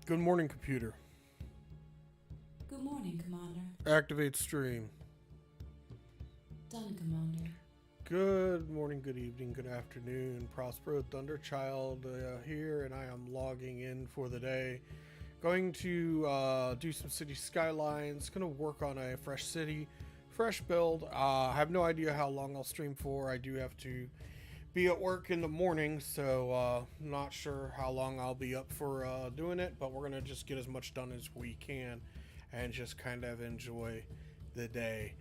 Good morning, computer. Good morning, Commander. Activate stream. Done, Commander. Good morning, good evening, good afternoon. Prospero Thunderchild here, and I am logging in for the day. Going to do some city skylines. Going to work on a fresh city, fresh build. I have no idea how long I'll stream for. I do have to be at work in the morning, so not sure how long I'll be up for doing it, but we're gonna just get as much done as we can and just kind of enjoy the day,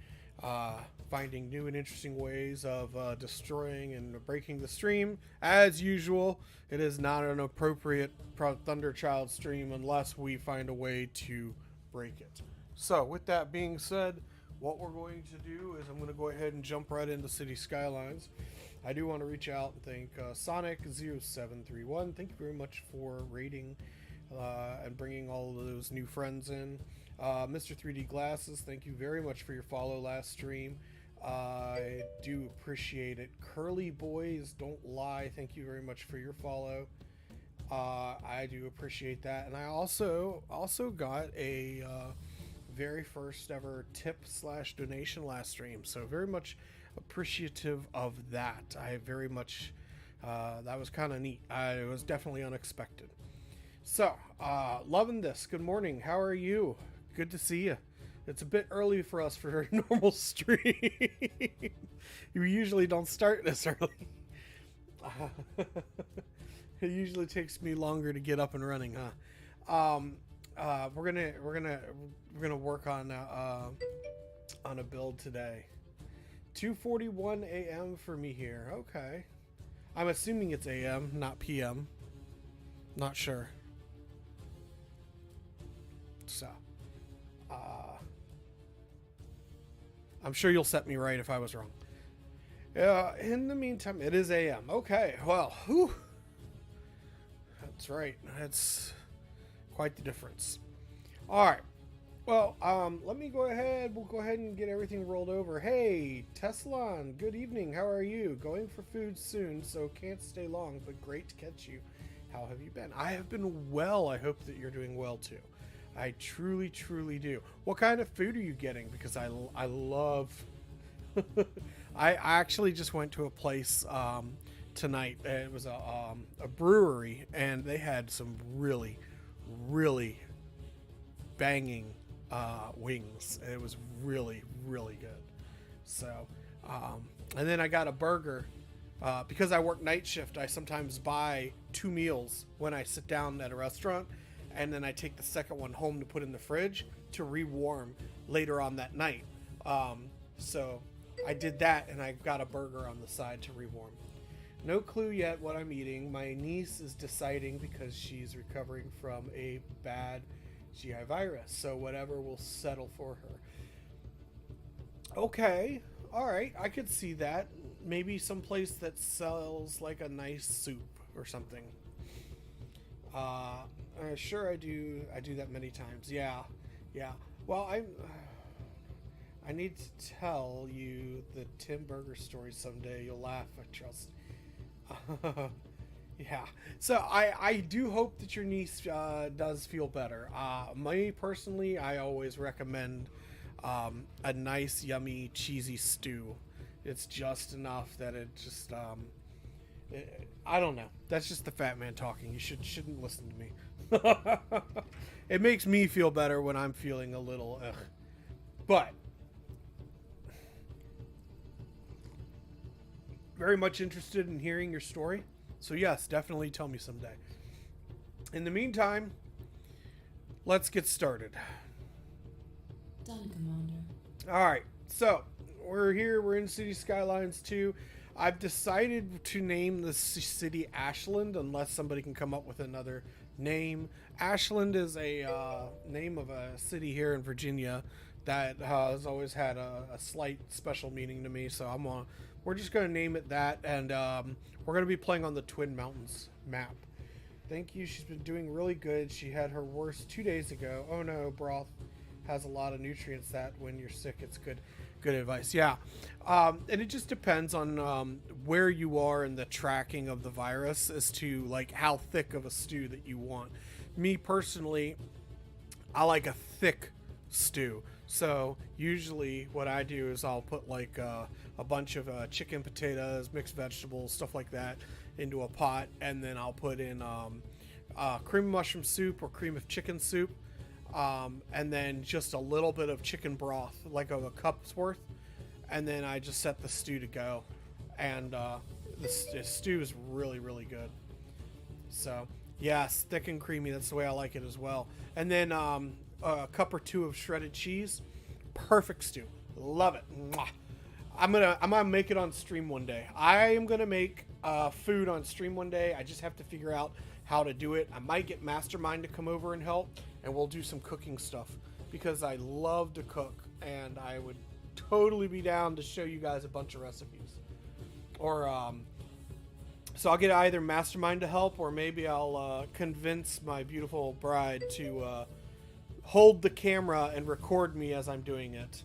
finding new and interesting ways of destroying and breaking the stream. As usual, it is not an appropriate Thunderchild stream unless we find a way to break it. So with that being said, what we're going to do is I'm going to go ahead and jump right into City Skylines. I do want to reach out and thank Sonic0731. Thank you very much for rating and bringing all of those new friends in. Mr. 3D Glasses, thank you very much for your follow last stream. I do appreciate it. Curly Boys, don't lie. Thank you very much for your follow. I do appreciate that. And I also got a very first ever tip / donation last stream, so very much appreciative of that. I very much that was kind of neat. It was definitely unexpected. So loving this. Good morning, how are you? Good to see you. It's a bit early for us for a normal stream. You usually don't start this early. It usually takes me longer to get up and running, huh? We're gonna work on a build today. 2:41 a.m. for me here. Okay, I'm assuming it's a.m., not p.m. Not sure. So, I'm sure you'll set me right if I was wrong. In the meantime, it is a.m. Okay, well, whew. That's right. That's quite the difference. All right. Well, let me go ahead. We'll go ahead and get everything rolled over. Hey, Teslan, good evening. How are you? Going for food soon, so can't stay long, but great to catch you. How have you been? I have been well. I hope that you're doing well too. I truly, truly do. What kind of food are you getting? Because I love... I actually just went to a place tonight. It was a brewery, and they had some really, really banging wings. It was really, really good. So, and then I got a burger. Because I work night shift, I sometimes buy 2 meals when I sit down at a restaurant, and then I take the second one home to put in the fridge to rewarm later on that night. So I did that, and I got a burger on the side to rewarm. No clue yet what I'm eating. My niece is deciding because she's recovering from a bad GI virus, so whatever will settle for her. Okay, all right, I could see that. Maybe someplace that sells like a nice soup or something. Sure, I do that many times. Yeah. Well, I need to tell you the Tim Burger story someday. You'll laugh, I trust. Yeah. So I do hope that your niece does feel better. Me personally, I always recommend a nice, yummy, cheesy stew. It's just enough that it just I don't know. That's just the fat man talking. You shouldn't listen to me. It makes me feel better when I'm feeling a little ugh. But very much interested in hearing your story. So yes, definitely tell me someday. In the meantime, let's get started. Done, Commander. All right. So, we're here. We're in Cities Skylines II. I've decided to name the city Ashland unless somebody can come up with another name. Ashland is a name of a city here in Virginia that has always had a slight special meaning to me. So we're just going to name it that, and we're going to be playing on the Twin Mountains map. Thank you. She's been doing really good. She had her worst 2 days ago. Oh no, broth has a lot of nutrients that when you're sick, it's good advice. Yeah. And it just depends on where you are in the tracking of the virus as to like how thick of a stew that you want. me personally, I like a thick stew. So usually what I do is I'll put like a bunch of chicken, potatoes, mixed vegetables, stuff like that into a pot, and then I'll put in cream of mushroom soup or cream of chicken soup, and then just a little bit of chicken broth, like of a cup's worth, and then I just set the stew to go, and the stew is really really good. So yes, thick and creamy. That's the way I like it as well. And then a cup or two of shredded cheese. Perfect stew. Love it. Mwah. I'm gonna make it on stream one day. I am gonna make food on stream one day. I just have to figure out how to do it. I might get Mastermind to come over and help, and we'll do some cooking stuff because I love to cook, and I would totally be down to show you guys a bunch of recipes. Or so I'll get either Mastermind to help, or maybe I'll convince my beautiful bride to hold the camera and record me as I'm doing it.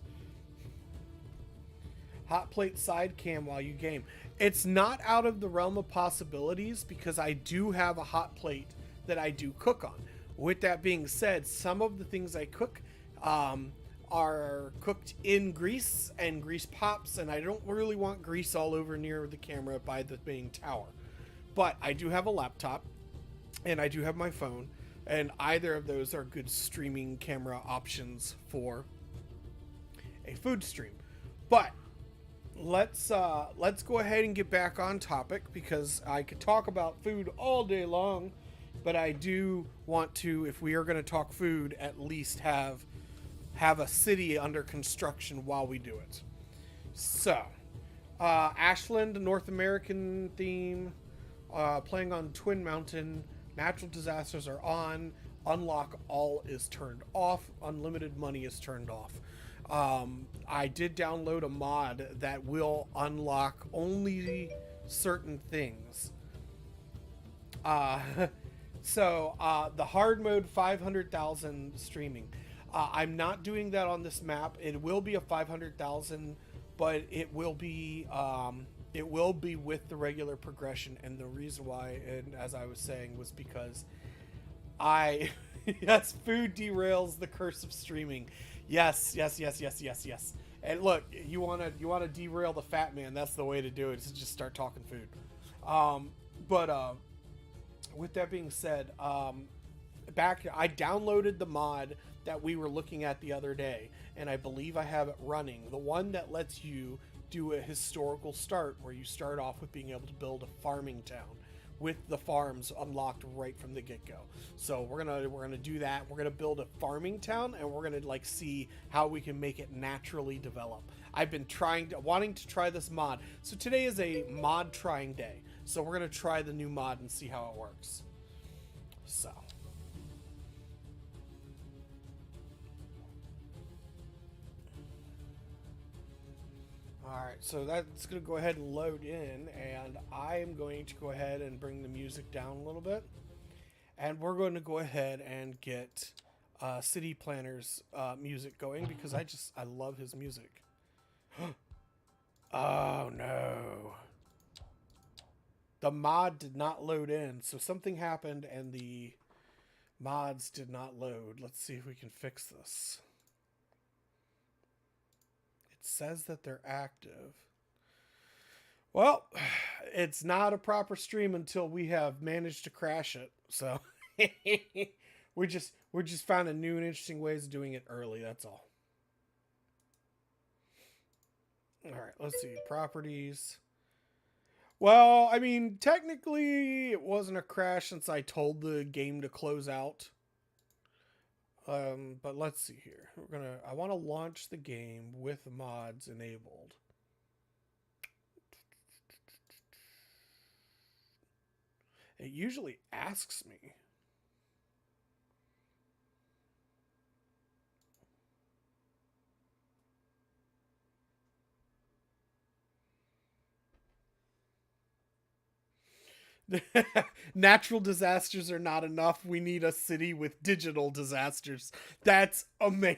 Hot plate side cam while you game. It's not out of the realm of possibilities because I do have a hot plate that I do cook on. With that being said, some of the things I cook are cooked in grease and grease pops, and I don't really want grease all over near the camera by the main tower. But I do have a laptop and I do have my phone, and either of those are good streaming camera options for a food stream. But let's go ahead and get back on topic because I could talk about food all day long, but I do want to, if we are going to talk food, at least have a city under construction while we do it. So, Ashland, North American theme, playing on Twin Mountain. Natural disasters are on. Unlock all is turned off. Unlimited money is turned off. I did download a mod that will unlock only certain things. So the hard mode 500,000 streaming. I'm not doing that on this map. It will be a 500,000, but it will be with the regular progression. And the reason why, and as I was saying, was because yes, food derails the curse of streaming. Yes. And look, you wanna derail the fat man. That's the way to do it. Is to just start talking food. But with that being said, I downloaded the mod that we were looking at the other day, and I believe I have it running. The one that lets you do a historical start, where you start off with being able to build a farming town with the farms unlocked right from the get-go. So we're gonna do that. We're gonna build a farming town, and we're gonna see how we can make it naturally develop. I've been wanting to try this mod. So today is a mod trying day. So we're gonna try the new mod and see how it works. So. Alright, so that's going to go ahead and load in, and I am going to go ahead and bring the music down a little bit. And we're going to go ahead and get City Planner's music going, because I love his music. Oh no. The mod did not load in, so something happened and the mods did not load. Let's see if we can fix this. Says that they're active. Well, it's not a proper stream until we have managed to crash it. So we're just finding new and interesting ways of doing it early. That's all. All right, let's see. Properties. Well, I mean, technically it wasn't a crash since I told the game to close out. But let's see here. I want to launch the game with mods enabled. It usually asks me. Natural disasters are not enough. We need a city with digital disasters. That's amazing.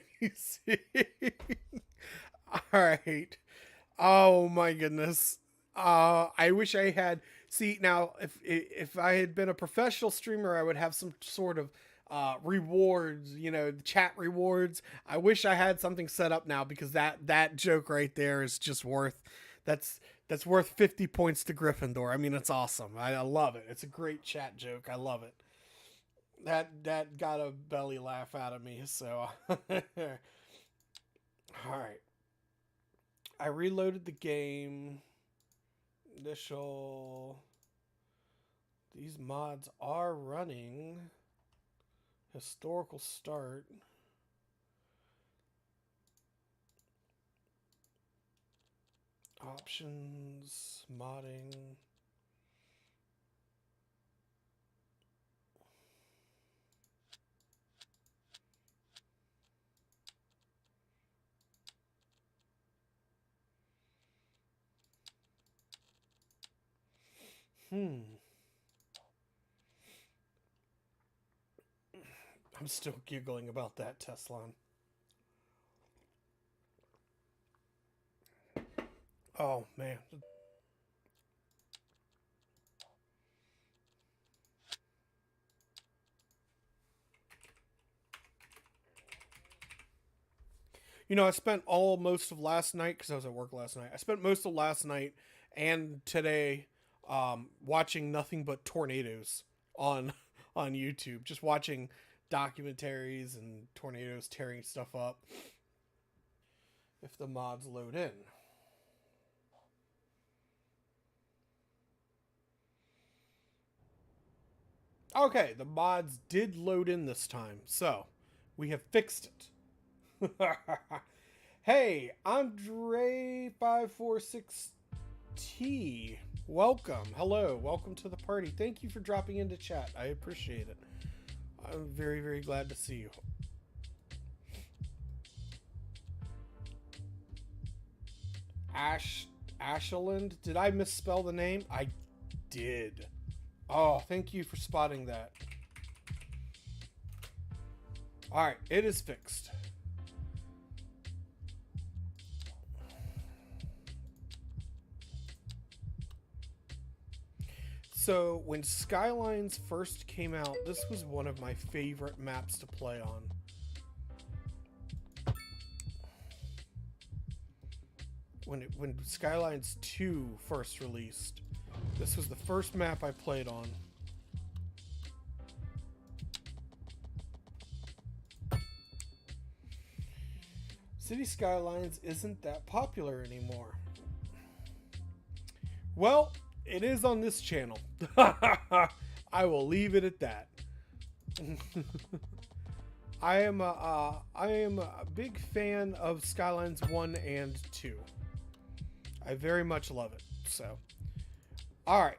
All right. Oh my goodness. I wish I had. See, now if I had been a professional streamer, I would have some sort of rewards, you know, chat rewards. I wish I had something set up now, because that joke right there is just worth that's worth 50 points to Gryffindor. I mean, it's awesome. I love it. It's a great chat joke. I love it. That got a belly laugh out of me. So, all right. I reloaded the game. Initial. These mods are running. Historical start. Options. Modding. I'm still giggling about that Tesla. Oh, man. You know, I spent most of last night, because I was at work last night. I spent most of last night and today watching nothing but tornadoes on on YouTube. Just watching documentaries and tornadoes tearing stuff up. If the mods load in. Okay, the mods did load in this time, so we have fixed it. Hey, Andre546T. Welcome. Hello. Welcome to the party. Thank you for dropping into chat. I appreciate it. I'm very, very glad to see you. Ashland? Did I misspell the name? I did. Oh, thank you for spotting that. Alright, it is fixed. So, when Skylines first came out, this was one of my favorite maps to play on. When Skylines 2 first released, this was the first map I played on. Cities Skylines isn't that popular anymore. Well, it is on this channel. I will leave it at that. I am a big fan of Skylines 1 and 2. I very much love it. So, alright.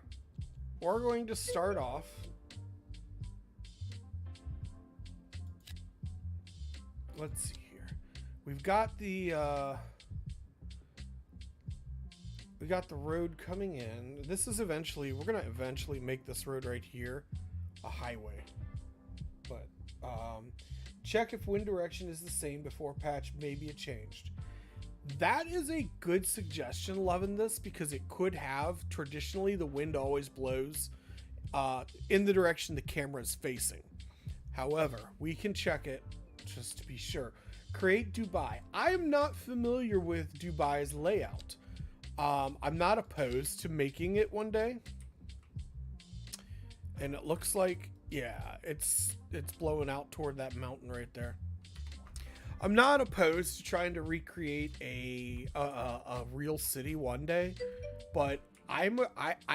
We're going to start off. Let's see here. We've got the road coming in. This is we're gonna eventually make this road right here a highway. But check if wind direction is the same before patch. Maybe it changed. That is a good suggestion, loving this, because it could have. Traditionally, the wind always blows in the direction the camera is facing. However, we can check it just to be sure. Create Dubai. I am not familiar with Dubai's layout. I'm not opposed to making it one day. And it looks like, yeah, it's blowing out toward that mountain right there. I'm not opposed to trying to recreate a real city one day, but I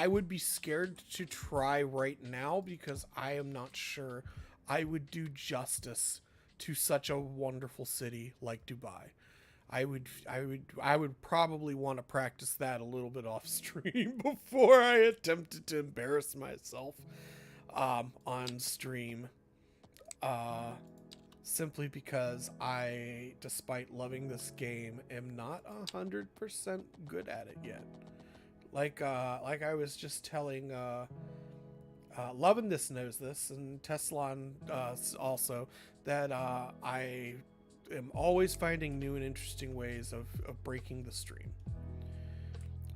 would be scared to try right now, because I am not sure I would do justice to such a wonderful city like Dubai. I would probably want to practice that a little bit off stream before I attempted to embarrass myself on stream. Simply because I, despite loving this game, am not 100% good at it yet. Like I was just telling, Loving This knows this, and Teslan also, that I am always finding new and interesting ways of breaking the stream.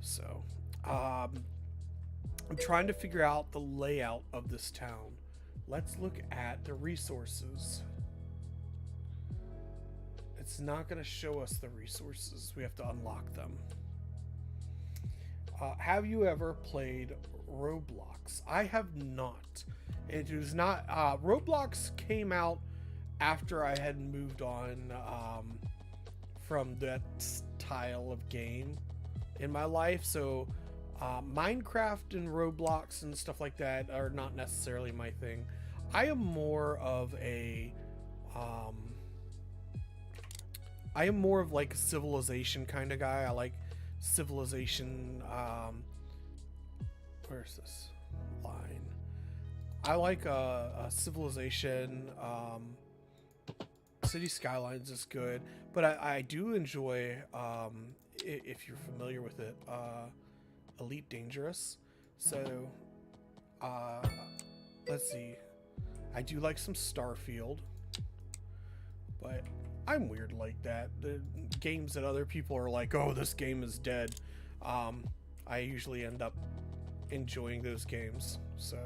So, I'm trying to figure out the layout of this town let's look at the resources. It's not going to show us the resources. We have to unlock them. Have you ever played Roblox? I have not. It was not. Roblox came out after I had moved on from that style of game in my life. So Minecraft and Roblox and stuff like that are not necessarily my thing. I am more of a like a Civilization kind of guy. I like Civilization. Where's this line? I like a Civilization. Cities Skylines is good, but I do enjoy, if you're familiar with it, Elite Dangerous. So, let's see. I do like some Starfield, but I'm weird like that. The games that other people are like, oh, this game is dead. I usually end up enjoying those games, so.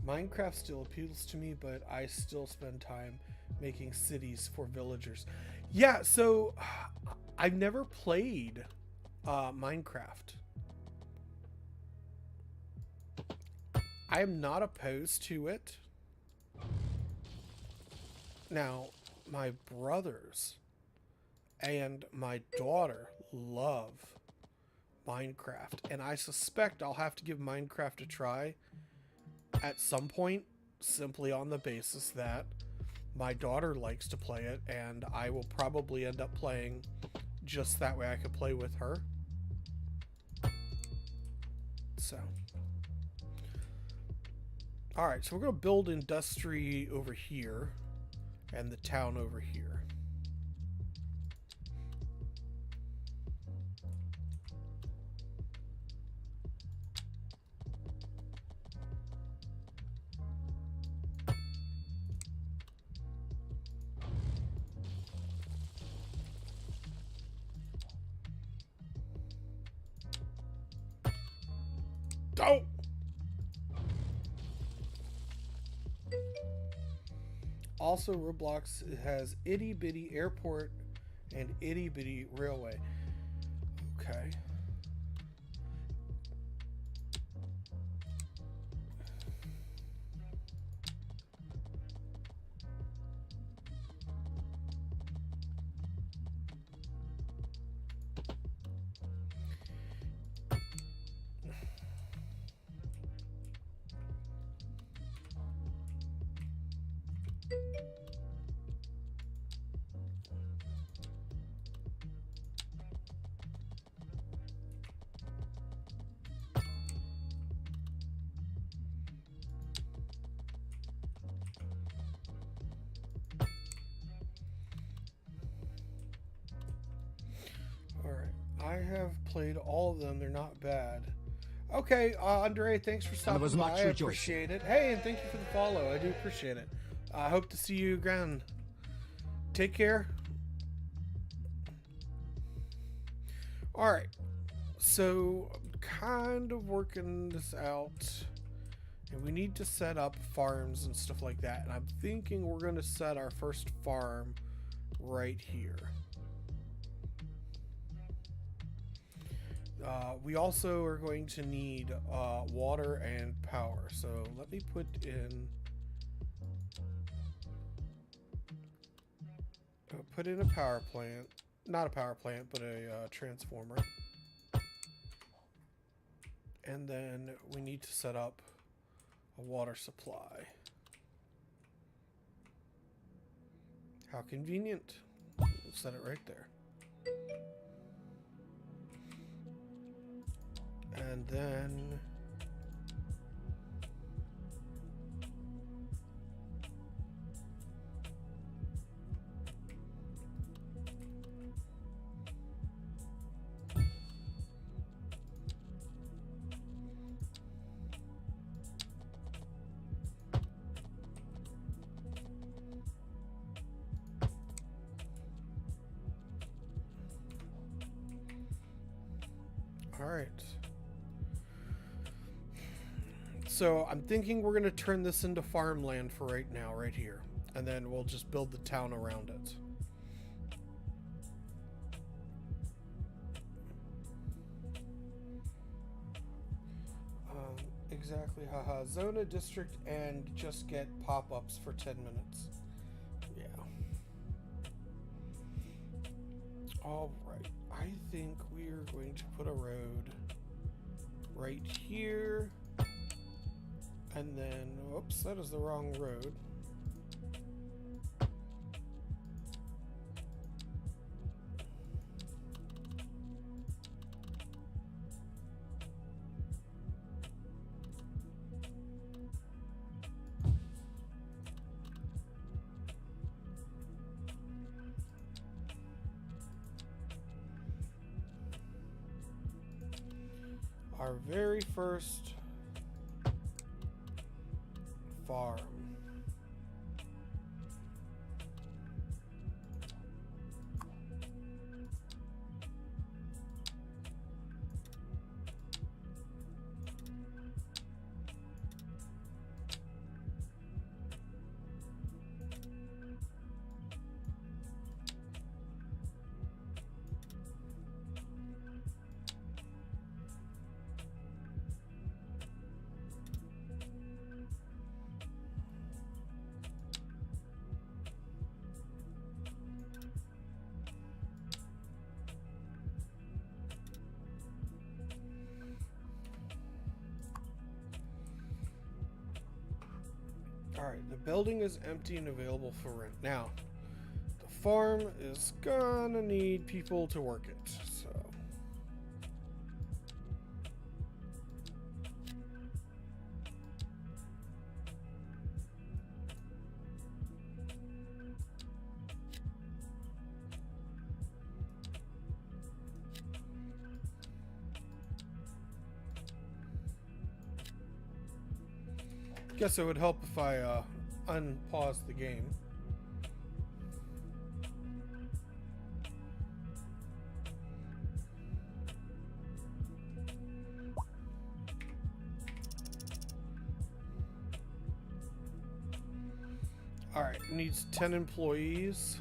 Minecraft still appeals to me, but I still spend time making cities for villagers. Yeah, so I've never played Minecraft. I am not opposed to it. Now, my brothers and my daughter love Minecraft, and I suspect I'll have to give Minecraft a try at some point, simply on the basis that my daughter likes to play it, and I will probably end up playing just that way I could play with her. So, all right, so we're going to build industry over here and the town over here. Oh! Also, Roblox has itty bitty airport and itty bitty railway. Okay. I have played all of them. They're not bad. Okay, Andre, thanks for stopping by. I appreciate it. Hey, and thank you for the follow. I do appreciate it. I hope to see you again. Take care. All right. So, I'm kind of working this out. And we need to set up farms and stuff like that. And I'm thinking we're going to set our first farm right here. We also are going to need water and power. So let me put in a power plant. Not a power plant, but a transformer. And then we need to set up a water supply. How convenient. We'll set it right there. And then All right. So I'm thinking we're going to turn this into farmland for right now, right here. And then we'll just build the town around it. Exactly, haha. Zona district and just get pop-ups for 10 minutes. Yeah. All right. I think we're going to put a road right here. And then, oops, that is the wrong road. Our very first farm. Alright, the building is empty and available for rent. Now, the farm is gonna need people to work it, so. Guess it would help if I unpause the game. Alright, needs 10 employees.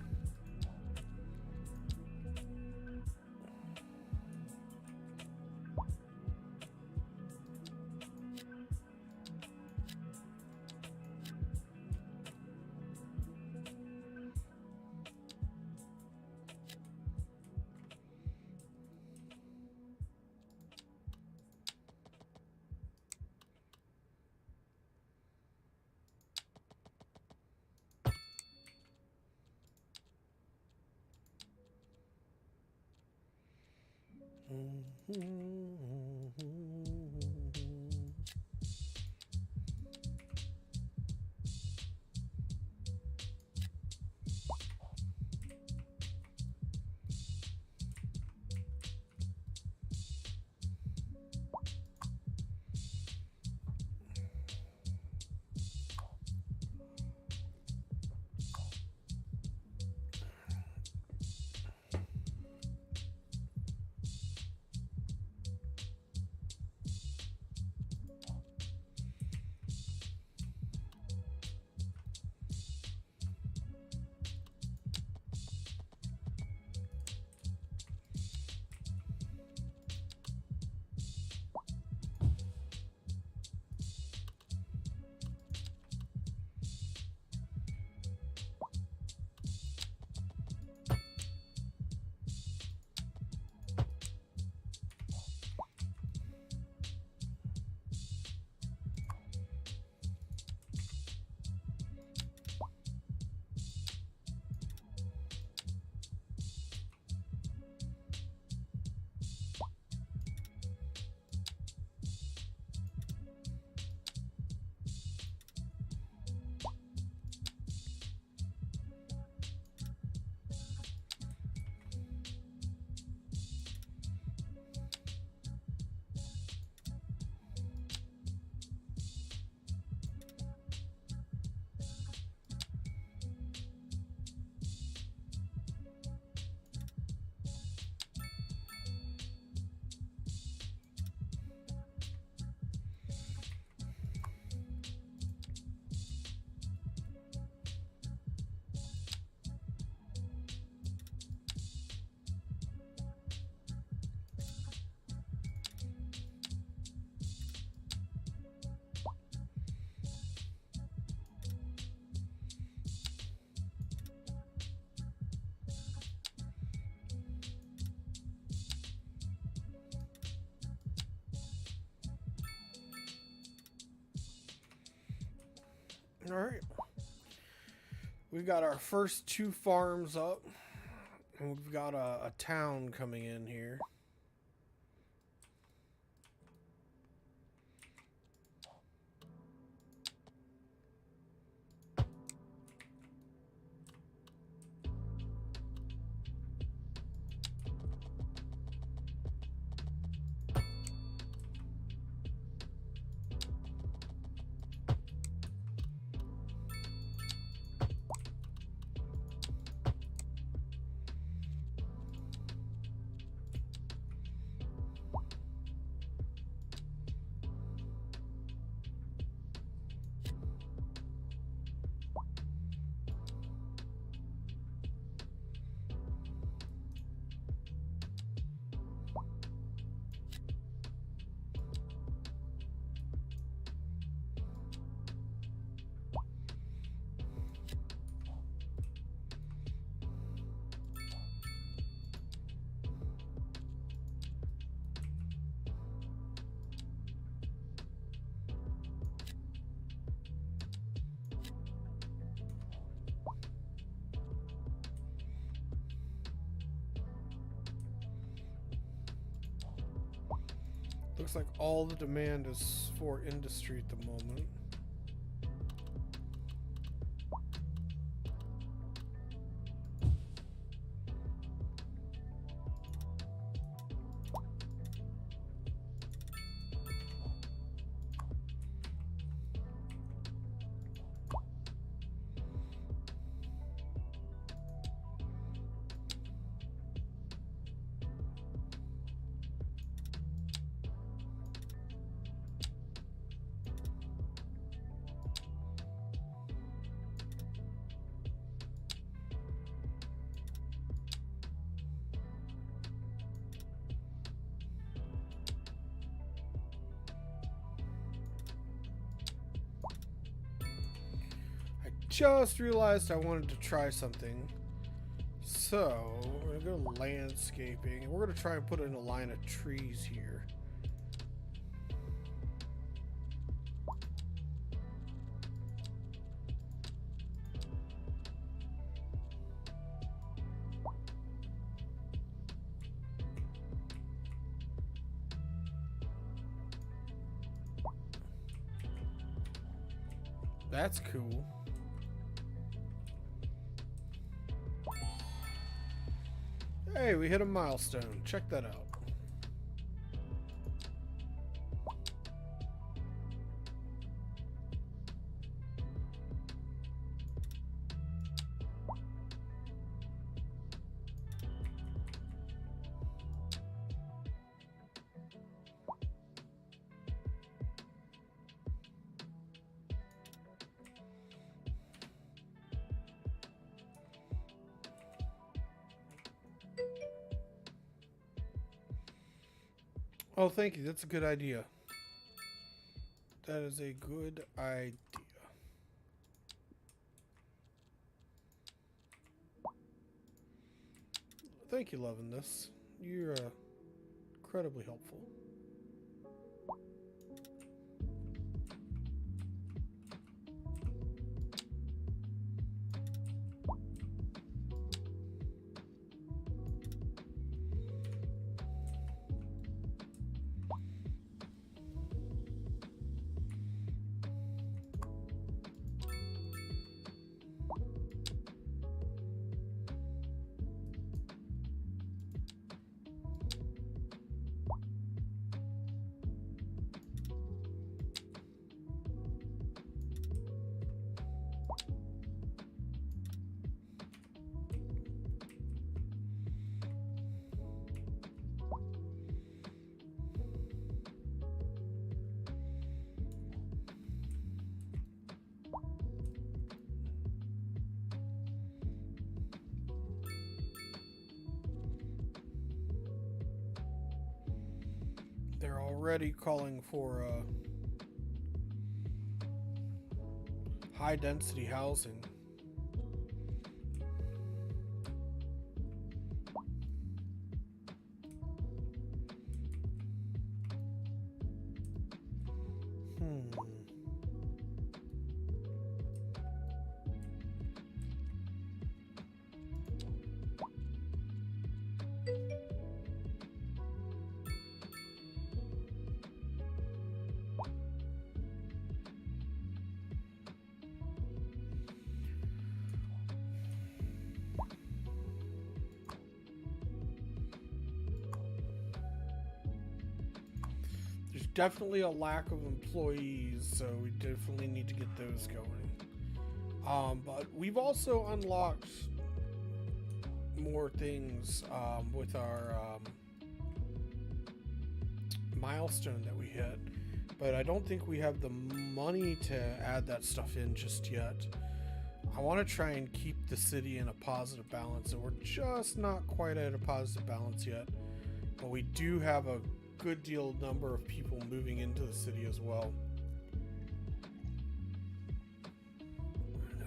All right. We've got our first 2 farms up, and we've got a town coming in here. Looks like all the demand is for industry at the moment. Just realized I wanted to try something. So, we're gonna go to landscaping, and we're gonna try and put in a line of trees here. That's cool. Hey, we hit a milestone. Check that out. Oh, thank you. That's a good idea. That is a good idea. Thank you, loving this. You're incredibly helpful. They're already calling for high density housing. definitely a lack of employees, so we definitely need to get those going. But we've also unlocked more things with our milestone that we hit, but I don't think we have the money to add that stuff in just yet. I want to try and keep the city in a positive balance, and we're just not quite at a positive balance yet, but we do have a good deal number of people moving into the city as well.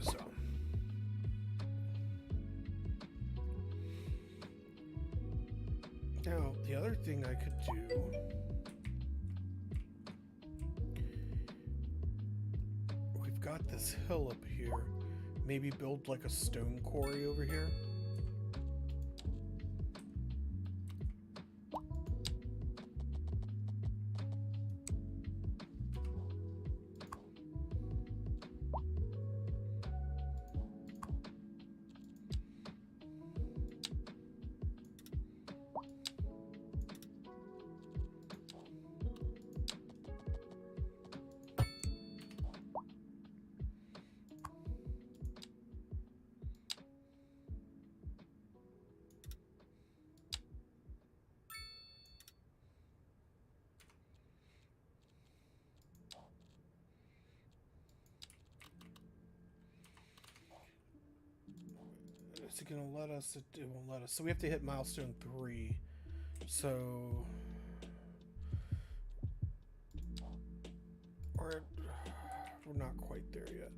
So now the other thing I could do, we've got this hill up here, maybe build like a stone quarry over here. Is it gonna let us? It won't let us. So we have to hit milestone 3. So we're not quite there yet.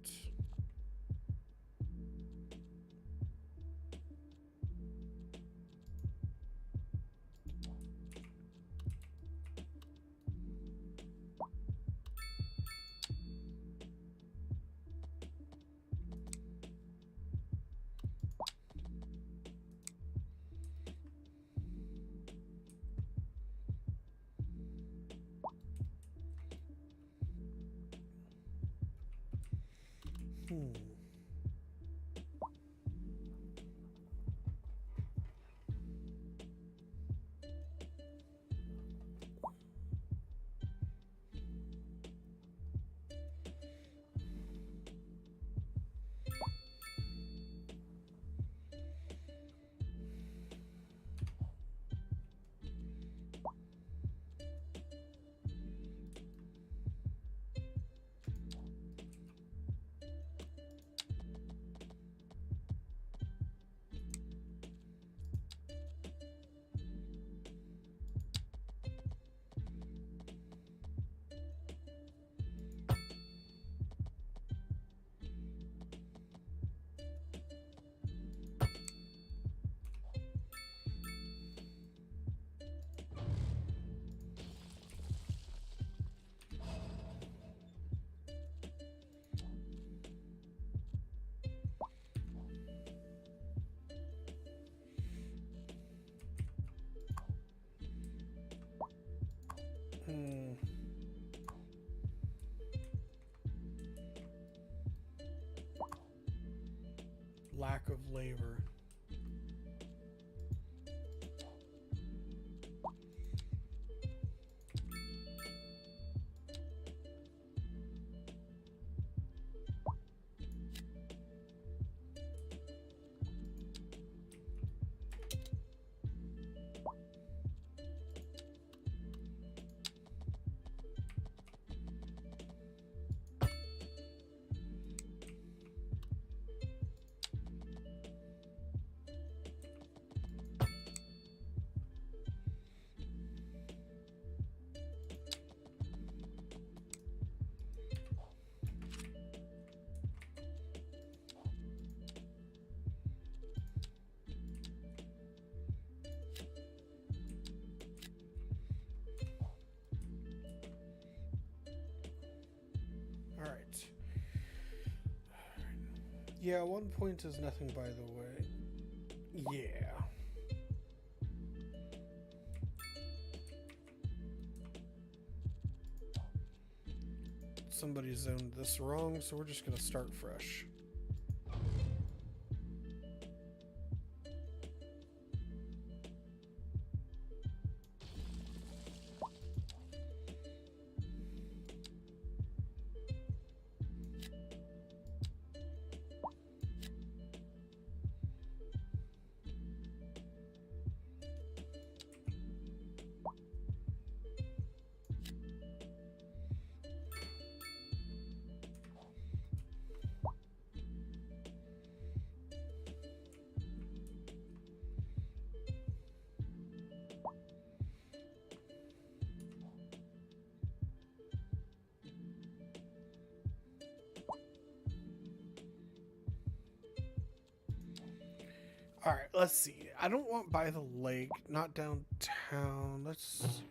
Lack of labor. Alright. Yeah, 1 point is nothing, by the way. Yeah. Somebody zoned this wrong, so we're just gonna start fresh. All right, let's see. I don't want by the lake, not downtown. Let's see.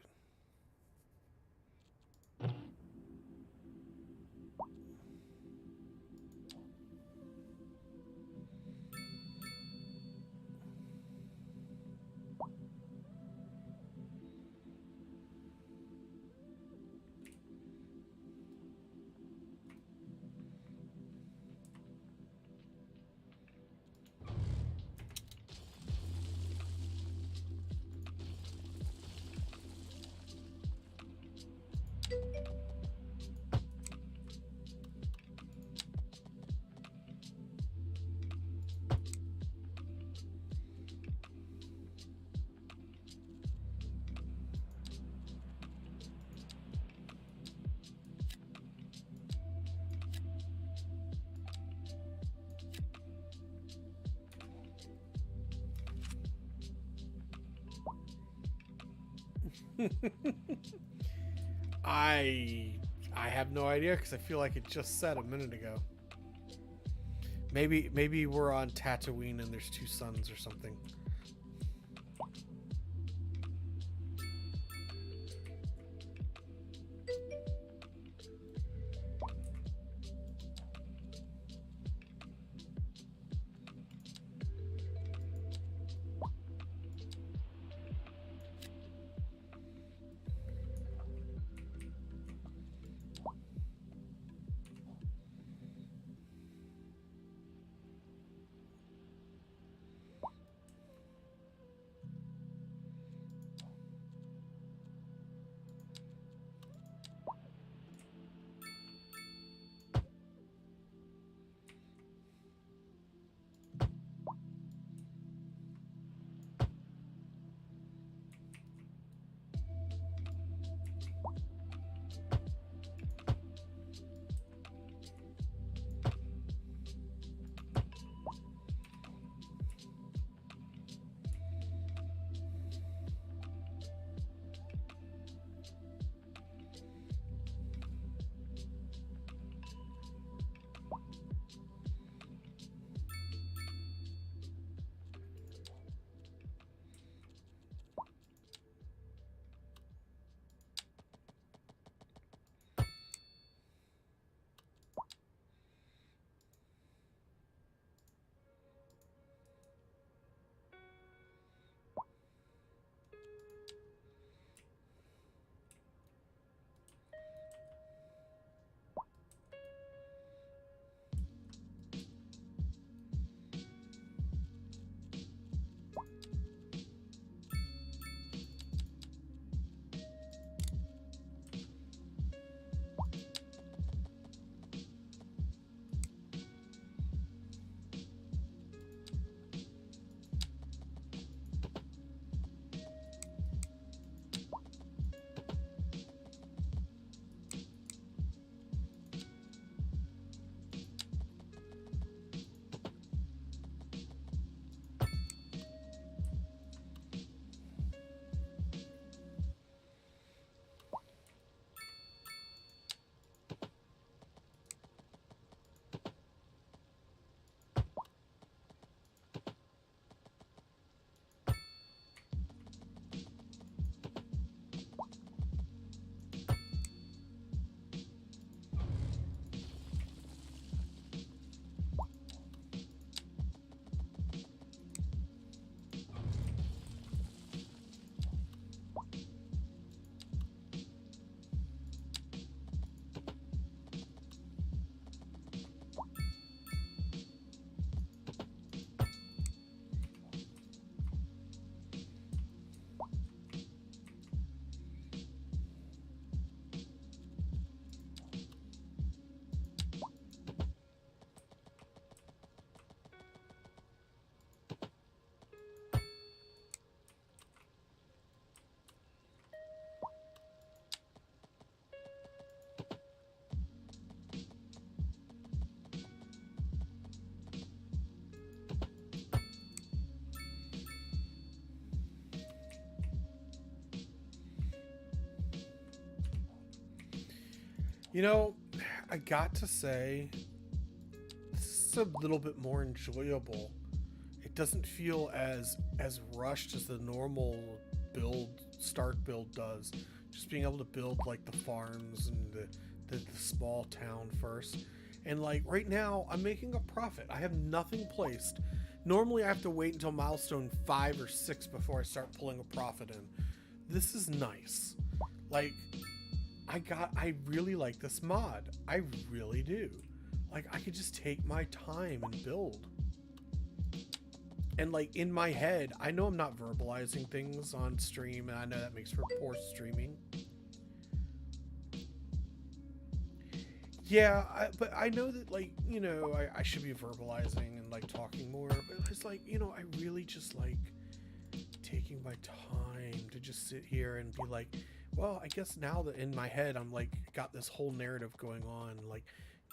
I I have no idea because I feel like it just said a minute ago. Maybe we're on Tatooine and there's two suns or something. You know, I got to say, this is a little bit more enjoyable. it doesn't feel as rushed as the normal start build does. Just being able to build like the farms and the small town first. And like right now, I'm making a profit. I have nothing placed. Normally, I have to wait until milestone 5 or 6 before I start pulling a profit in. This is nice. Like, I really like this mod. I really do. Like, I could just take my time and build. And like in my head, I know I'm not verbalizing things on stream, and I know that makes for poor streaming. Yeah, but I know that, like, you know, I should be verbalizing and like talking more, but it's like, you know, I really just like taking my time to just sit here and be like, well, I guess now that in my head I'm like got this whole narrative going on, like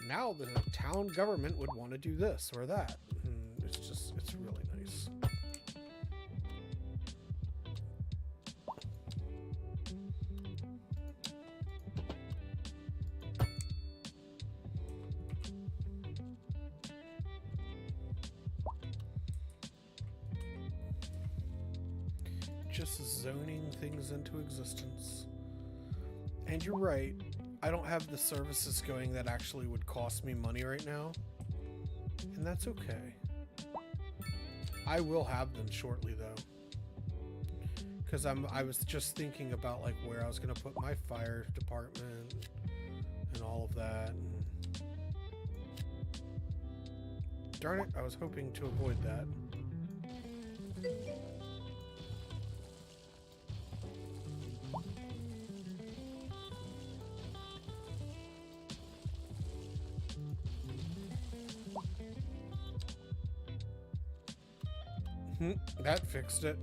now the town government would want to do this or that. And it's really nice. Just zoning things into existence. And you're right, I don't have the services going that actually would cost me money right now, and that's okay. I will have them shortly though, because I was just thinking about like where I was gonna put my fire department and all of that. And darn it, I was hoping to avoid that. That fixed it.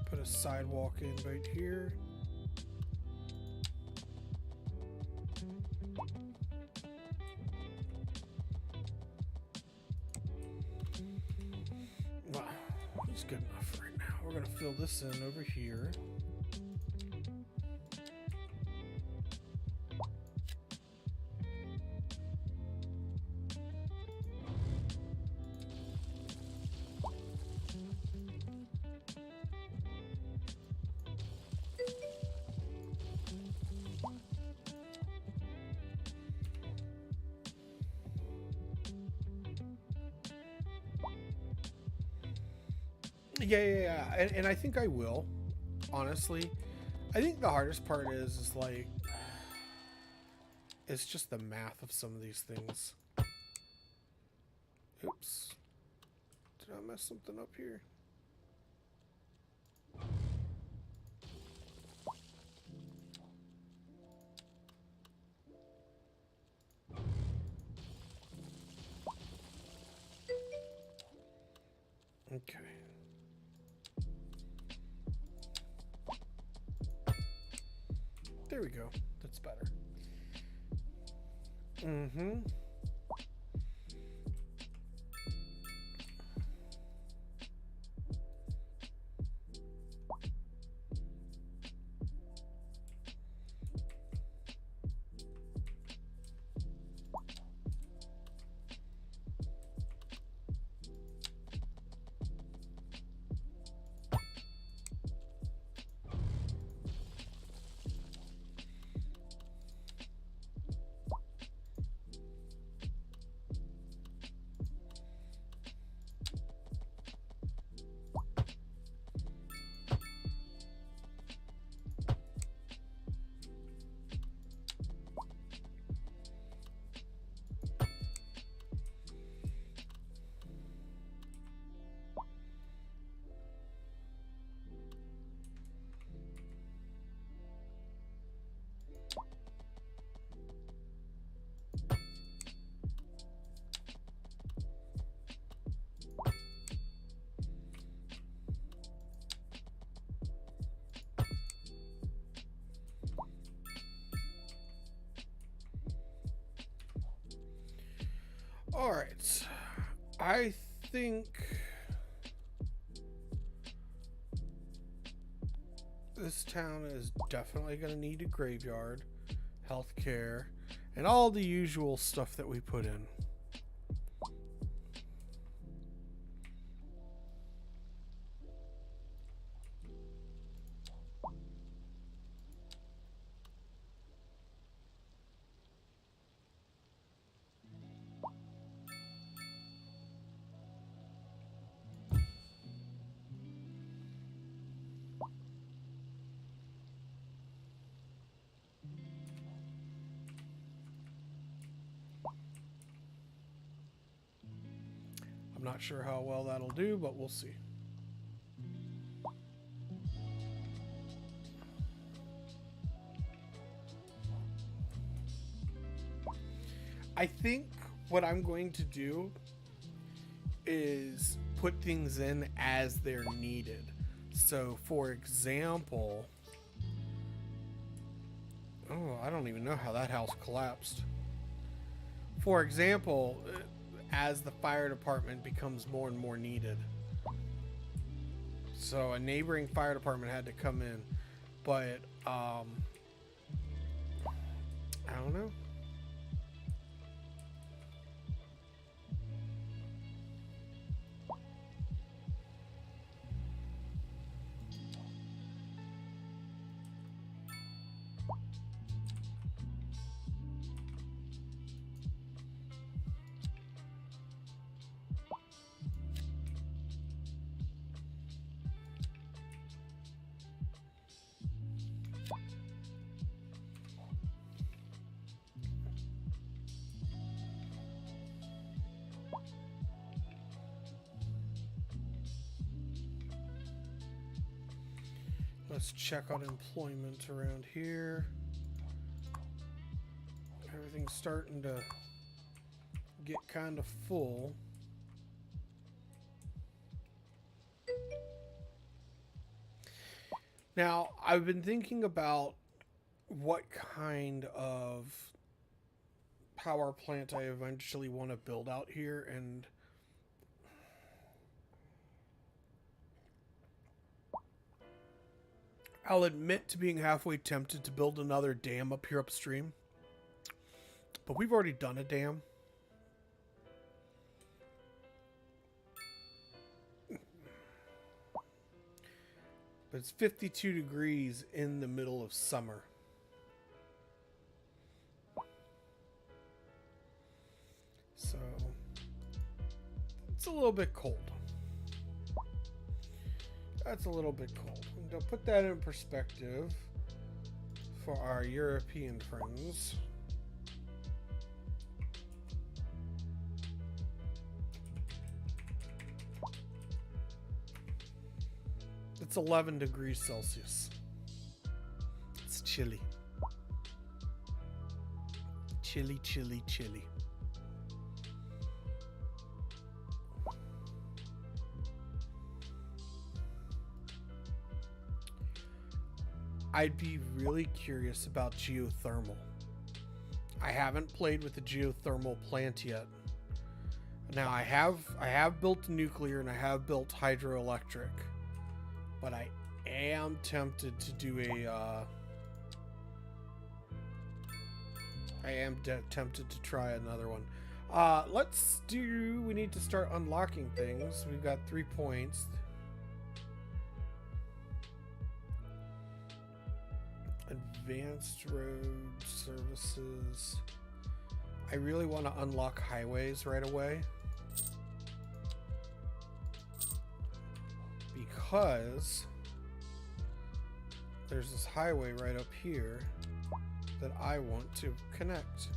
Put a sidewalk in right here. Good enough right now. We're gonna fill this in over here. Yeah. And I think I will, honestly. I think the hardest part is like, it's just the math of some of these things. Oops. Did I mess something up here? Okay. There we go. That's better. Mm-hmm. All right. I think this town is definitely going to need a graveyard, healthcare, and all the usual stuff that we put in. I'm not sure how well that'll do, but we'll see. I think what I'm going to do is put things in as they're needed. So, for example, oh, I don't even know how that house collapsed. For example, as the fire department becomes more and more needed. So a neighboring fire department had to come in, but I don't know. Let's check on employment around here. Everything's starting to get kind of full. Now, I've been thinking about what kind of power plant I eventually want to build out here, and I'll admit to being halfway tempted to build another dam up here upstream. But we've already done a dam. But it's 52 degrees in the middle of summer. So it's a little bit cold. That's a little bit cold. To put that in perspective for our European friends, it's 11 degrees Celsius. It's chilly. Chilly, chilly, chilly. I'd be really curious about geothermal. I haven't played with the geothermal plant yet. Now I have built nuclear and I have built hydroelectric, but I am tempted to do tempted to try another one. We need to start unlocking things. We've got 3 points. Advanced road services. I really want to unlock highways right away, because there's this highway right up here that I want to connect.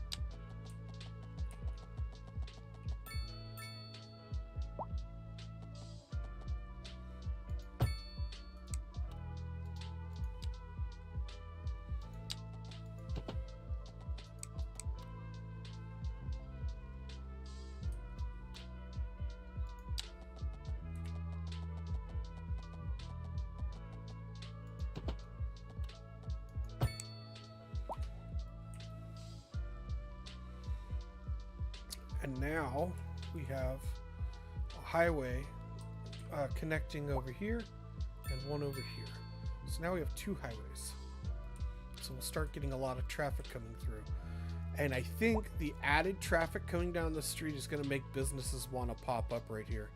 And now we have a highway connecting over here and one over here. So now we have 2 highways. So we'll start getting a lot of traffic coming through. And I think the added traffic coming down the street is going to make businesses want to pop up right here.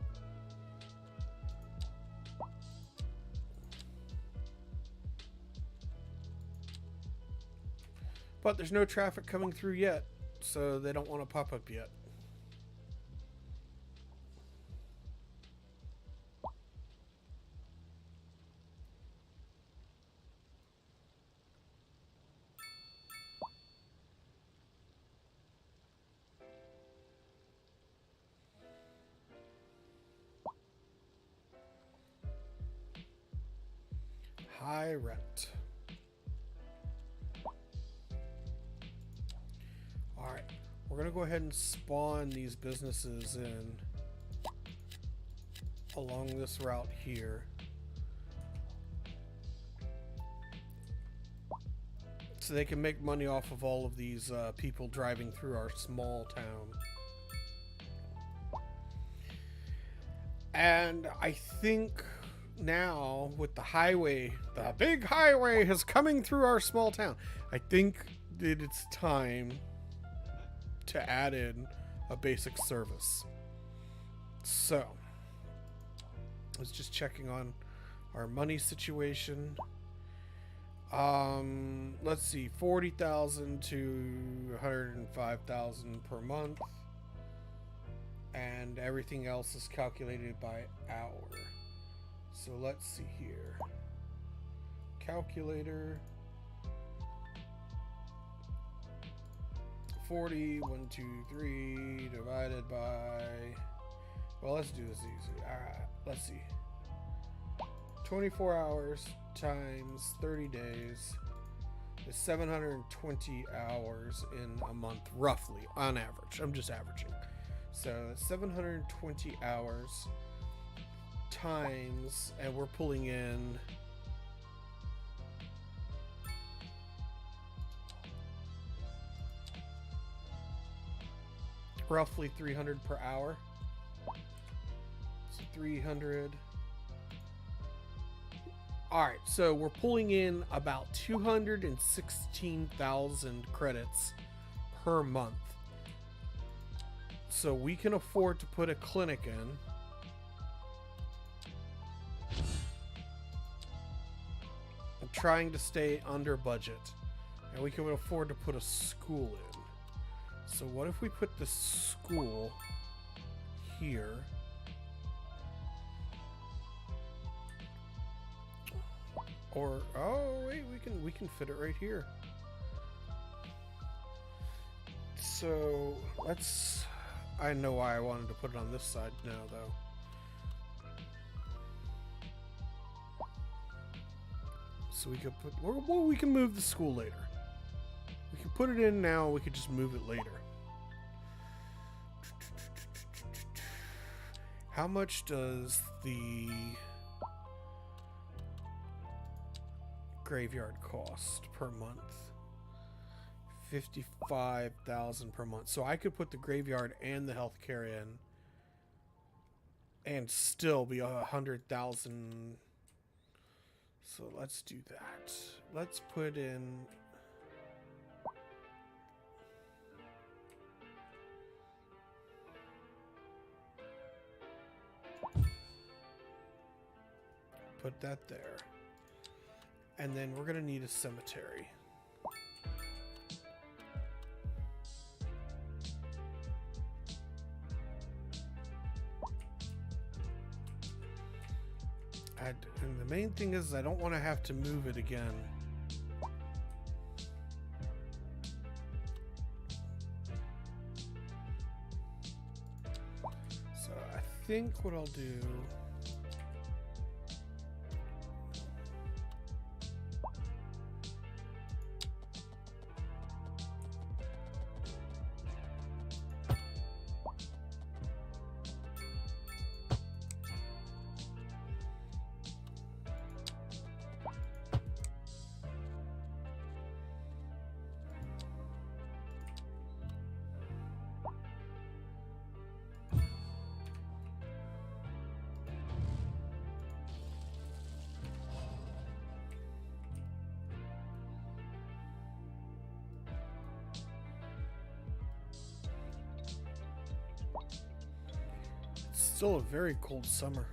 But there's no traffic coming through yet, so they don't want to pop up yet. High rent. Alright, we're going to go ahead and spawn these businesses in along this route here. So they can make money off of all of these people driving through our small town. And I think now with the highway, the big highway is coming through our small town. I think that it's time to add in a basic service. So I was just checking on our money situation. Let's see, 40,000 to 105,000 per month, and everything else is calculated by hour. So let's see here. Calculator. 40, 1, 2, 3 divided by, well, let's do this easy. Alright, let's see. 24 hours times 30 days is 720 hours in a month, roughly, on average. I'm just averaging. So 720 hours times, and we're pulling in roughly 300 per hour. So 300. All right, so we're pulling in about 216,000 credits per month. So we can afford to put a clinic in. I'm trying to stay under budget. And we can afford to put a school in. So what if we put the school here? Or, oh wait, we can fit it right here. So let's, I know why I wanted to put it on this side now though. So we could put, well, we can move the school later. We can put it in now, we could just move it later. How much does the graveyard cost per month? 55,000 per month. So I could put the graveyard and the healthcare in and still be 100,000. So let's do that. Let's put in, put that there. And then we're gonna need a cemetery. And the main thing is I don't want to have to move it again. So I think what I'll do, Still a very cold summer.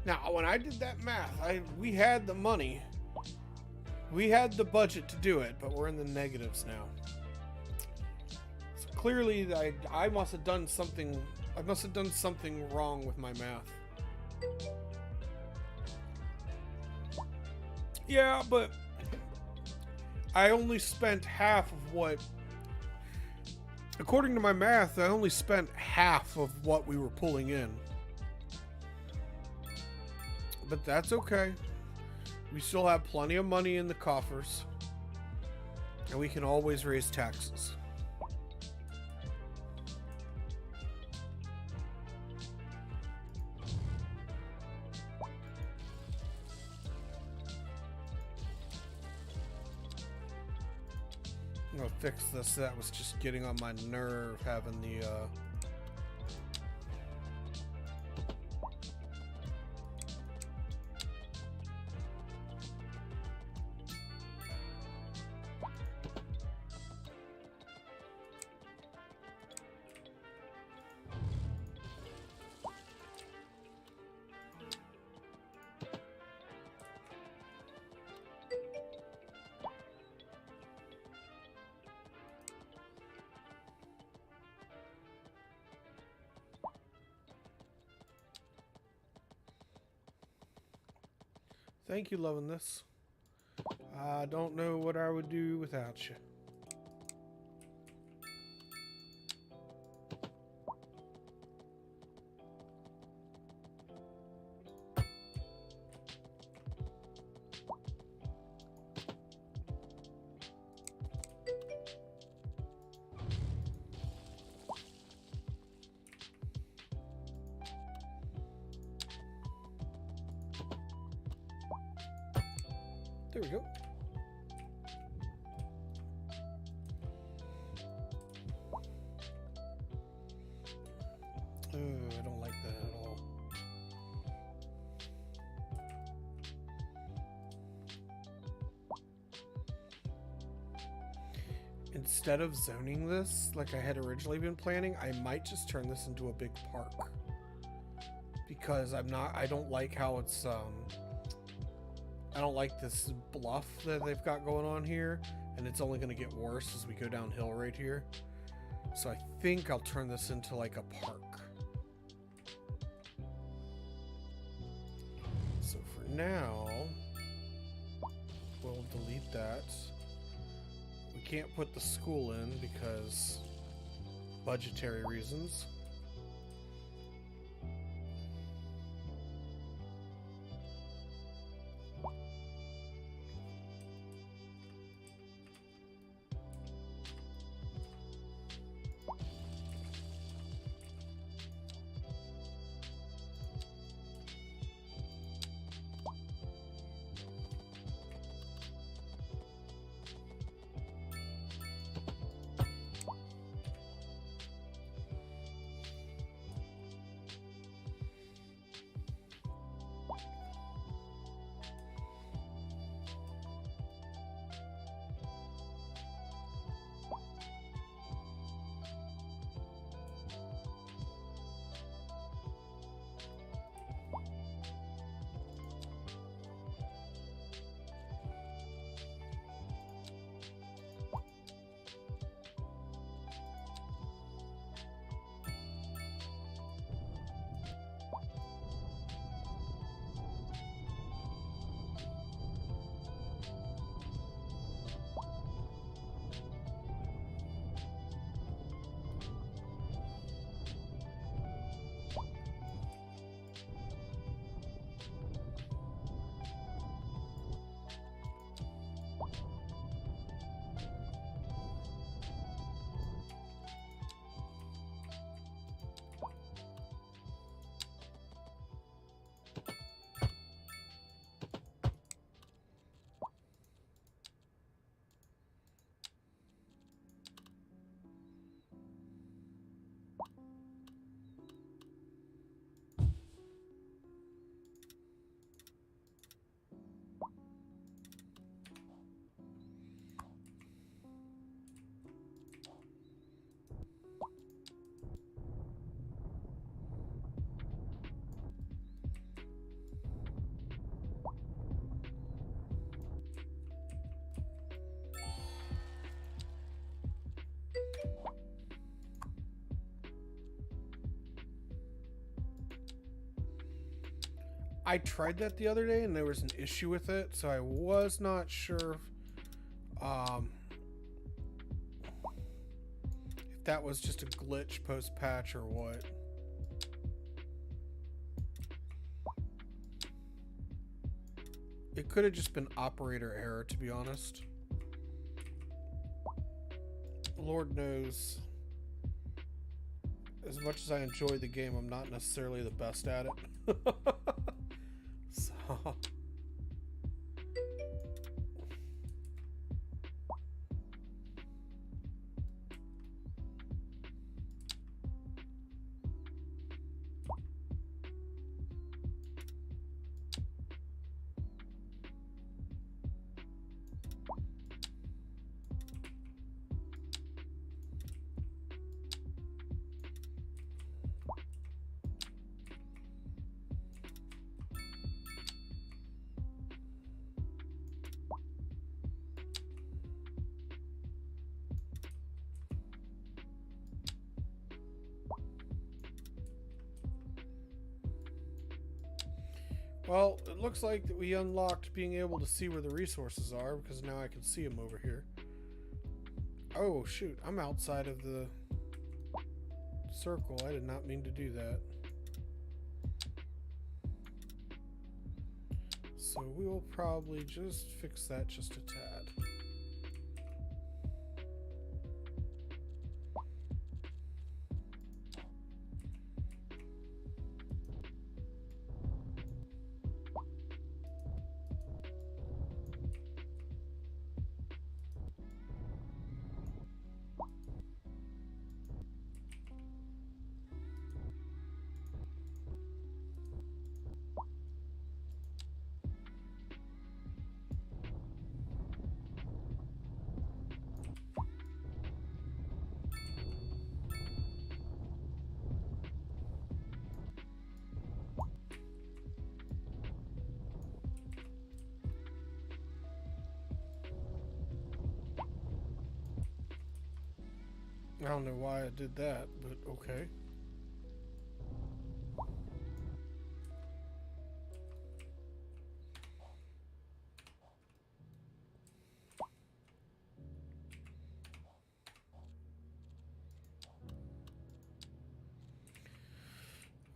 Now, when I did that math, we had the money. We had the budget to do it, but we're in the negatives now. So clearly, I must have done something. I must have done something wrong with my math. Yeah, but I only spent half of what. According to my math, I only spent half of what we were pulling in. But that's okay. We still have plenty of money in the coffers. And we can always raise taxes. I'm gonna fix this. That was just getting on my nerve having the Thank you, loving this. I don't know what I would do without you. There we go. I don't like that at all. Instead of zoning this like I had originally been planning, I might just turn this into a big park. Because I don't like how it's, I don't like this bluff that they've got going on here, and it's only going to get worse as we go downhill right here. So I think I'll turn this into like a park. So for now, we'll delete that. We can't put the school in because budgetary reasons. I tried that the other day and there was an issue with it, so I was not sure if that was just a glitch post-patch or what. It could have just been operator error, to be honest. Lord knows, as much as I enjoy the game, I'm not necessarily the best at it. So... Well, it looks like that we unlocked being able to see where the resources are, because now I can see them over here. Oh, shoot. I'm outside of the circle. I did not mean to do that. So we will probably just fix that just a tad. I don't know why I did that, but okay.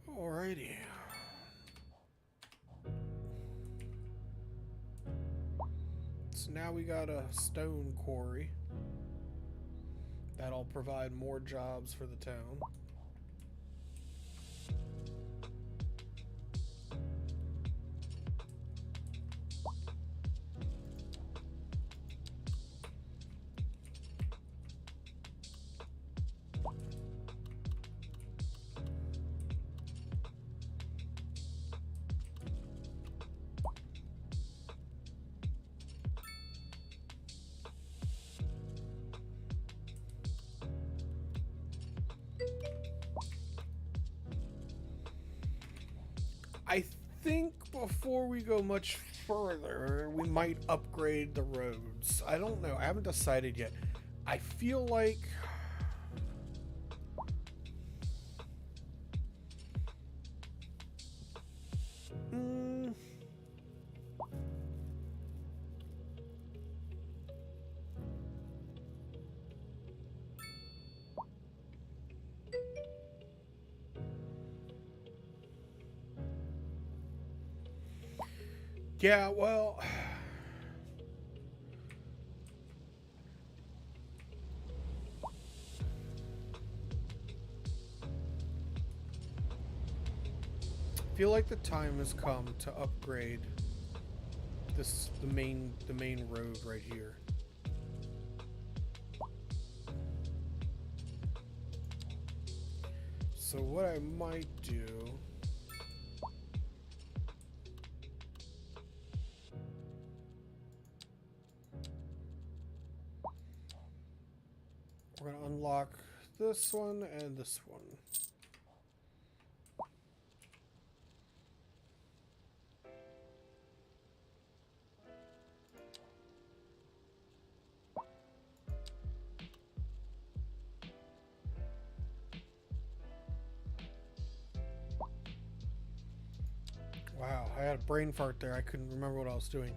Alrighty. So now we got a stone quarry. That'll provide more jobs for the town. I think before we go much further, we might upgrade the roads. I don't know. I haven't decided yet. I feel like... Yeah, well... I feel like the time has come to upgrade the main road right here. So what I might do... We're going to unlock this one and this one. Wow. I had a brain fart there. I couldn't remember what I was doing.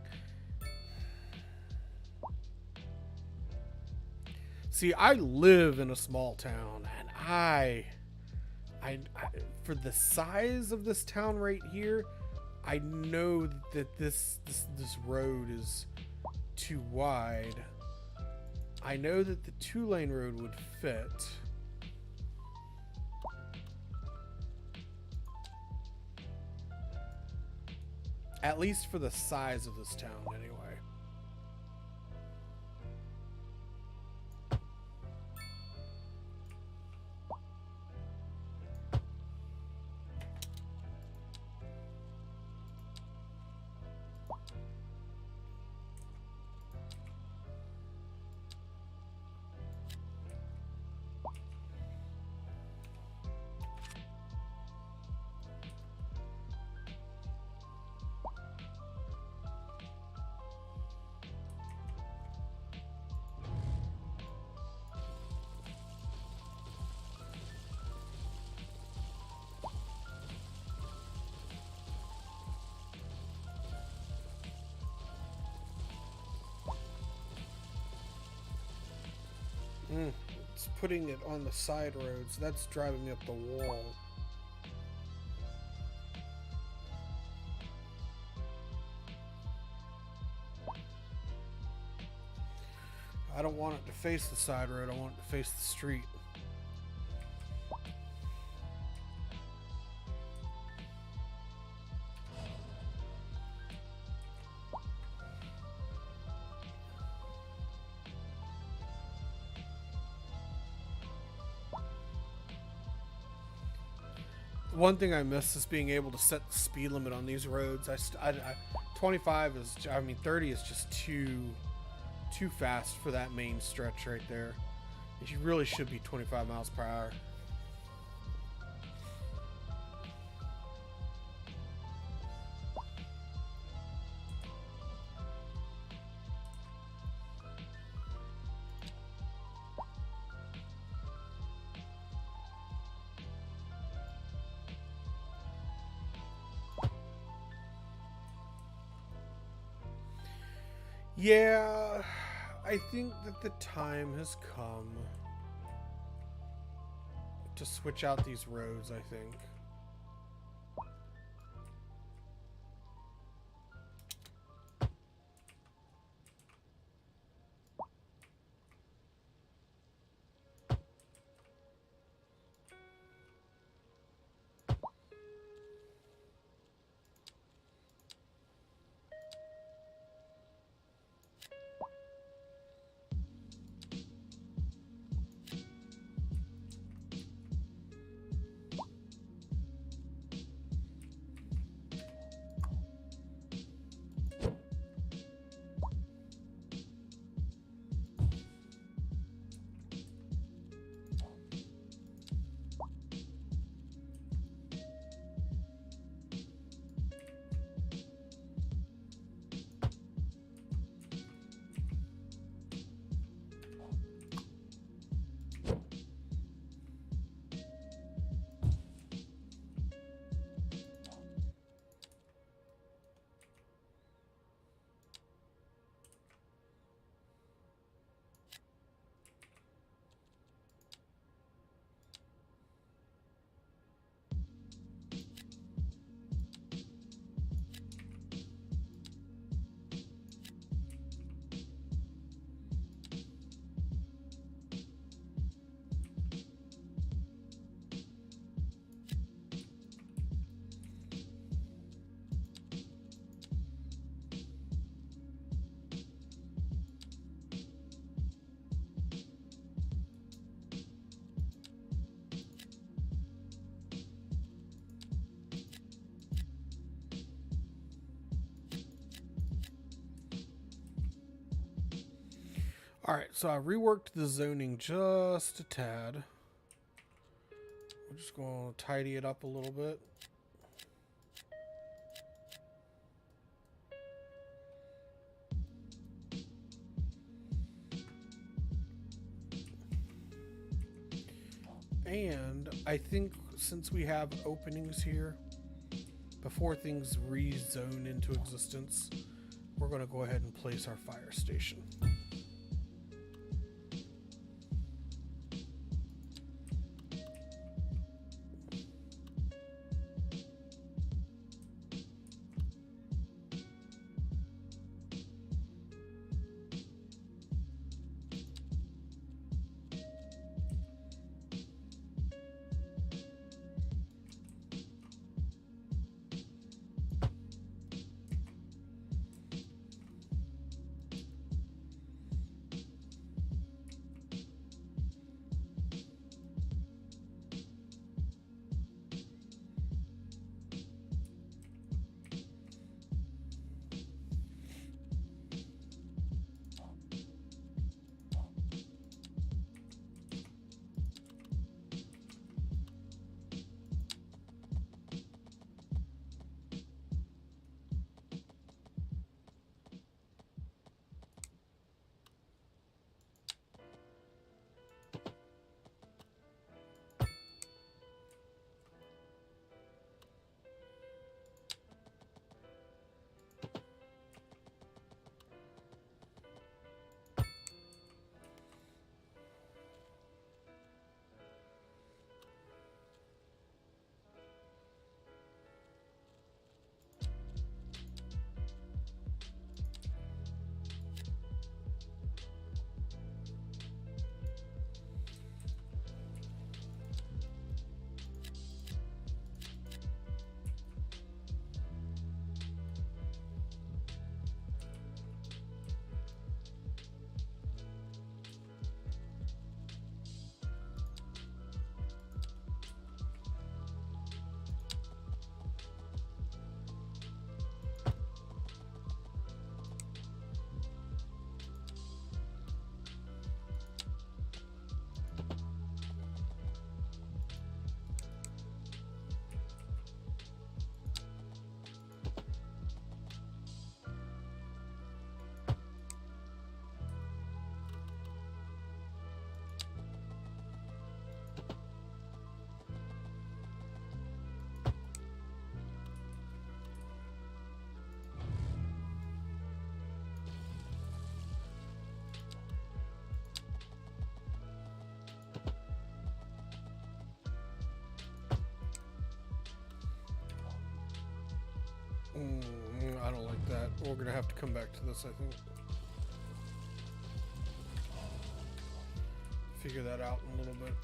See, I live in a small town, and I for the size of this town right here, I know that this road is too wide. I know that the 2-lane road would fit. At least for the size of this town, anyway. It's putting it on the side roads. That's driving me up the wall. I don't want it to face the side road. I want it to face the street. One thing I miss is being able to set the speed limit on these roads. 25 is, I mean, 30 is just too fast for that main stretch right there. You really should be 25 miles per hour. Yeah, I think that the time has come to switch out these roads, I think. Alright, so I reworked the zoning just a tad. We're just going to tidy it up a little bit. And I think since we have openings here before things rezone into existence, we're going to go ahead and place our fire station. I don't like that. We're gonna have to come back to this, I think. Figure that out in a little bit.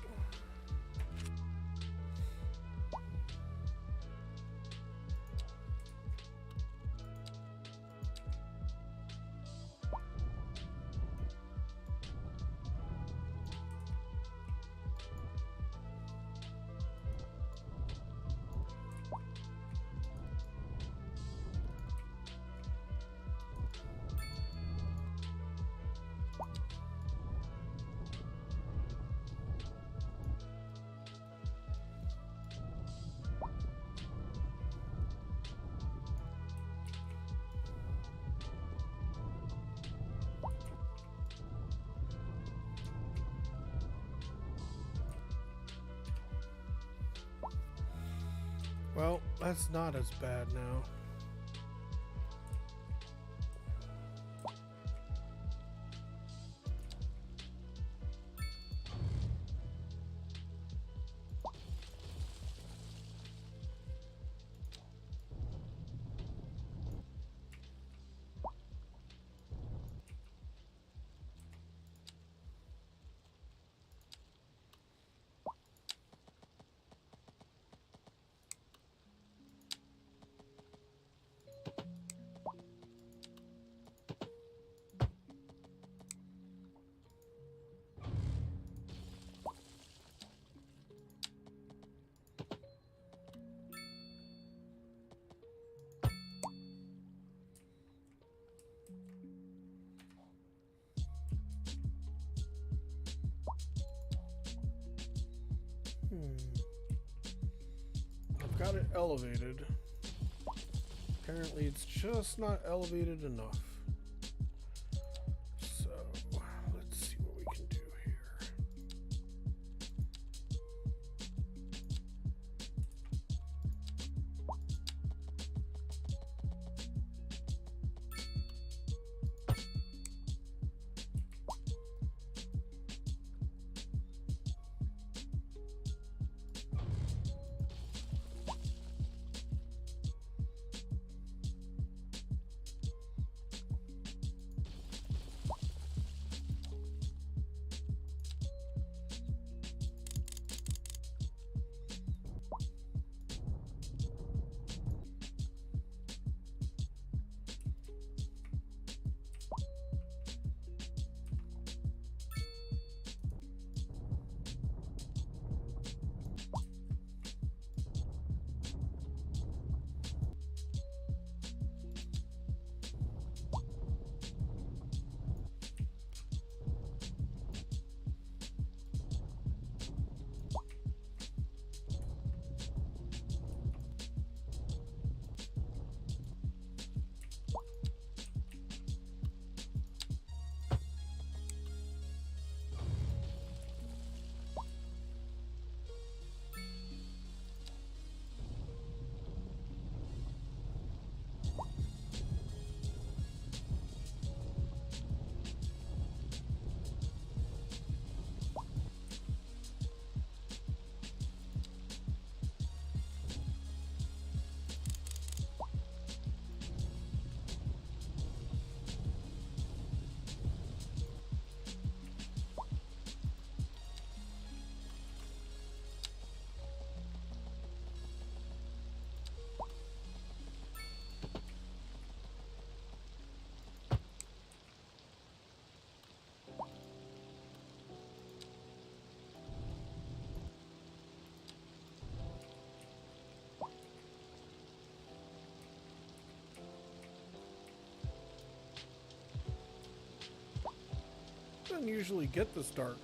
Well, that's not as bad now. I've got it elevated. Apparently it's just not elevated enough. So let's see what we can do here. Doesn't usually get this dark.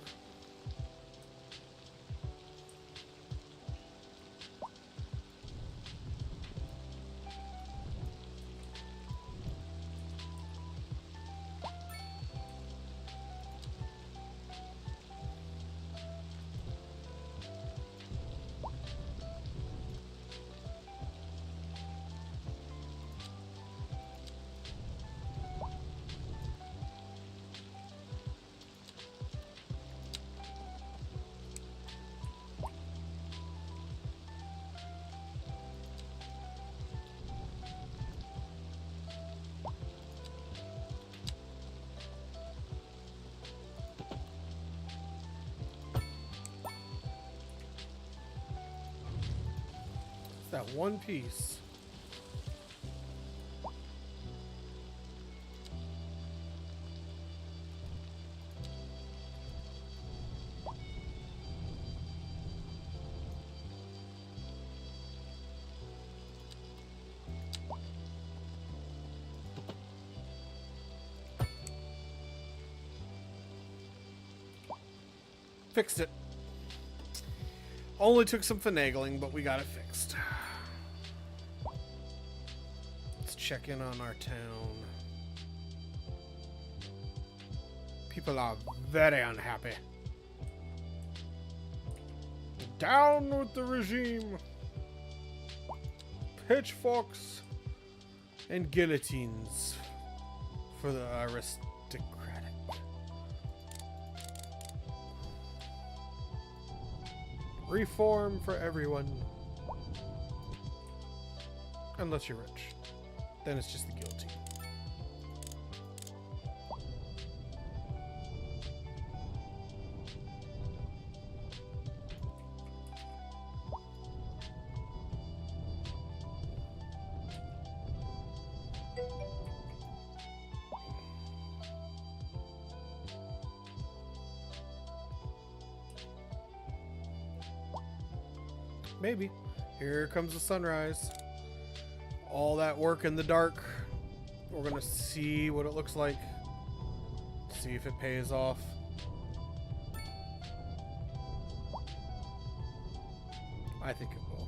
That one piece. Fixed it. Only took some finagling, but we got it fixed. Let's check in on our town. People are very unhappy. Down with the regime. Pitchforks and guillotines for the aristocratic. Reform for everyone. Unless you're rich. Then it's just the guillotine. Maybe. Here comes the sunrise. All that work in the dark. We're gonna see what it looks like. See if it pays off. I think it will.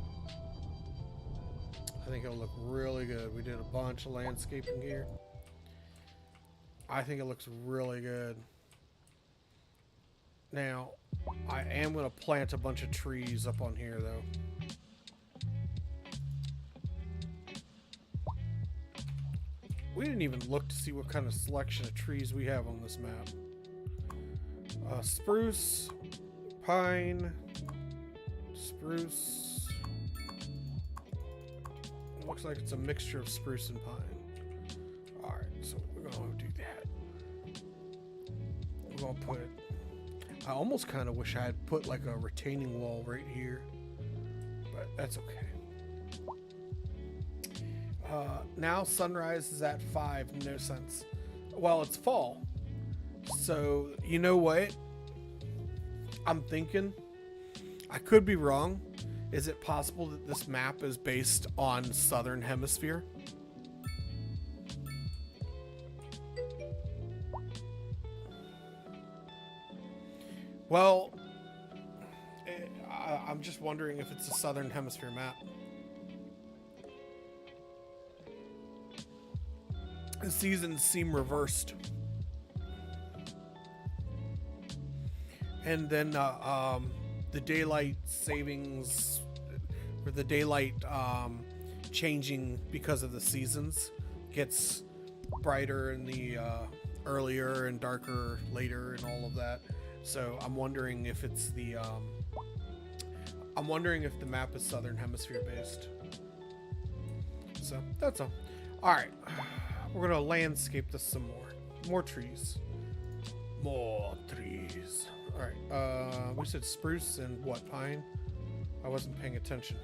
I think it'll look really good. We did a bunch of landscaping here. I think it looks really good. Now, I am going to plant a bunch of trees up on here, though. We didn't even look to see what kind of selection of trees we have on this map. Spruce, pine, spruce. Looks like it's a mixture of spruce and pine. Alright, so we're going to do that. We're going to put it. I almost kind of wish I had put like a retaining wall right here, but that's okay. Now sunrise is at 5, no sense. Well, it's fall. So, you know what? I'm thinking, I could be wrong. Is it possible that this map is based on Southern Hemisphere? Well, I'm just wondering if it's a Southern Hemisphere map. The seasons seem reversed. And then the daylight savings, or the daylight changing because of the seasons. Gets brighter in the earlier and darker later and all of that. So I'm wondering if it's the I'm wondering if the map is Southern Hemisphere based. So that's all. All right, we're gonna landscape this some more. More trees. More trees. All right. We said spruce and what, pine? I wasn't paying attention.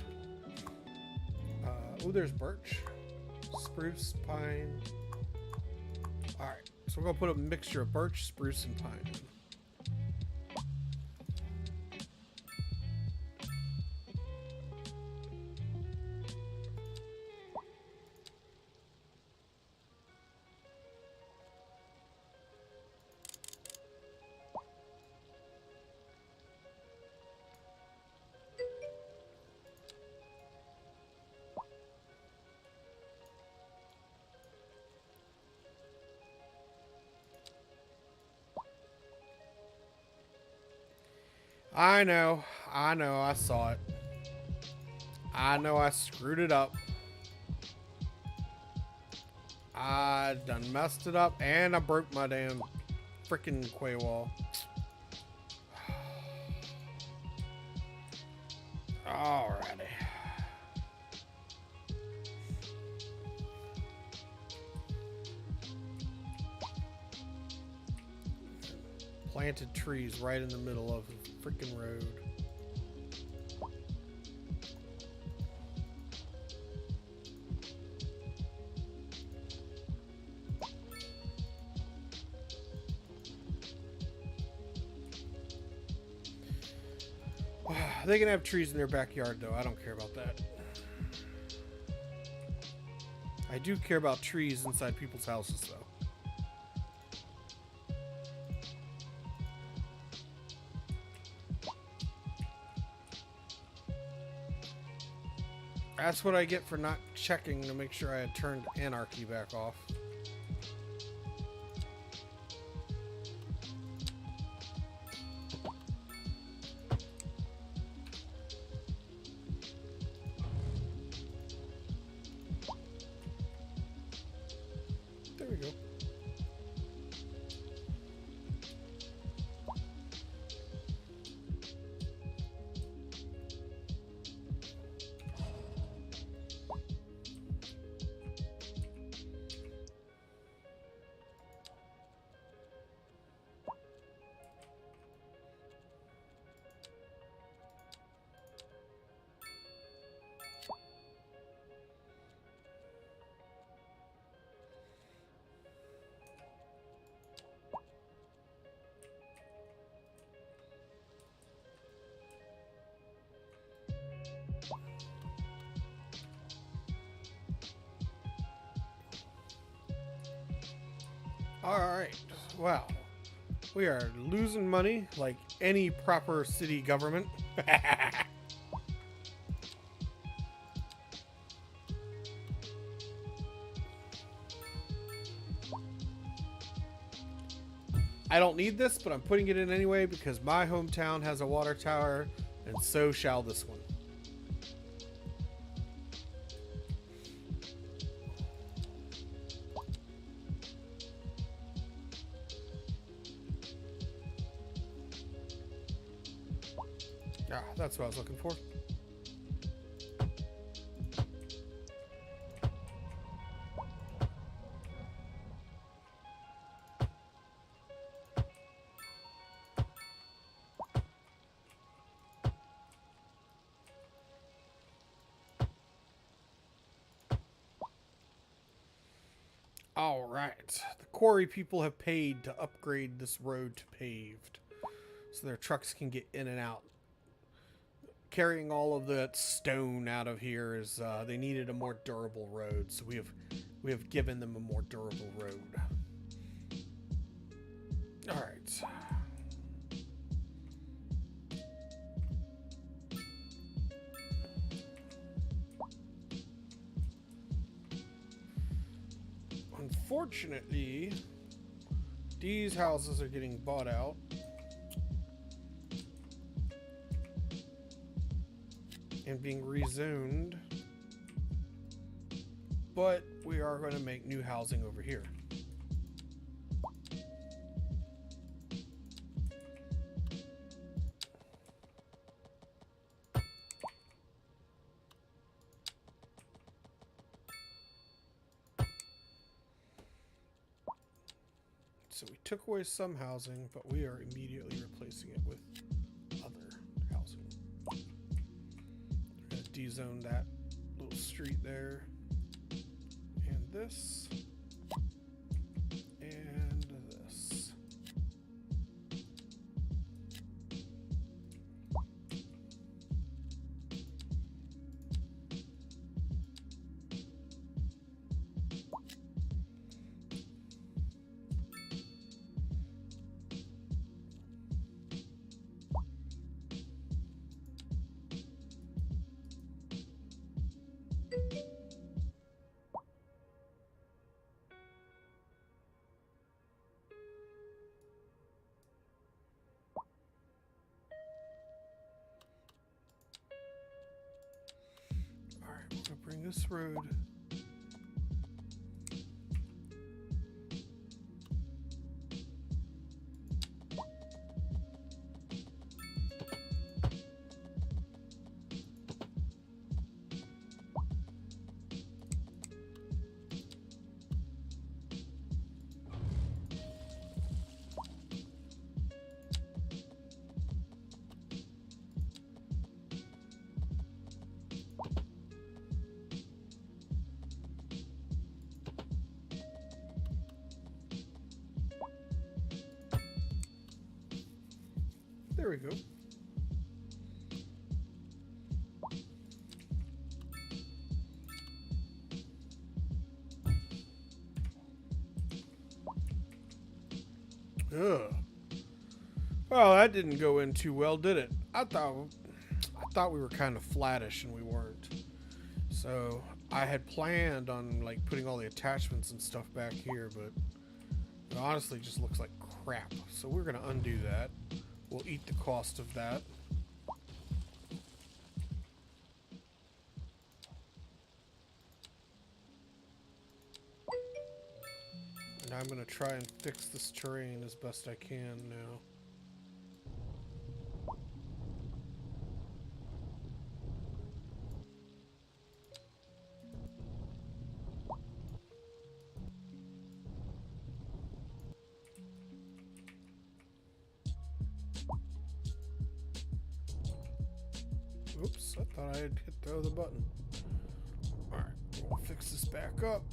Oh, there's birch, spruce, pine. All right. So we're gonna put a mixture of birch, spruce, and pine in. I know, I saw it. I know I screwed it up. I done messed it up and I broke my damn freaking quay wall. Alrighty. Planted trees right in the middle of the freaking road. They can have trees in their backyard though. I don't care about that. I do care about trees inside people's houses though. That's what I get for not checking to make sure I had turned anarchy back off. There we go. Alright, well, we are losing money like any proper city government. I don't need this, but I'm putting it in anyway because my hometown has a water tower, and so shall this one. Ah, that's what I was looking for. All right, the quarry people have paid to upgrade this road to paved so their trucks can get in and out. Carrying all of that stone out of here is they needed a more durable road, so we have given them a more durable road. All right. Unfortunately, these houses are getting bought out. And being rezoned but we are going to make new housing over here. So we took away some housing, but we are immediately replacing it with other housing. We're going to de-zone that little street there. And this. And this. Alright, we're gonna bring this road. There we go. Ugh. Well, that didn't go in too well, did it? I thought we were kind of flattish, and we weren't. So I had planned on like putting all the attachments and stuff back here, but it honestly just looks like crap. So we're gonna undo that. We'll eat the cost of that. And I'm gonna try and fix this terrain as best I can now. Oops, I thought I had hit the other button. Alright, we'll fix this back up.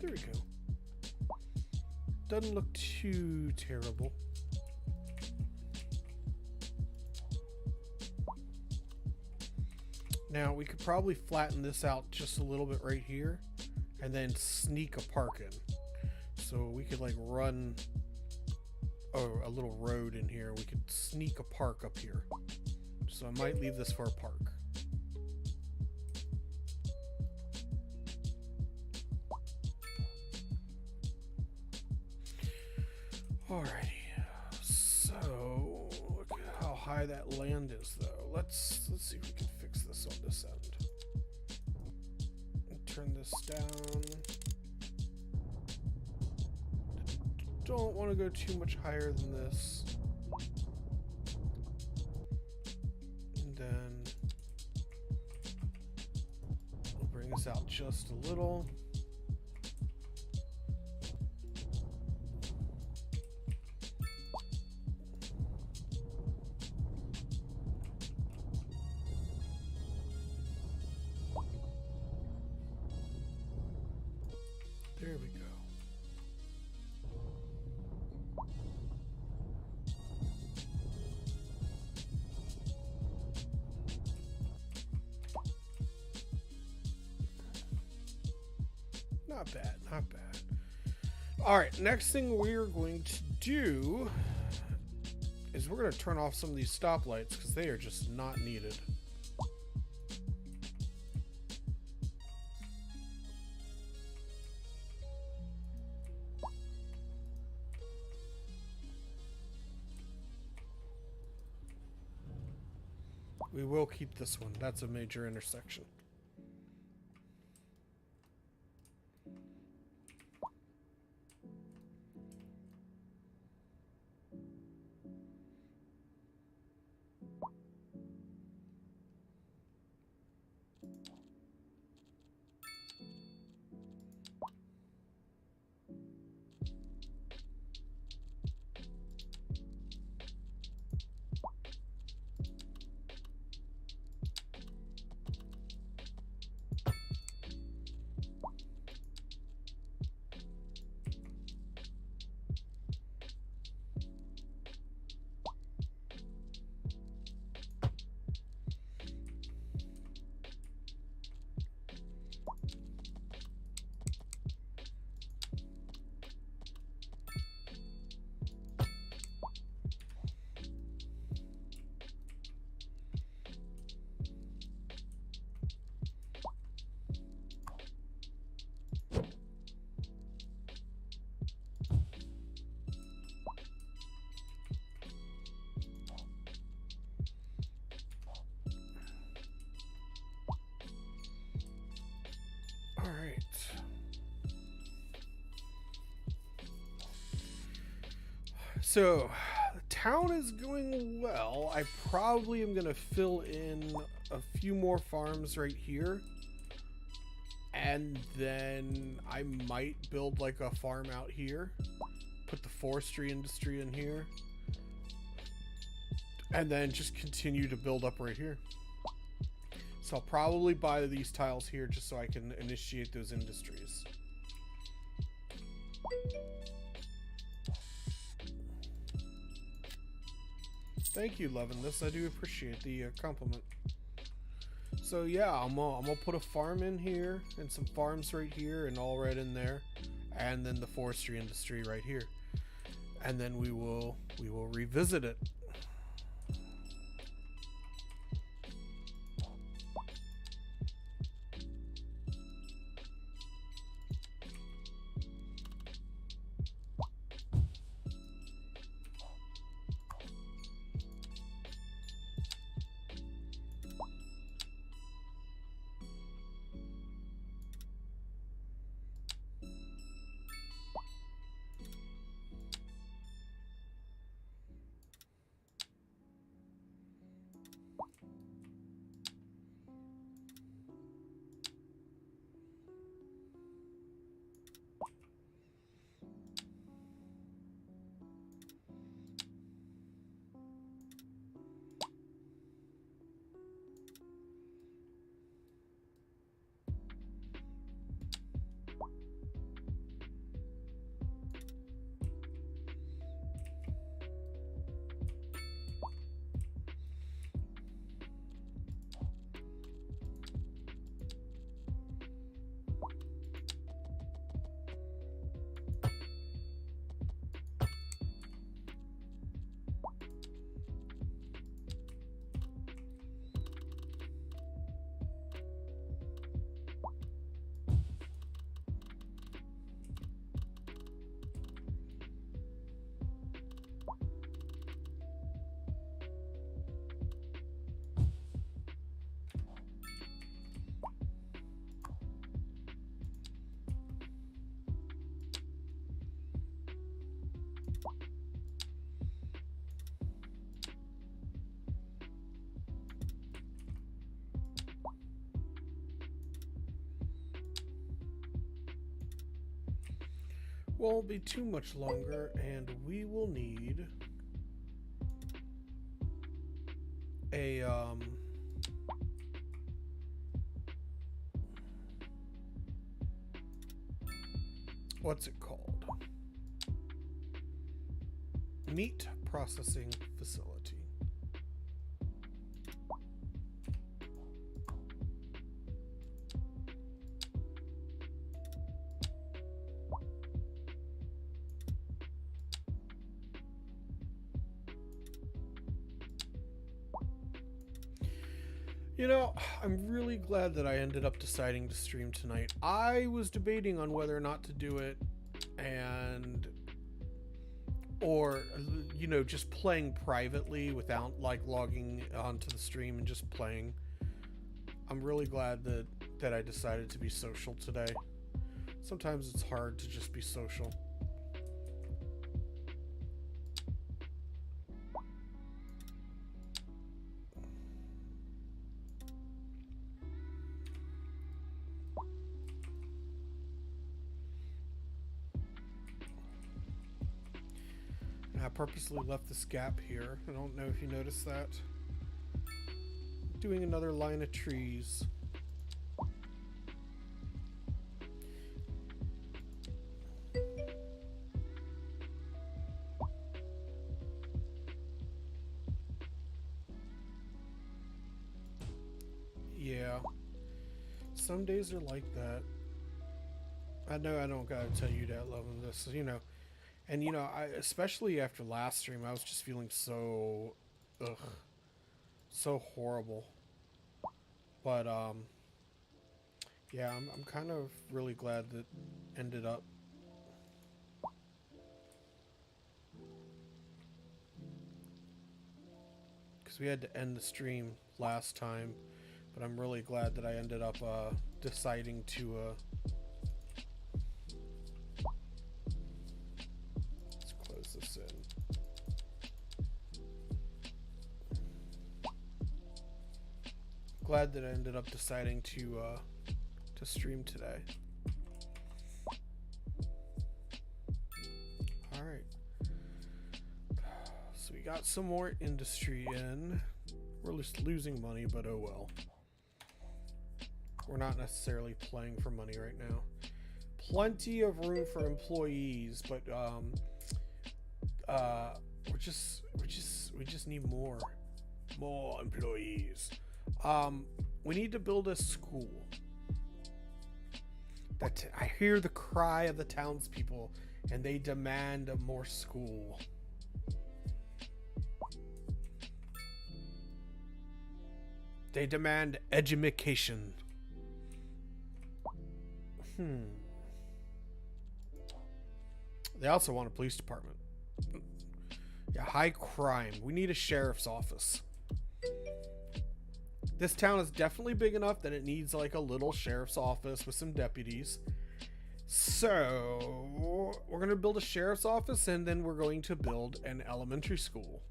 There we go. Doesn't look too terrible. Now, we could probably flatten this out just a little bit right here and then sneak a park in. So we could like run a little road in here. We could sneak a park up here. So I might leave this for a park. Alrighty. So look at how high that land is though. Let's see if we can fix this on this end. Turn this down. Don't want to go too much higher than this. And then we'll bring this out just a little. There we go. Not bad, not bad. All right, next thing we're going to do is we're going to turn off some of these stoplights because they are just not needed. We will keep this one. That's a major intersection. All right. So, the town is going well. I probably am going to fill in a few more farms right here. And then I might build like a farm out here. Put the forestry industry in here. And then just continue to build up right here. So I'll probably buy these tiles here just so I can initiate those industries. Thank you, loving this. I do appreciate the compliment. So yeah, I'm gonna put a farm in here and some farms right here and all right in there, and then the forestry industry right here, and then we will revisit it. Won't be too much longer, and we will need a what's it called? Meat processing facility. You know, I'm really glad that I ended up deciding to stream tonight. I was debating on whether or not to do it, and or you know, just playing privately without like logging onto the stream and just playing. I'm really glad that I decided to be social today. Sometimes it's hard to just be social. I purposely left this gap here. I don't know if you noticed that. Doing another line of trees. Yeah. Some days are like that. I know I don't gotta tell you that, loving this, you know. And you know, especially after last stream, I was just feeling so, so horrible. But yeah, I'm kind of really glad that ended up. Because we had to end the stream last time, but I'm really glad that I ended up deciding to. Let's close this in. Glad that I ended up deciding to stream today. All right. So we got some more industry in. We're just losing money, but oh well. We're not necessarily playing for money right now. Plenty of room for employees, but we just need more employees. We need to build a school. I hear the cry of the townspeople, and they demand more school. They demand education. They also want a police department. Yeah, high crime. We need a sheriff's office. This town is definitely big enough that it needs like a little sheriff's office with some deputies. So we're going to build a sheriff's office, and then we're going to build an elementary school.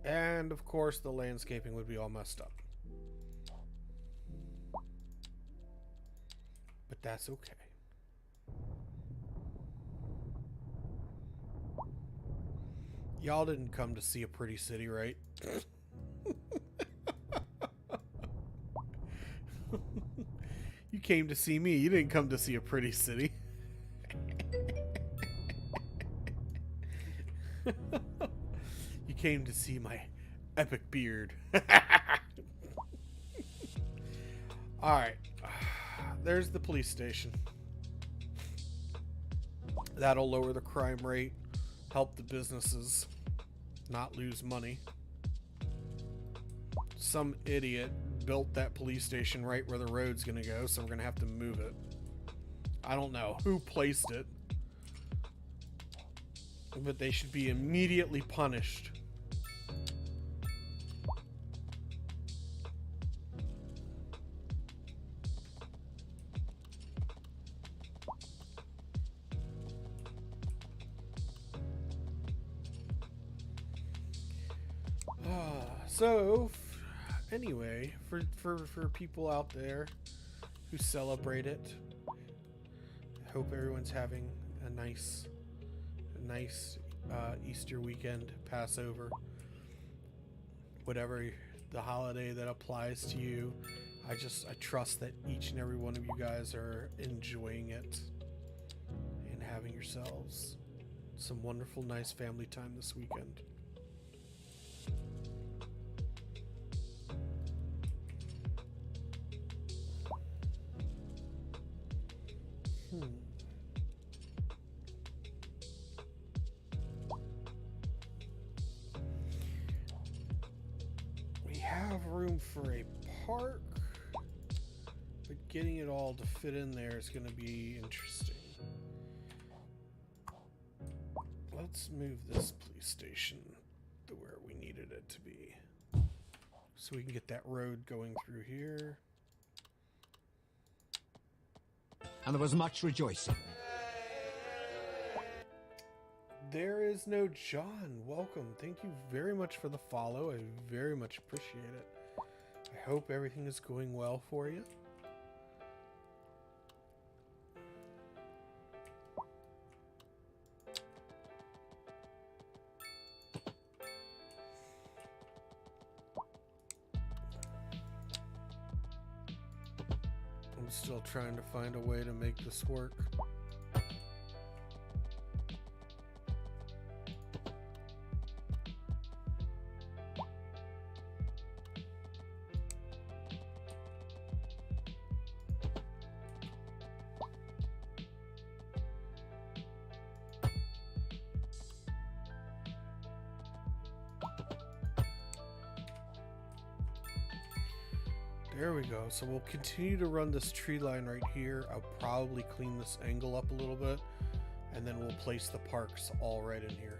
And of course the landscaping would be all messed up. But that's okay. Y'all didn't come to see a pretty city, right? You came to see me. You didn't come to see a pretty city. You came to see my epic beard. Alright. There's the police station. That'll lower the crime rate, help the businesses not lose money. Some idiot built that police station right where the road's gonna go, so we're gonna have to move it. I don't know who placed it, but they should be immediately punished. So, anyway, for people out there who celebrate it, I hope everyone's having a nice Easter weekend, Passover, whatever the holiday that applies to you. I trust that each and every one of you guys are enjoying it and having yourselves some wonderful, nice family time this weekend. room for a park, but getting it all to fit in there is going to be interesting. Let's move this police station to where we needed it to be, so we can get that road going through here. And there was much rejoicing. There is no John. Welcome. Thank you very much for the follow. I very much appreciate it. I hope everything is going well for you. I'm still trying to find a way to make this work. There we go. So we'll continue to run this tree line right here. I'll probably clean this angle up a little bit, and then we'll place the parks all right in here.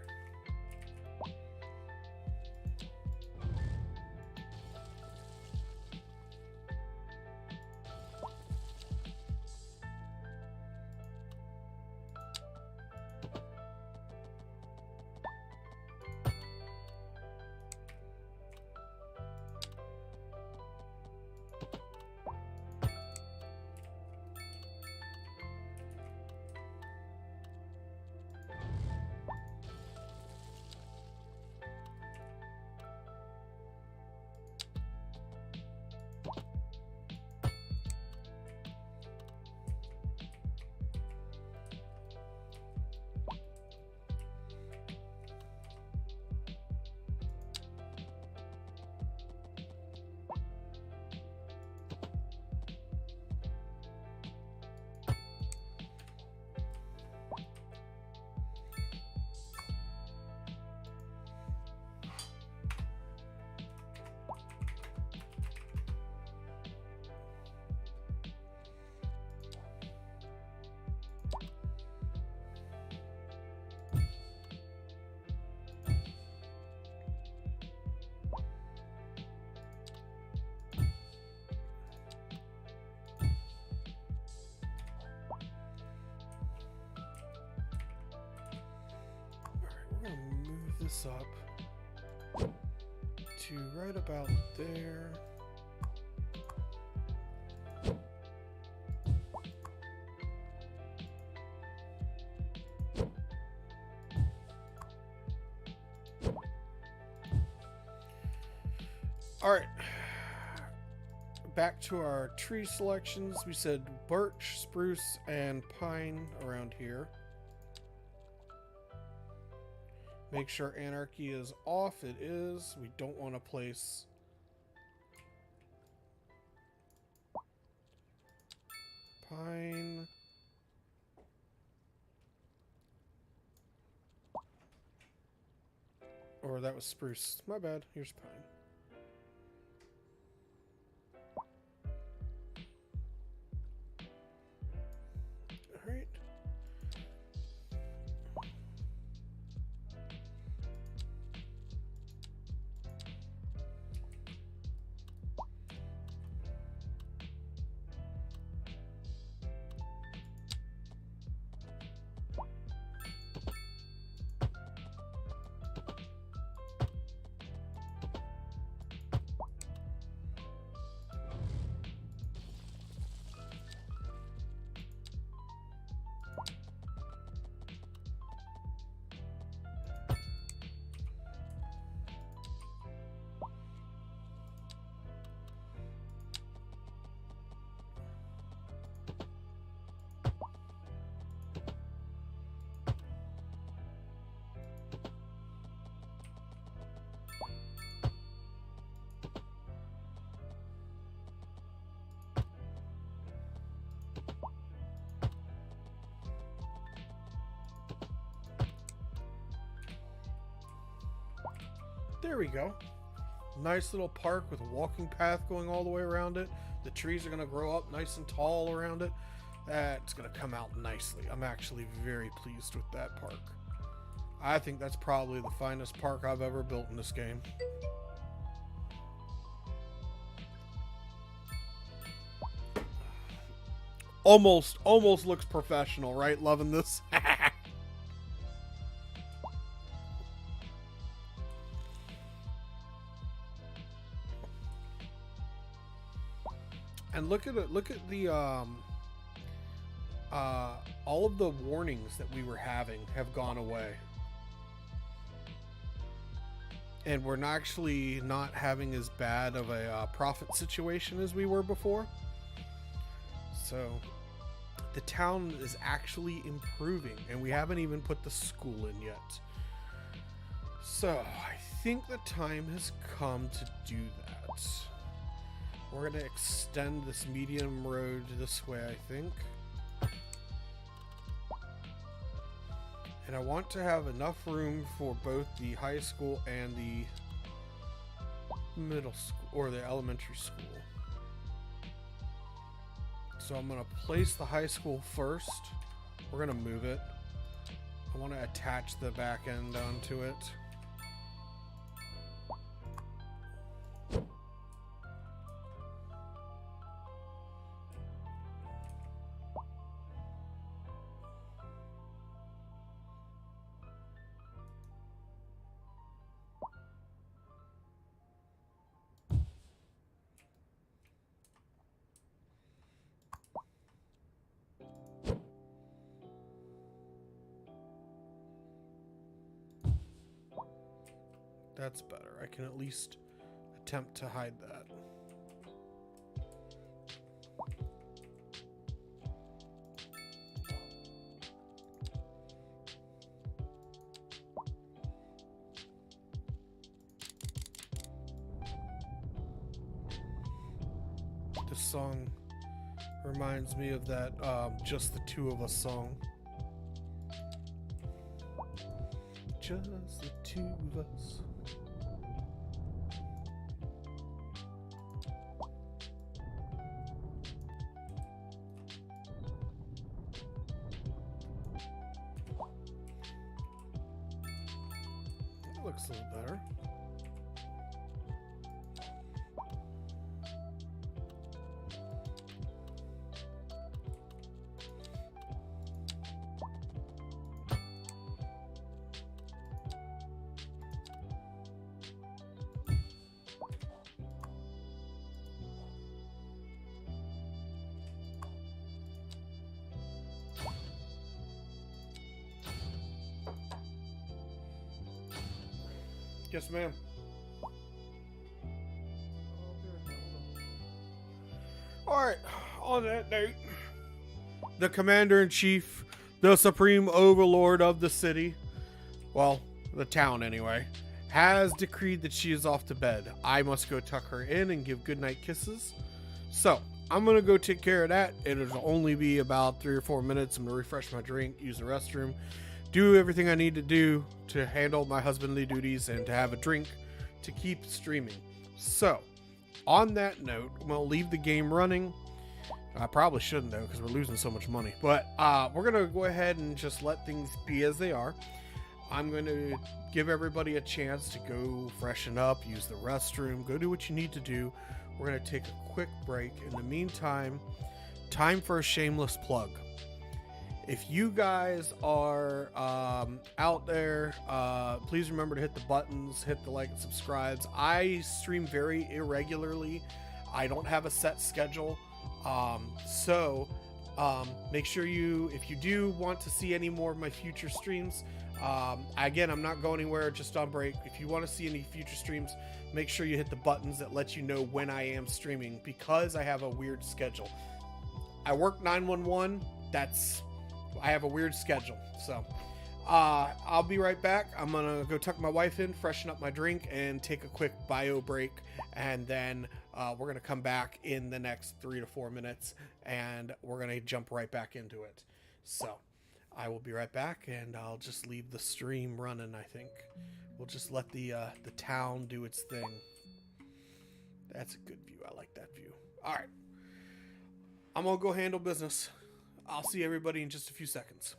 We're going to move this up to right about there. All right. Back to our tree selections. We said birch, spruce, and pine around here. Make sure anarchy is off. It is. We don't want to place pine. Or that was spruce. My bad. Here's pine. All right. There we go. Nice little park with a walking path going all the way around it. The trees are going to grow up nice and tall around it. That's going to come out nicely. I'm actually very pleased with that park. I think that's probably the finest park I've ever built in this game. Almost looks professional, right? Loving this. And look at it. Look at the all of the warnings that we were having have gone away, and we're not actually not having as bad of a profit situation as we were before. So the town is actually improving, and we haven't even put the school in yet. So I think the time has come to do that. We're going to extend this medium road this way, I think. And I want to have enough room for both the high school and the middle school, or the elementary school. So I'm going to place the high school first. We're going to move it. I want to attach the back end onto it. That's better. I can at least attempt to hide that. This song reminds me of that Just the Two of Us song. Just the two of us. That looks a little better. Yes, ma'am. Alright, on that note, the Commander-in-Chief, the Supreme Overlord of the city, well, the town anyway, has decreed that she is off to bed. I must go tuck her in and give goodnight kisses. So, I'm going to go take care of that. It'll only be about 3 or 4 minutes. I'm going to refresh my drink, use the restroom, do everything I need to do to handle my husbandly duties and to have a drink to keep streaming. So, on that note, I'm going to leave the game running. I probably shouldn't though, because we're losing so much money. But we're going to go ahead and just let things be as they are. I'm going to give everybody a chance to go freshen up, use the restroom, go do what you need to do. We're going to take a quick break. In the meantime, time for a shameless plug. If you guys are out there, please remember to hit the buttons, hit the like and subscribes. I stream very irregularly. I don't have a set schedule. So make sure if you do want to see any more of my future streams, again, I'm not going anywhere, just on break. If you want to see any future streams, make sure you hit the buttons that let you know when I am streaming, because I have a weird schedule. I work 911. I have a weird schedule. So I'll be right back. I'm gonna go tuck my wife in, freshen up my drink, and take a quick bio break, and then we're gonna come back in the next 3 to 4 minutes, and we're gonna jump right back into it. So I will be right back, and I'll just leave the stream running. I think we'll just let the town do its thing. That's a good view. I like that view. All right. I'm going to go handle business. I'll see everybody in just a few seconds.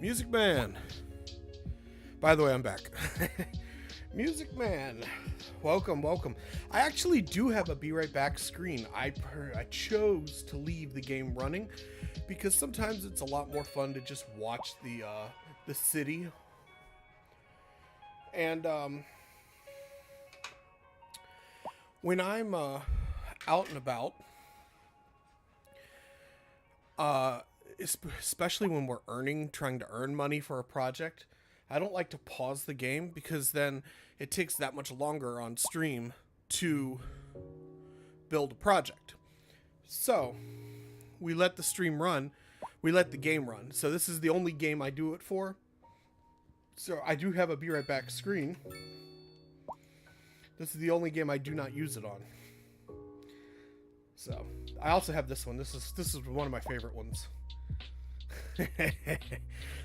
Music Man. By the way, I'm back. Music Man. Welcome, welcome. I actually do have a be right back screen. I chose to leave the game running because sometimes it's a lot more fun to just watch the city. And when I'm out and about, especially when we're trying to earn money for a project, I don't like to pause the game because then it takes that much longer on stream to build a project. So we let the stream run, we let the game run. So this is the only game I do it for. So I do have a be right back screen. This is the only game I do not use it on. So I also have this one. This is one of my favorite ones.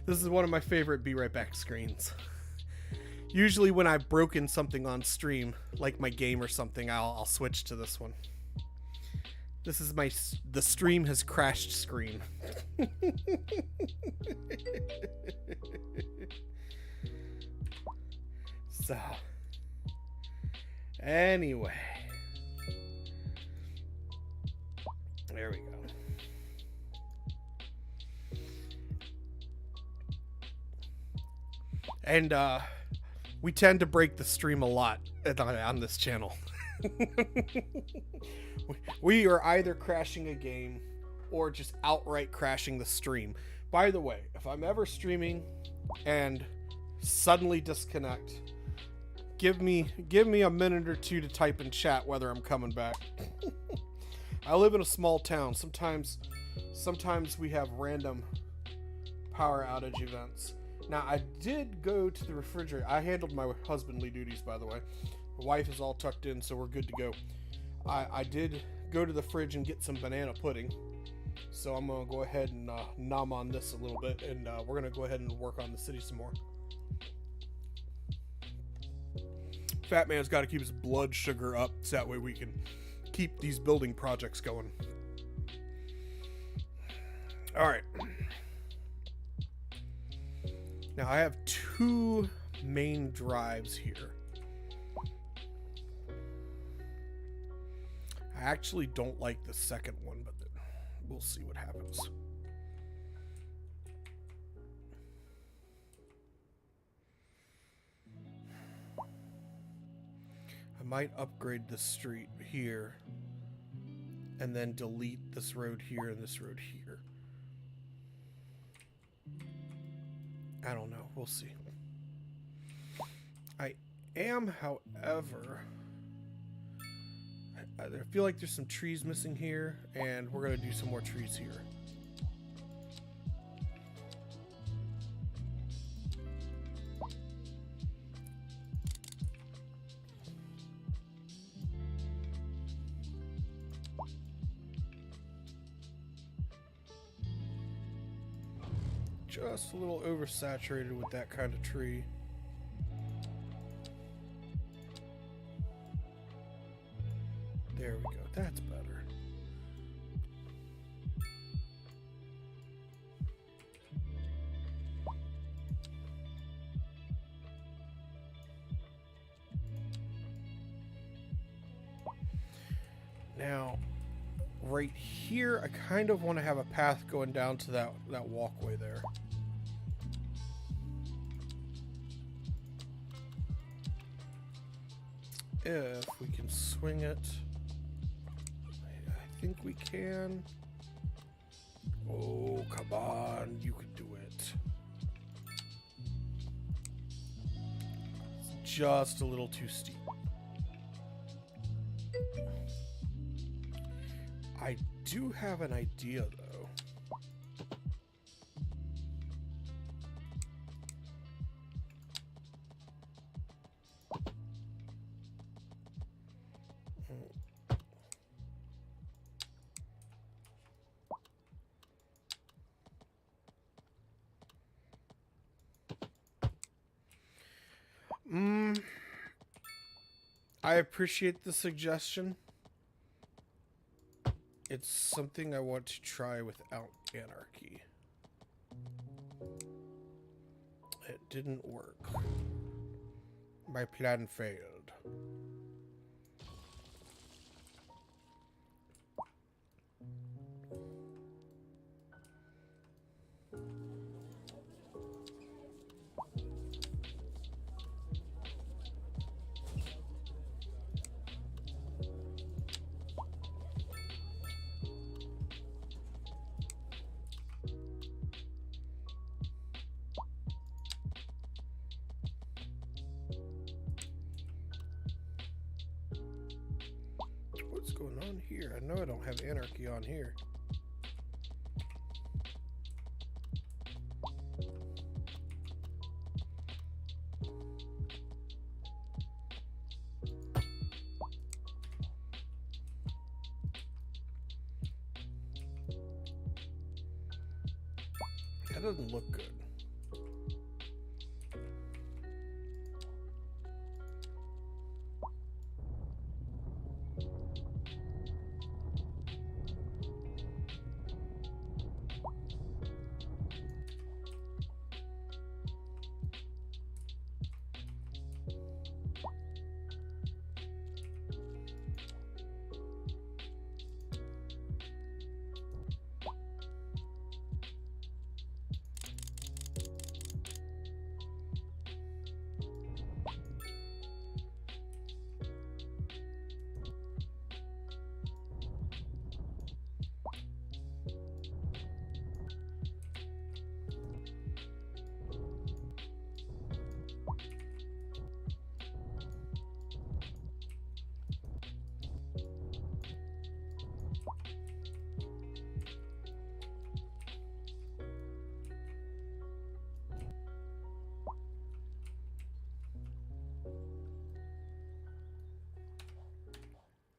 This is one of my favorite be right back screens. Usually when I've broken something on stream, like my game or something, I'll switch to this one. This is the stream has crashed screen. So, anyway, there we go. And we tend to break the stream a lot on this channel. We are either crashing a game or just outright crashing the stream. By the way, if I'm ever streaming and suddenly disconnect, give me a minute or two to type in chat whether I'm coming back. I live in a small town. Sometimes we have random power outage events. Now, I did go to the refrigerator. I handled my husbandly duties, by the way. My wife is all tucked in, so we're good to go. I did go to the fridge and get some banana pudding. So I'm going to go ahead and nom on this a little bit, and we're going to go ahead and work on the city some more. Fat Man's got to keep his blood sugar up, so that way we can keep these building projects going. All right. Now I have two main drives here. I actually don't like the second one, but we'll see what happens. I might upgrade this street here and then delete this road here and this road here. I don't know. We'll see. I am, however, I feel like there's some trees missing here, and we're going to do some more trees here. Just a little oversaturated with that kind of tree. There we go. That's better. Now, right here, I kind of want to have a path going down to that walkway there. If we can swing it. I think we can. Oh, come on. You can do it. It's just a little too steep. I do have an idea, though. I appreciate the suggestion. It's something I want to try without anarchy. It didn't work. My plan failed. What's going on here? I know I don't have anarchy on here. That doesn't look good.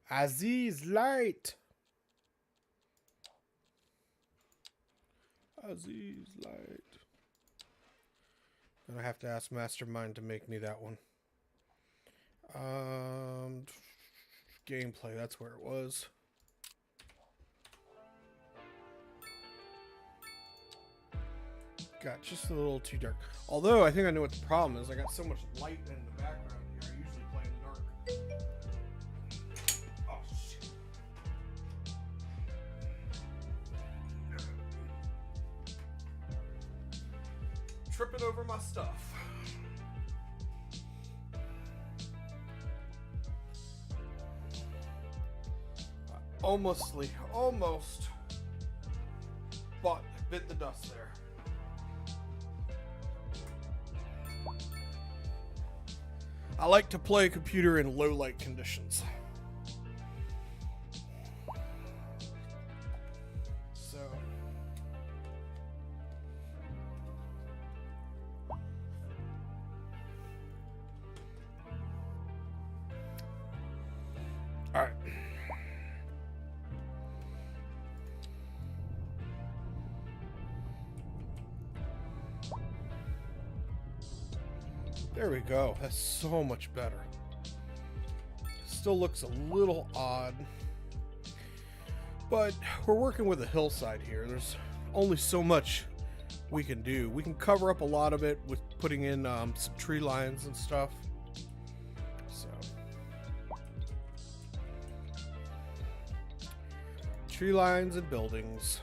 Aziz light. Aziz light. Gonna have to ask Mastermind to make me that one. Gameplay, that's where it was. Got just a little too dark. Although I think I know what the problem is. I got so much light in the background here. I usually play in the dark. Oh shit. Tripping over my stuff. Almost bit the dust there. I like to play computer in low light conditions. So all right. There we go. That's so much better. Still looks a little odd, but we're working with a hillside here. There's only so much we can do. We can cover up a lot of it with putting in some tree lines and stuff. So, tree lines and buildings.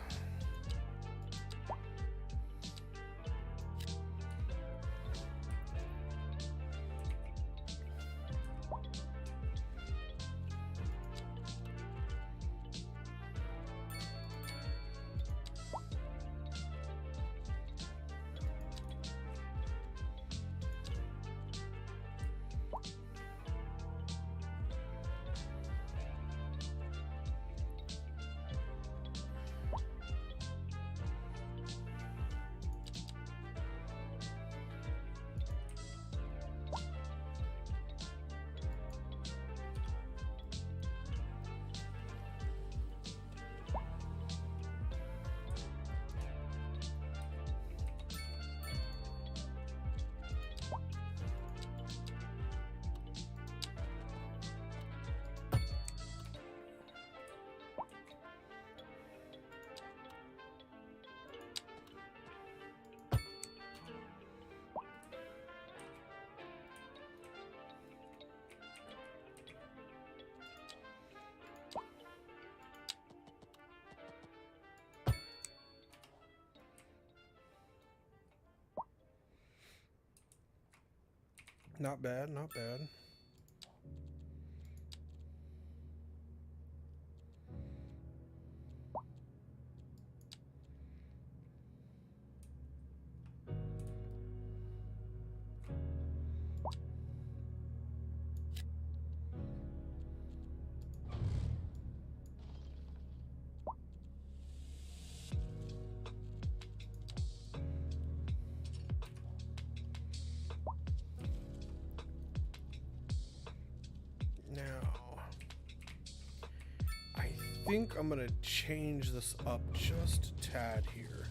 Not bad, not bad. Now, I think I'm gonna change this up just a tad here.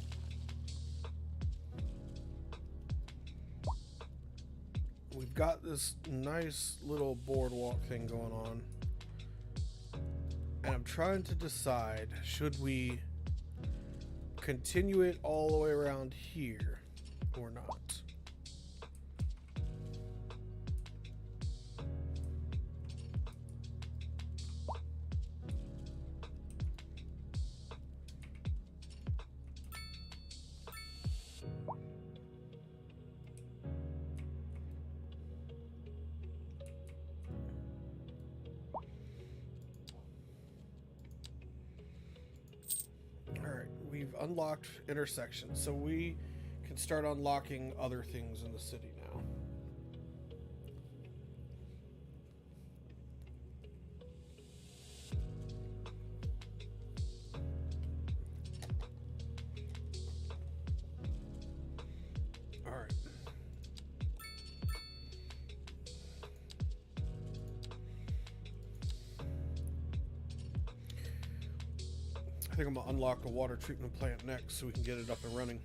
We've got this nice little boardwalk thing going on, and I'm trying to decide, should we continue it all the way around here or not? Alright, we've unlocked intersections, so we can start unlocking other things in the city now. Alright. I think I'm gonna unlock a water treatment plant next so we can get it up and running.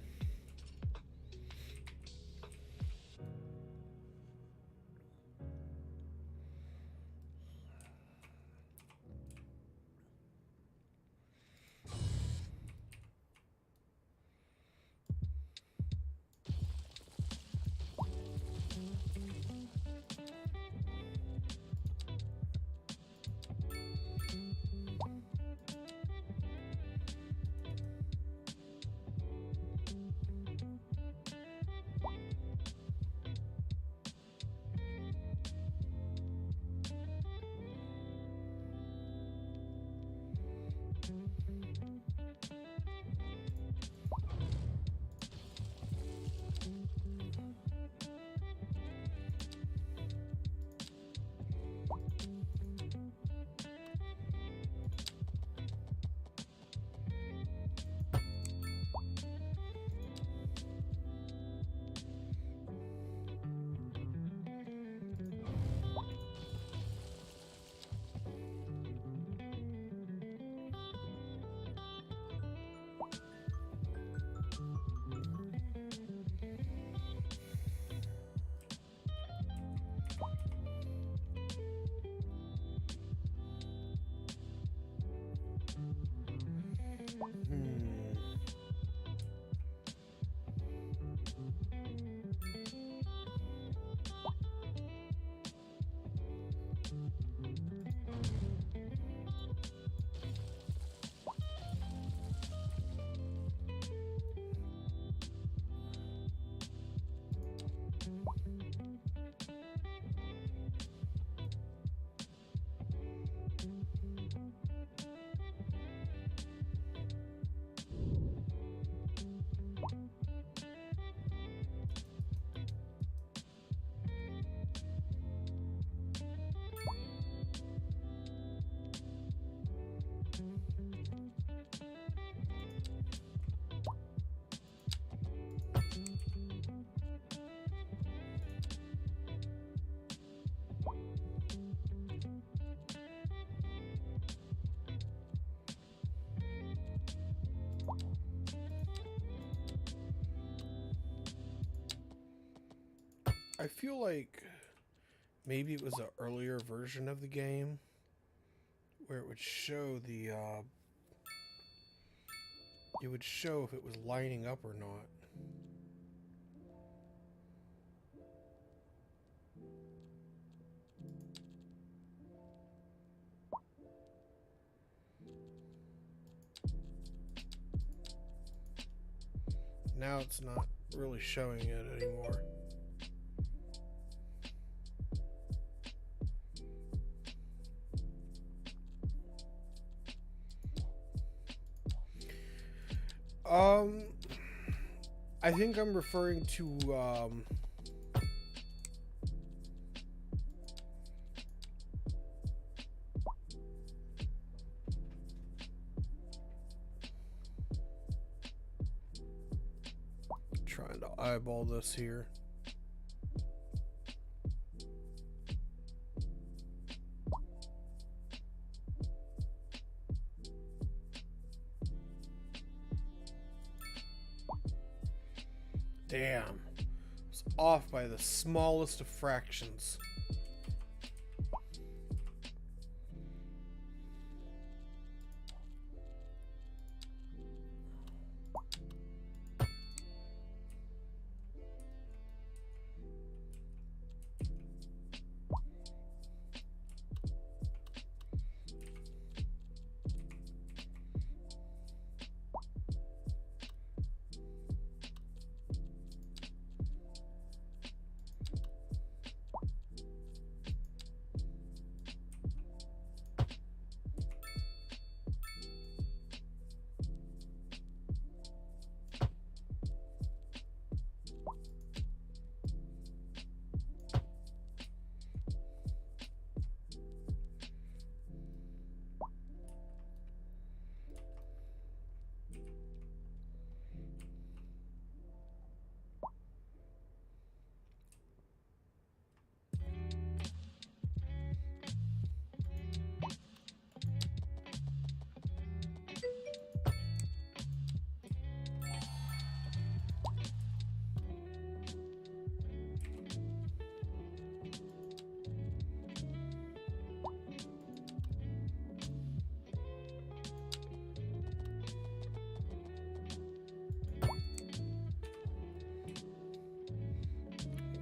I feel like maybe it was an earlier version of the game where it would show the it would show if it was lining up or not. Now it's not really showing it anymore. Um, I think I'm referring to, trying to eyeball this here. Damn. It's off by the smallest of fractions.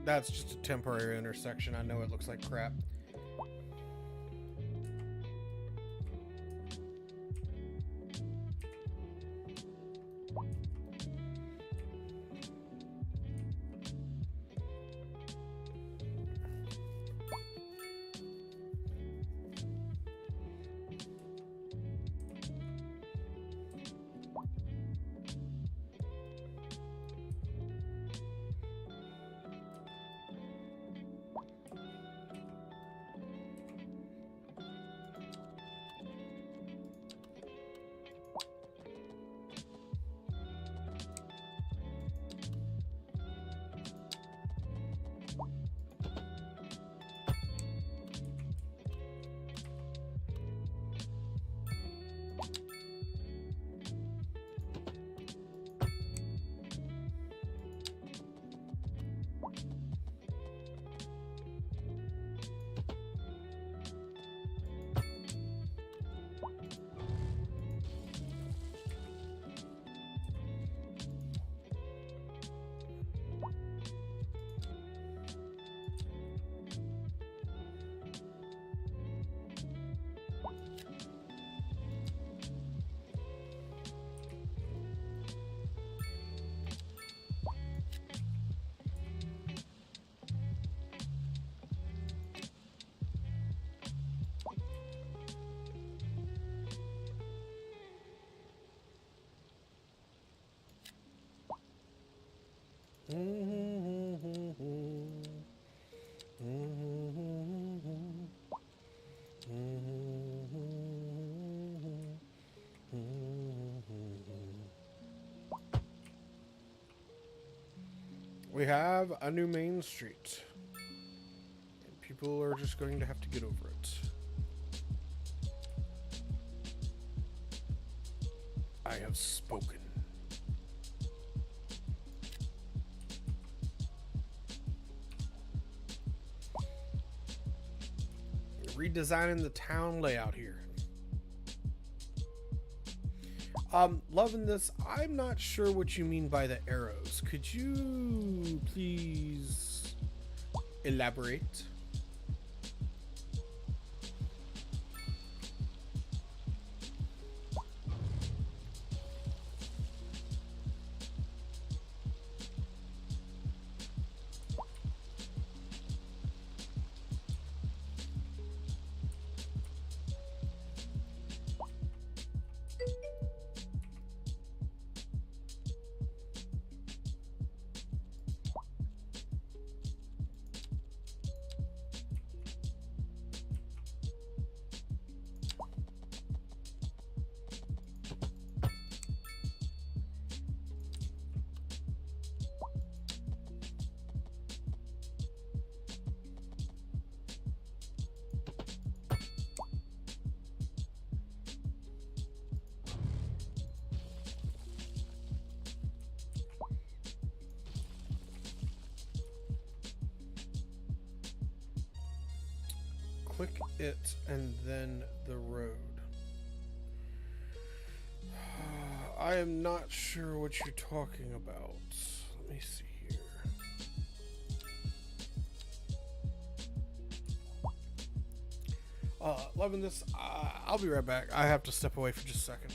That's just a temporary intersection. I know it looks like crap. We have a new main street. And people are just going to have to get over it. I have spoken. Redesigning the town layout here. Loving this. I'm not sure what you mean by the arrows. Could you please elaborate? click it and then the road. I am not sure what you're talking about. Let me see here. Loving this. I'll be right back. I have to step away for just a second.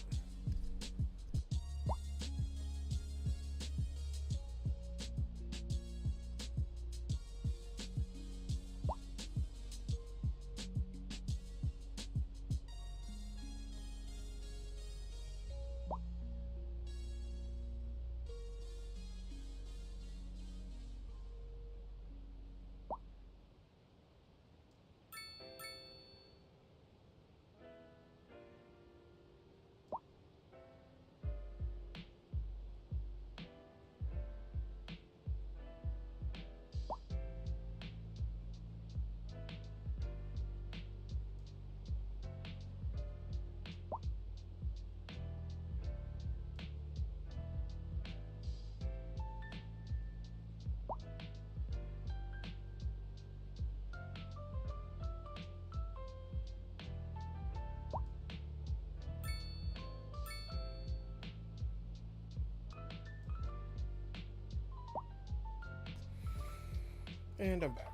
And I'm back.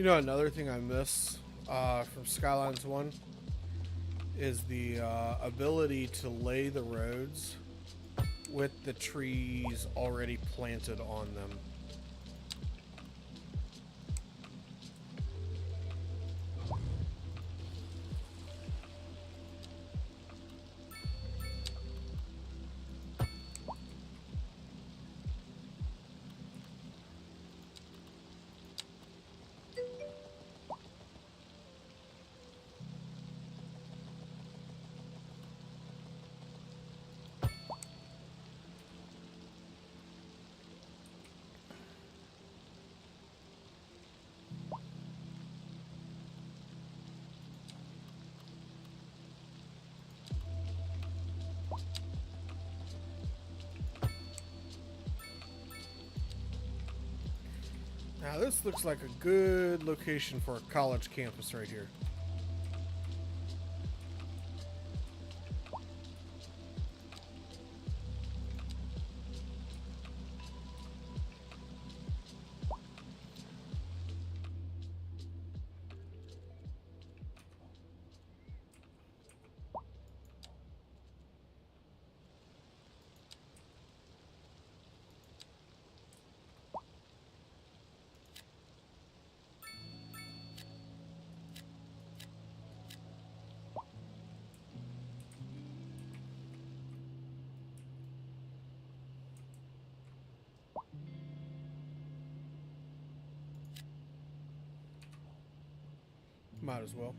You know, another thing I miss from Skylines 1 is the ability to lay the roads with the trees already planted on them. Now this looks like a good location for a college campus right here. Might as well.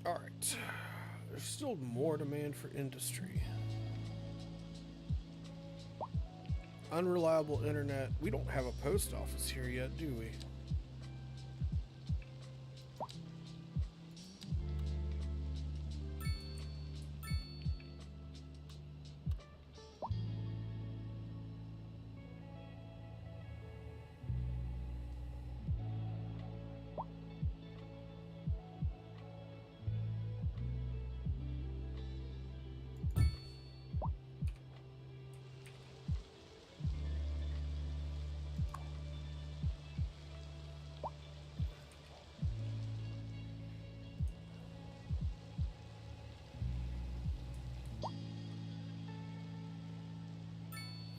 Alright. There's still more demand for industry. Unreliable internet. We don't have a post office here yet, do we?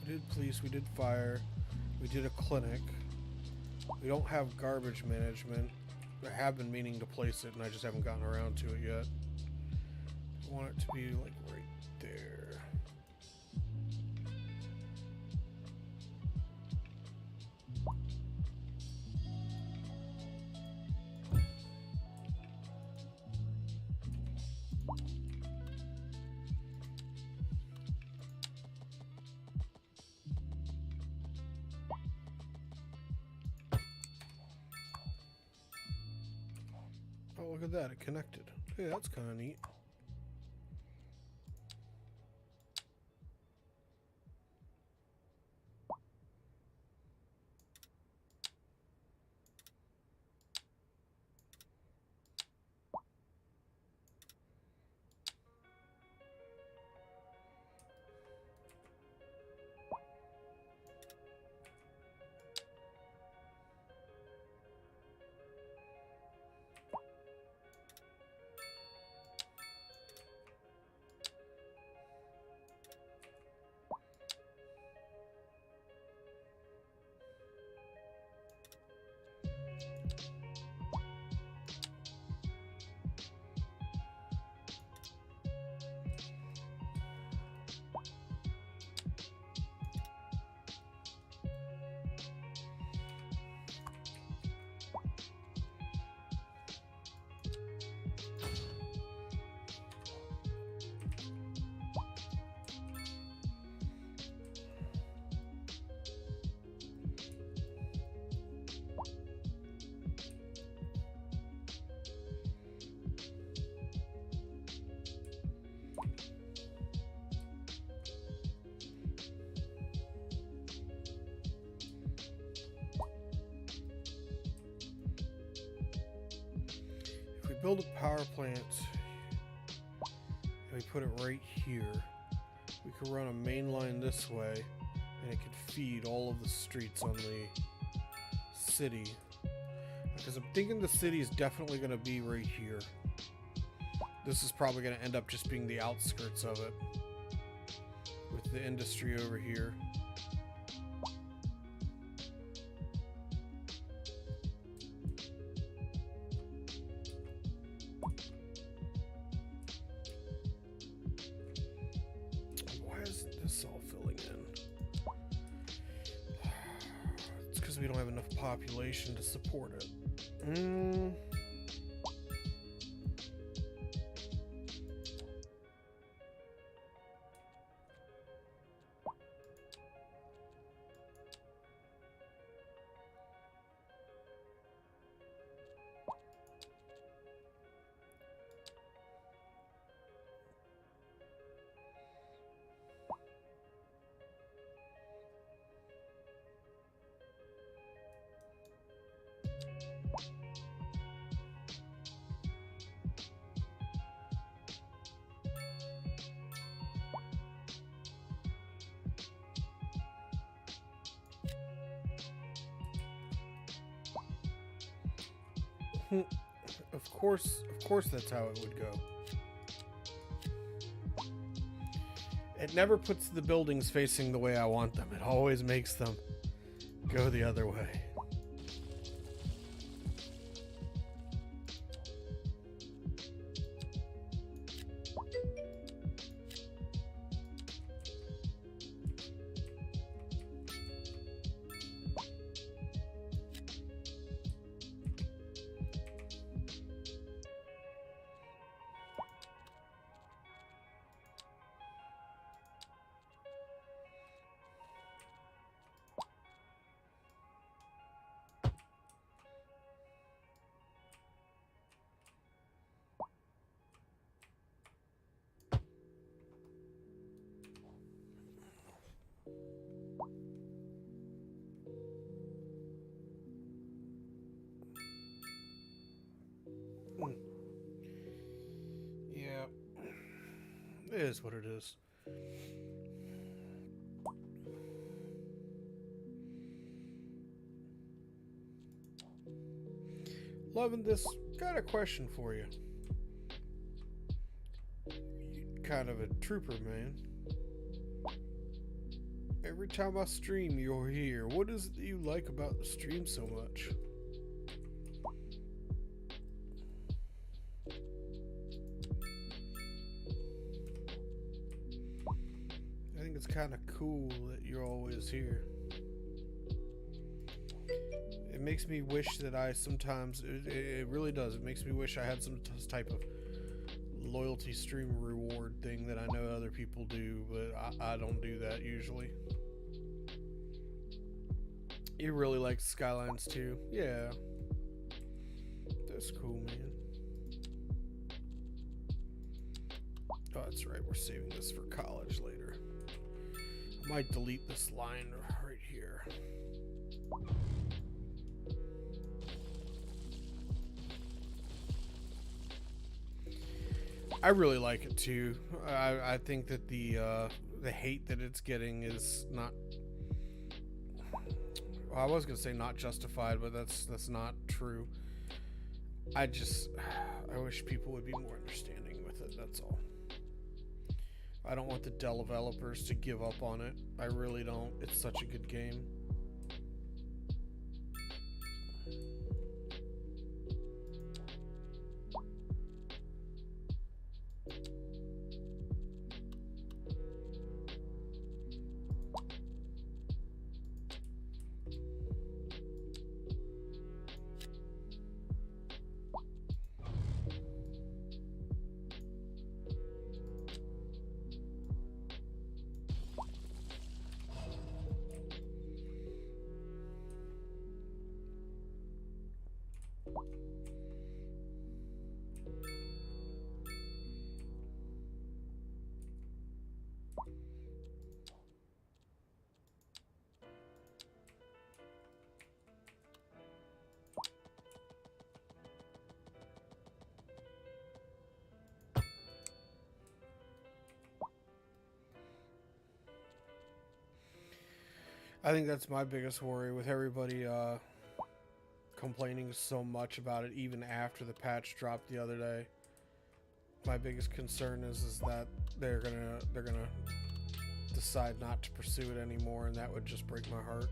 We did police, we did fire, we did a clinic. We don't have garbage management. I have been meaning to place it and I just haven't gotten around to it yet. I want it to be like right there. Oh, look at that, it connected. Hey, that's kind of neat. Build a power plant and we put it right here. We could run a main line this way and it could feed all of the streets on the city. Because I'm thinking the city is definitely going to be right here. This is probably going to end up just being the outskirts of it, with the industry over here. Why isn't this all filling in? It's because we don't have enough population to support it. Of course that's how it would go. It never puts the buildings facing the way I want them. It always makes them go the other way. Yeah, it is what it is. Loving this. Got a question for you. You're kind of a trooper, man. Every time I stream, you're here. What is it that you like about the stream so much? I think it's kind of cool that you're always here. It makes me wish that I sometimes, it really does. It makes me wish I had some type of loyalty stream reward thing that I know other people do, but I don't do that usually. You really like Skylines II? Yeah. That's cool, man. Oh, that's right. We're saving this for college later. I might delete this line right here. I really like it too. I think that the hate that it's getting is not. Well, I was gonna say not justified, but that's not true. I wish people would be more understanding with it. That's all. I don't want the developers to give up on it. I really don't. It's such a good game. I think that's my biggest worry with everybody complaining so much about it even after the patch dropped the other day. My biggest concern is that they're gonna decide not to pursue it anymore, and that would just break my heart.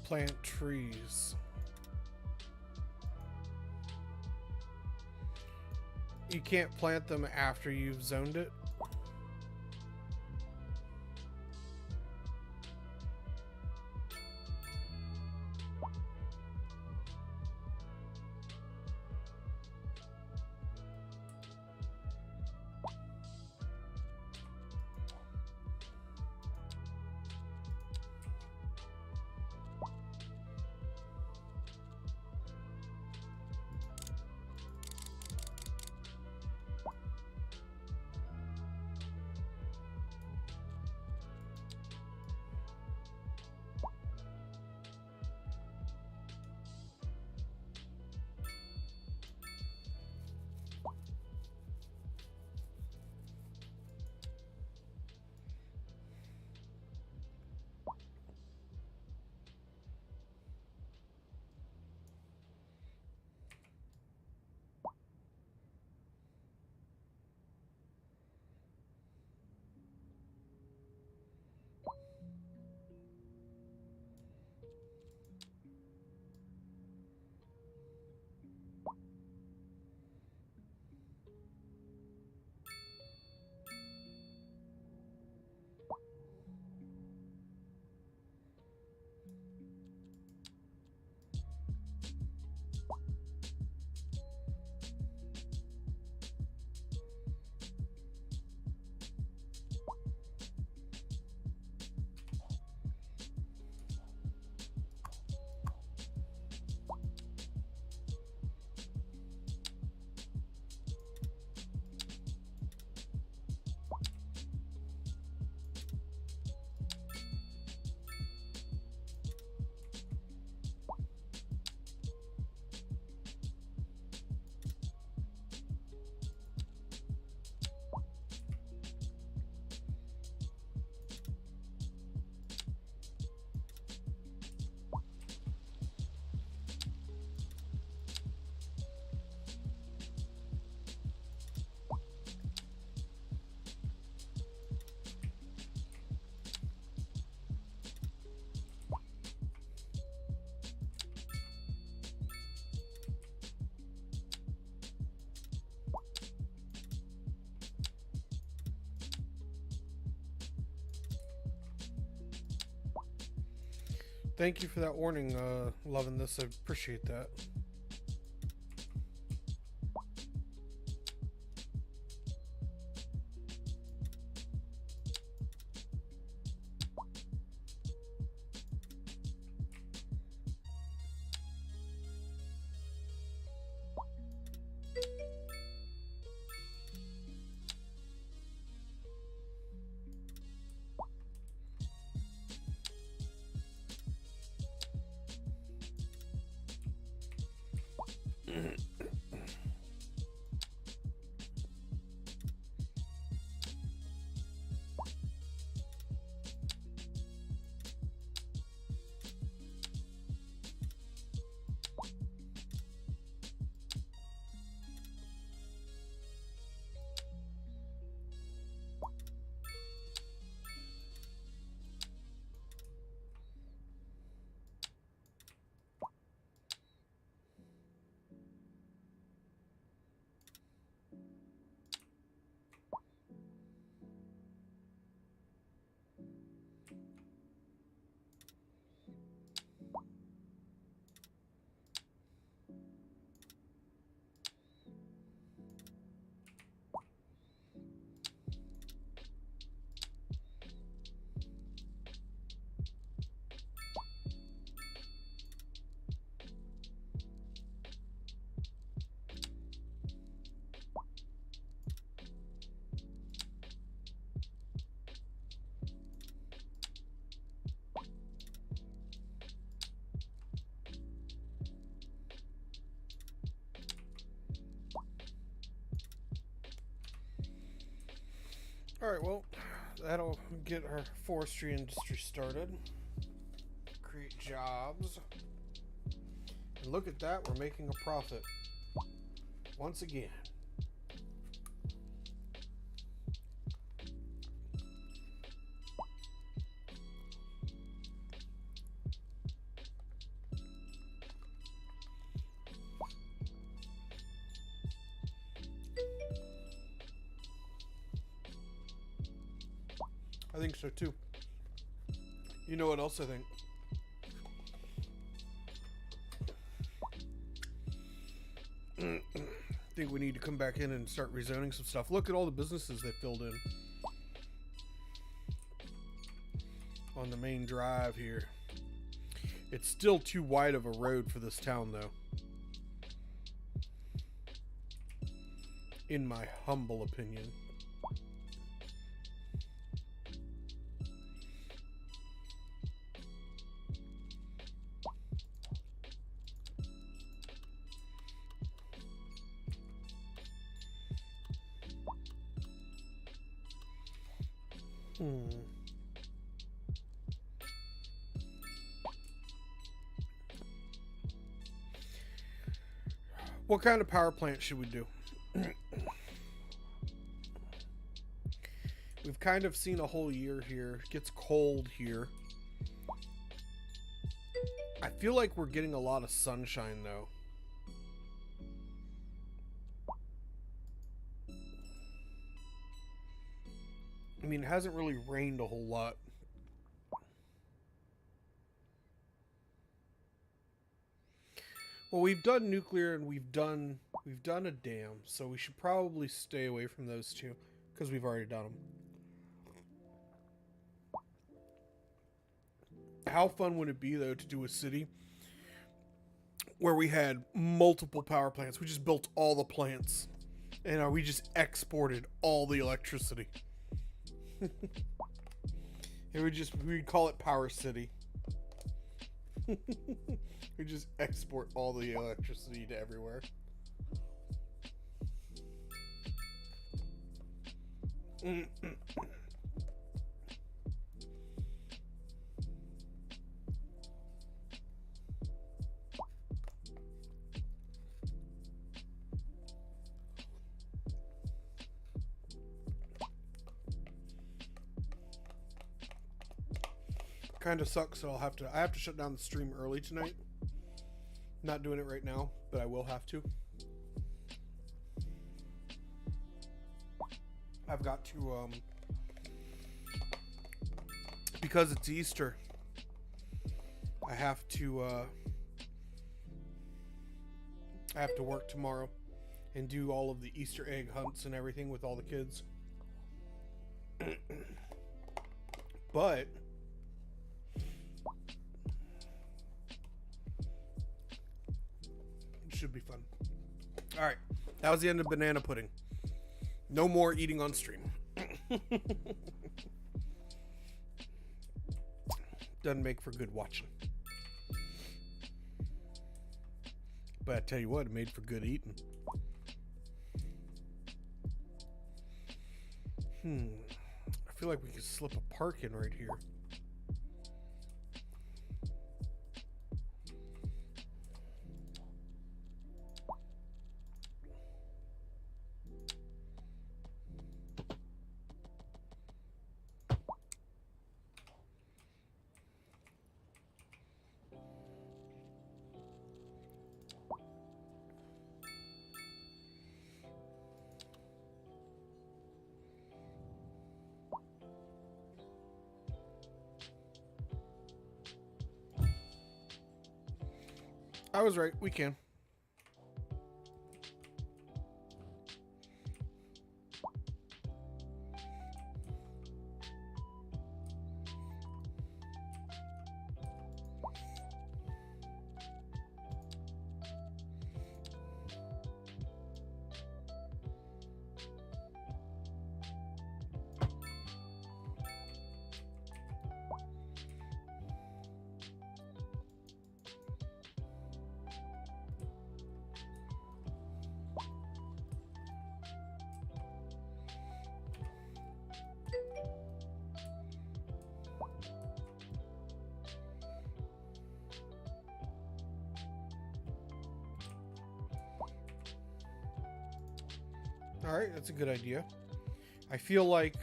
Plant trees. You can't plant them after you've zoned it. Thank you for that warning, loving this. I appreciate that. Alright, well, that'll get our forestry industry started. Create jobs. And look at that, we're making a profit. Once again. I think so too. You know what else I think? I think we need to come back in and start rezoning some stuff. Look at all the businesses they filled in on the main drive here. It's still too wide of a road for this town, though. In my humble opinion. What kind of power plant should we do? We've kind of seen a whole year here. It gets cold here. I feel like we're getting a lot of sunshine, though. I mean, it hasn't really rained a whole lot. Well, we've done nuclear and we've done a dam, so we should probably stay away from those two because we've already done them. How fun would it be, though, to do a city where we had multiple power plants? We just built all the plants and we just exported all the electricity. And we'd call it Power City. We just export all the electricity to everywhere. Kind of sucks that I have to shut down the stream early tonight. Not doing it right now, but I will have to. I've got to because it's Easter. I have to work tomorrow and do all of the Easter egg hunts and everything with all the kids. But should be fun. All right, that was the end of banana pudding. No more eating on stream. Doesn't make for good watching. But I tell you what, it made for good eating. I feel like we could slip a park in right here. I was right. We can. All right, that's a good idea. I feel like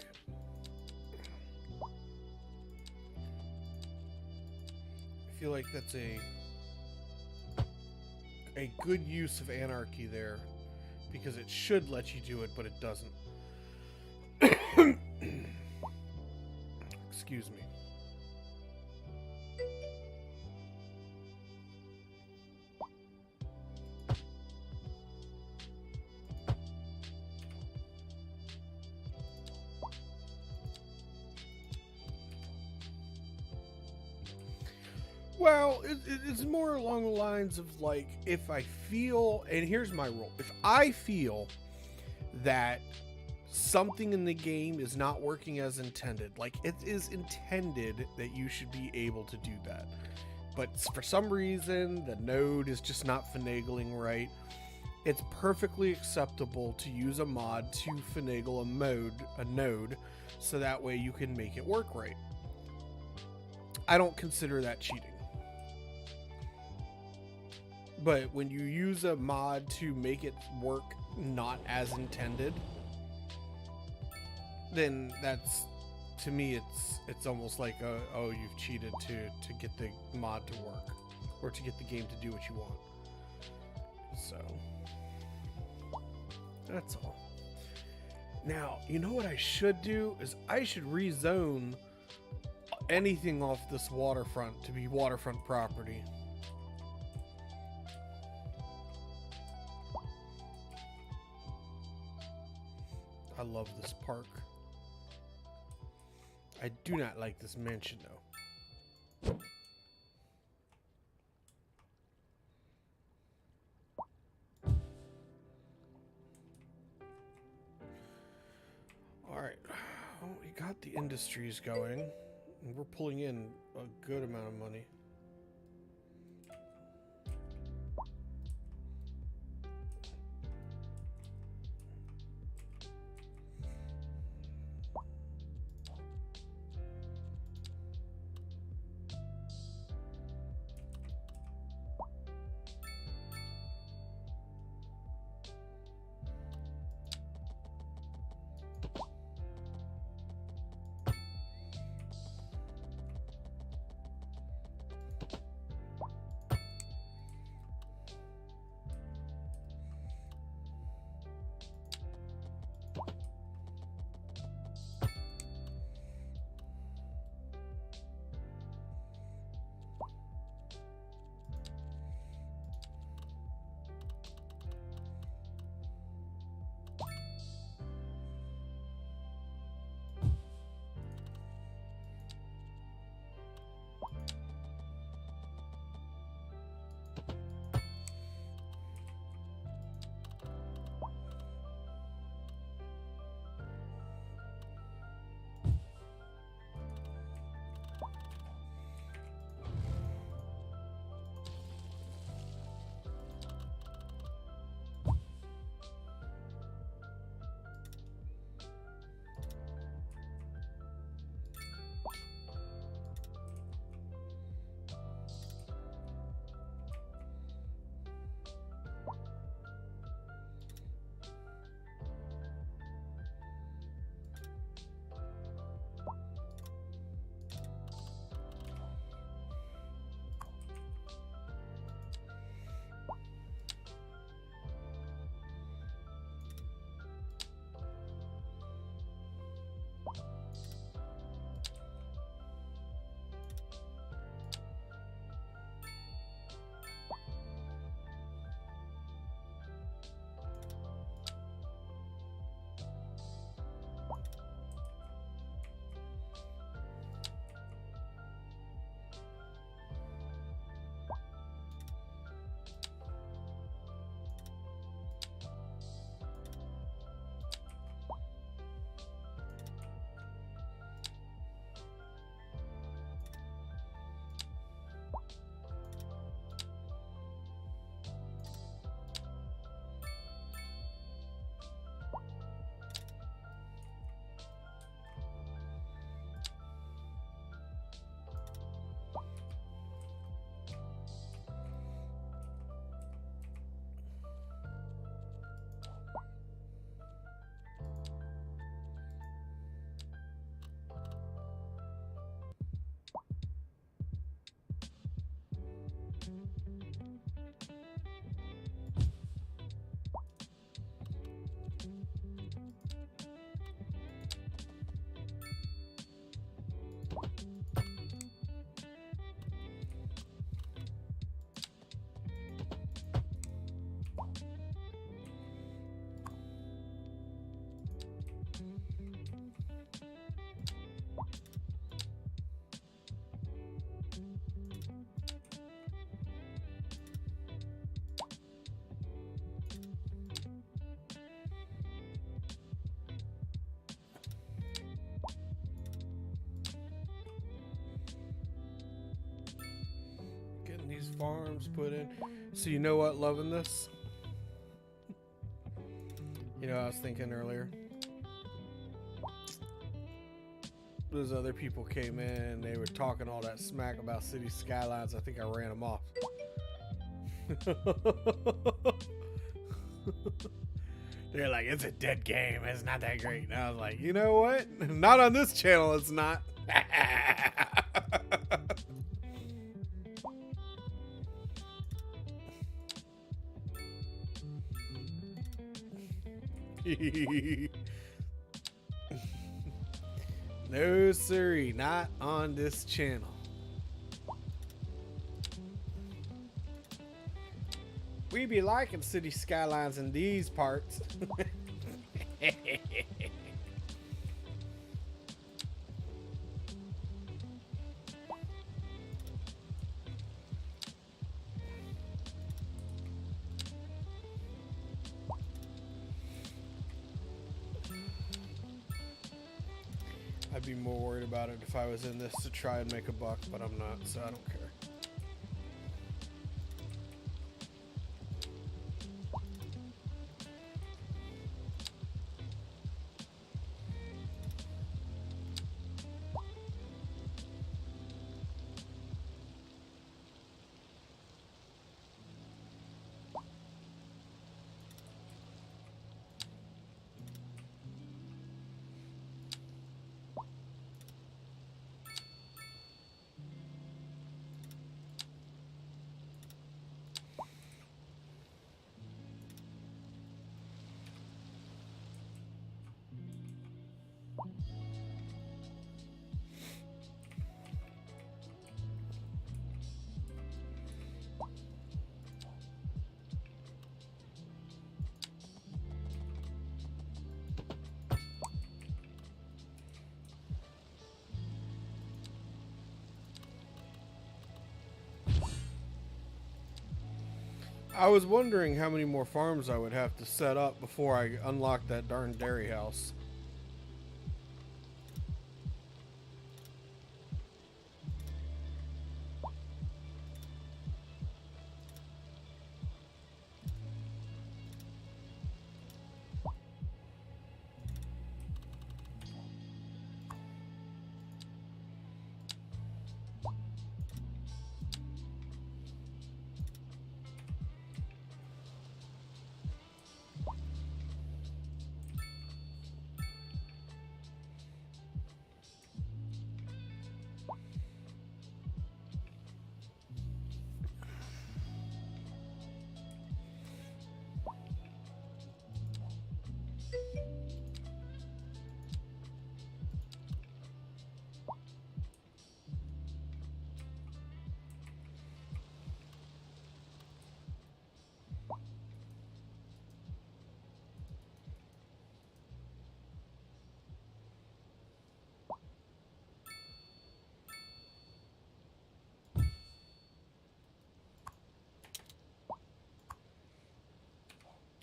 that's a good use of anarchy there, because it should let you do it, but it doesn't. Excuse me. Well, it's more along the lines of like, if I feel, and here's my rule, if I feel that something in the game is not working as intended, like it is intended that you should be able to do that, but for some reason the node is just not finagling right, it's perfectly acceptable to use a mod to finagle a node, so that way you can make it work right. I don't consider that cheating. But when you use a mod to make it work not as intended, then that's, to me, it's almost like, oh, you've cheated to get the mod to work, or to get the game to do what you want. So that's all. Now, you know what I should do is I should rezone anything off this waterfront to be waterfront property. I love this park. I do not like this mansion though. All right, well, we got the industries going, and we're pulling in a good amount of money. these farms put in. So you know what, loving this? You know, I was thinking earlier. Those other people came in, they were talking all that smack about Cities Skylines. I think I ran them off. They're like, it's a dead game. It's not that great. And I was like, you know what? Not on this channel, it's not. No, siree, not on this channel. We be liking City Skylines in these parts. I'd be more worried about it if I was in this to try and make a buck, but I'm not, so I don't care. I was wondering how many more farms I would have to set up before I unlock that darn dairy house.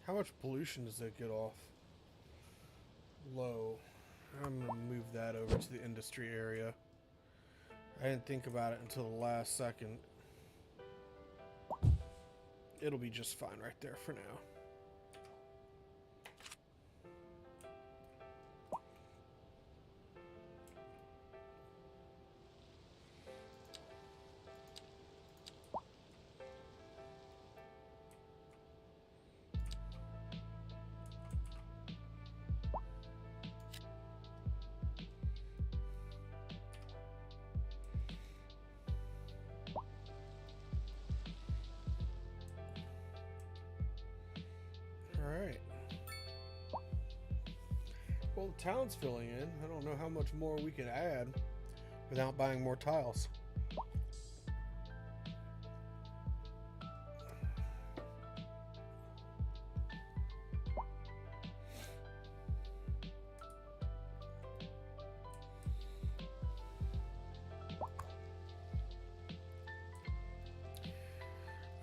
How much pollution does that get off? Low. I'm gonna move that over to the industry area. I didn't think about it until the last second. It'll be just fine right there for now. Alright. Well, the town's filling in. I don't know how much more we can add without buying more tiles.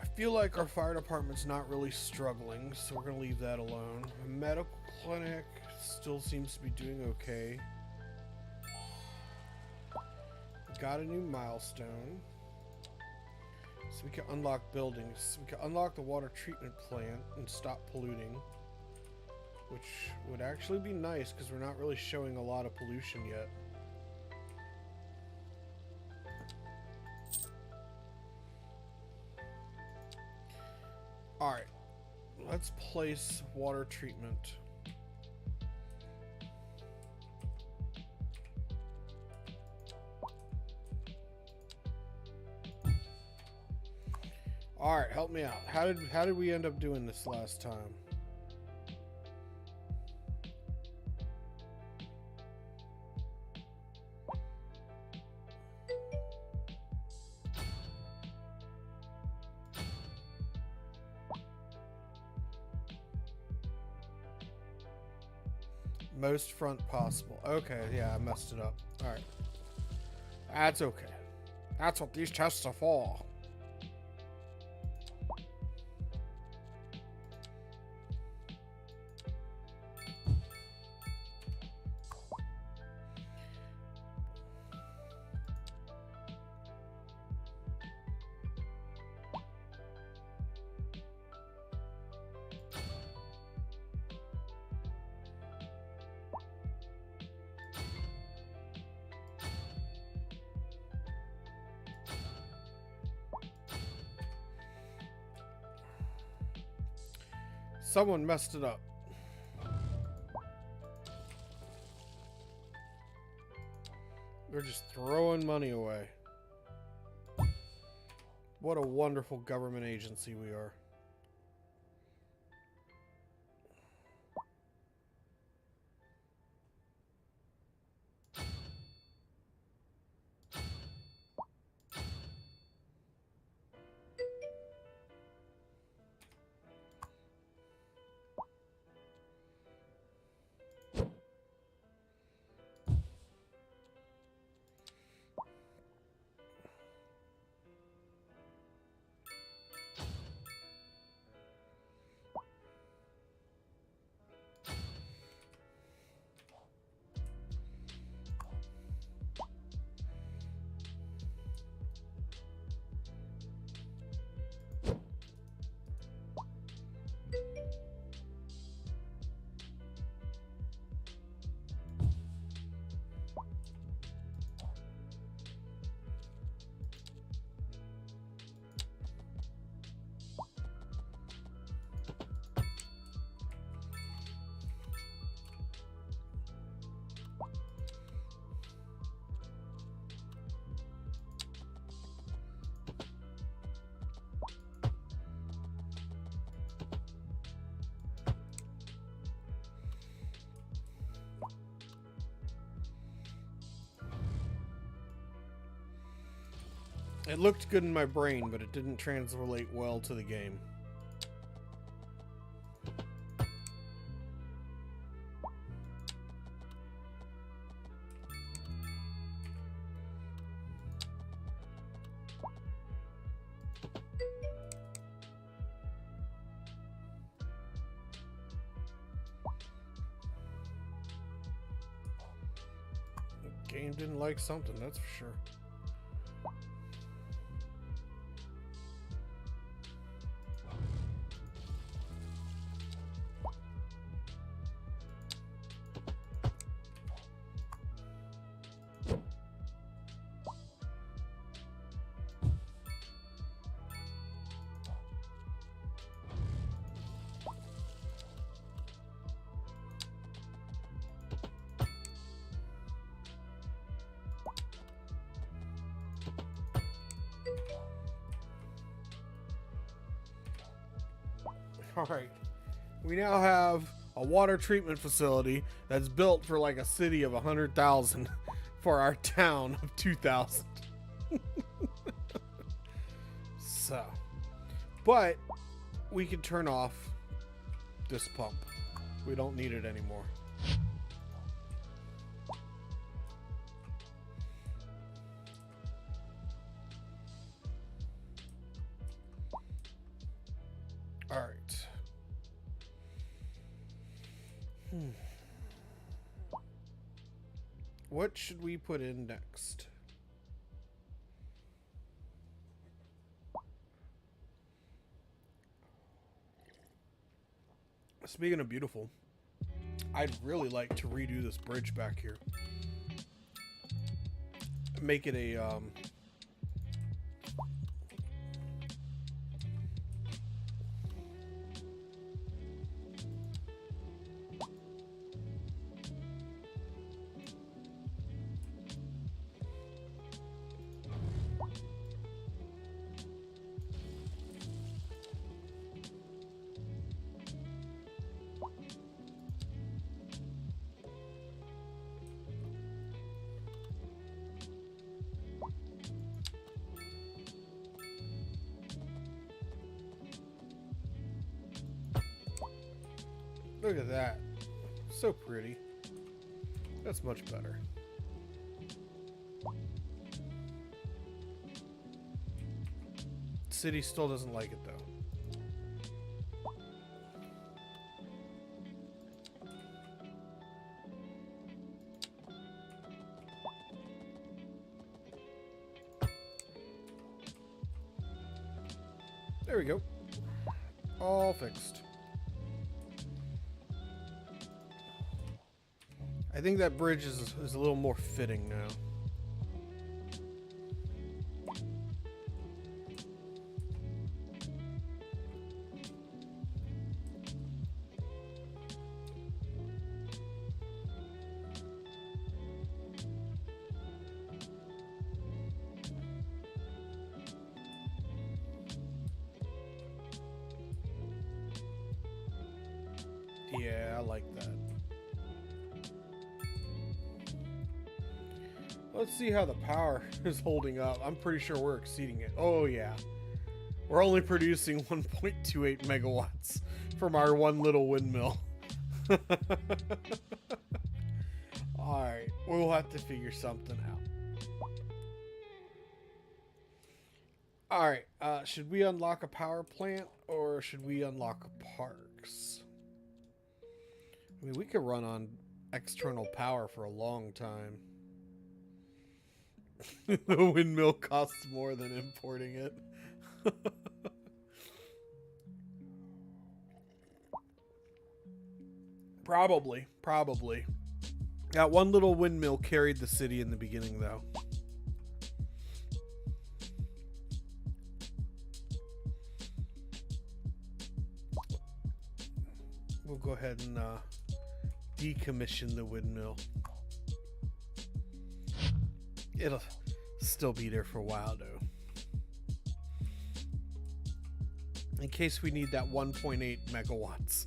I feel like our fire department's not really struggling, so we're going to leave that alone. A medical clinic still seems to be doing okay. Got a new milestone. So we can unlock buildings. We can unlock the water treatment plant and stop polluting, which would actually be nice because we're not really showing a lot of pollution yet. Alright, let's place water treatment. Alright, help me out. How did we end up doing this last time? Most front possible. Okay, yeah, I messed it up. Alright. That's okay. That's what these tests are for. Someone messed it up. They're just throwing money away. What a wonderful government agency we are. It looked good in my brain, but it didn't translate well to the game. The game didn't like something, that's for sure. Alright, we now have a water treatment facility that's built for like a city of 100,000 for our town of 2,000. So, but we can turn off this pump. We don't need it anymore. All right. What should we put in next? Speaking of beautiful, I'd really like to redo this bridge back here. Make it a look at that. So pretty. That's much better. City still doesn't like it though. There we go. All fixed. I think that bridge is a little more fitting now. Yeah, I like that. Let's see how the power is holding up. I'm pretty sure we're exceeding it. Oh yeah. We're only producing 1.28 megawatts from our one little windmill. Alright, we'll have to figure something out. Alright, should we unlock a power plant or should we unlock parks? I mean, we could run on external power for a long time. The windmill costs more than importing it. Probably. That one little windmill carried the city in the beginning, though. We'll go ahead and decommission the windmill. It'll still be there for a while, though. In case we need that 1.8 megawatts.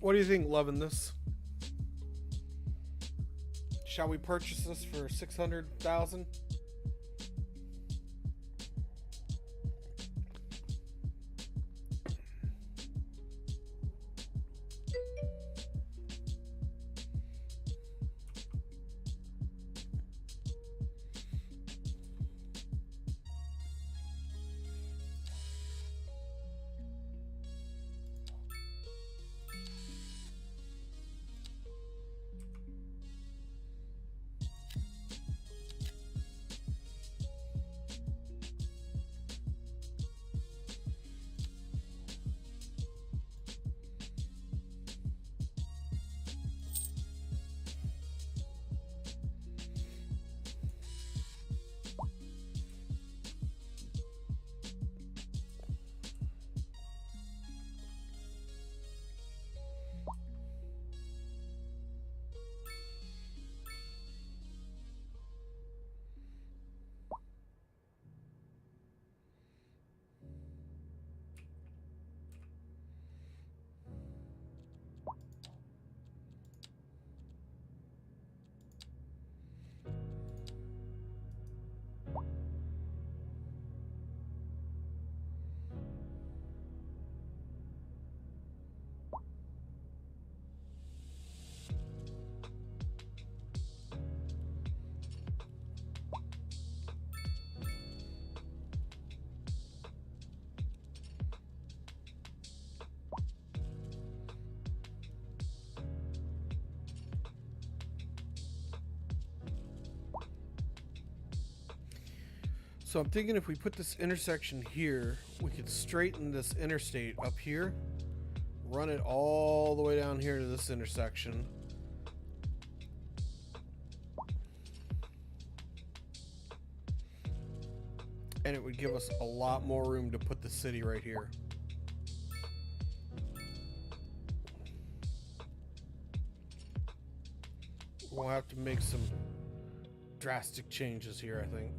What do you think, loving this? Shall we purchase this for 600,000? So I'm thinking if we put this intersection here, we could straighten this interstate up here, run it all the way down here to this intersection. And it would give us a lot more room to put the city right here. We'll have to make some drastic changes here, I think.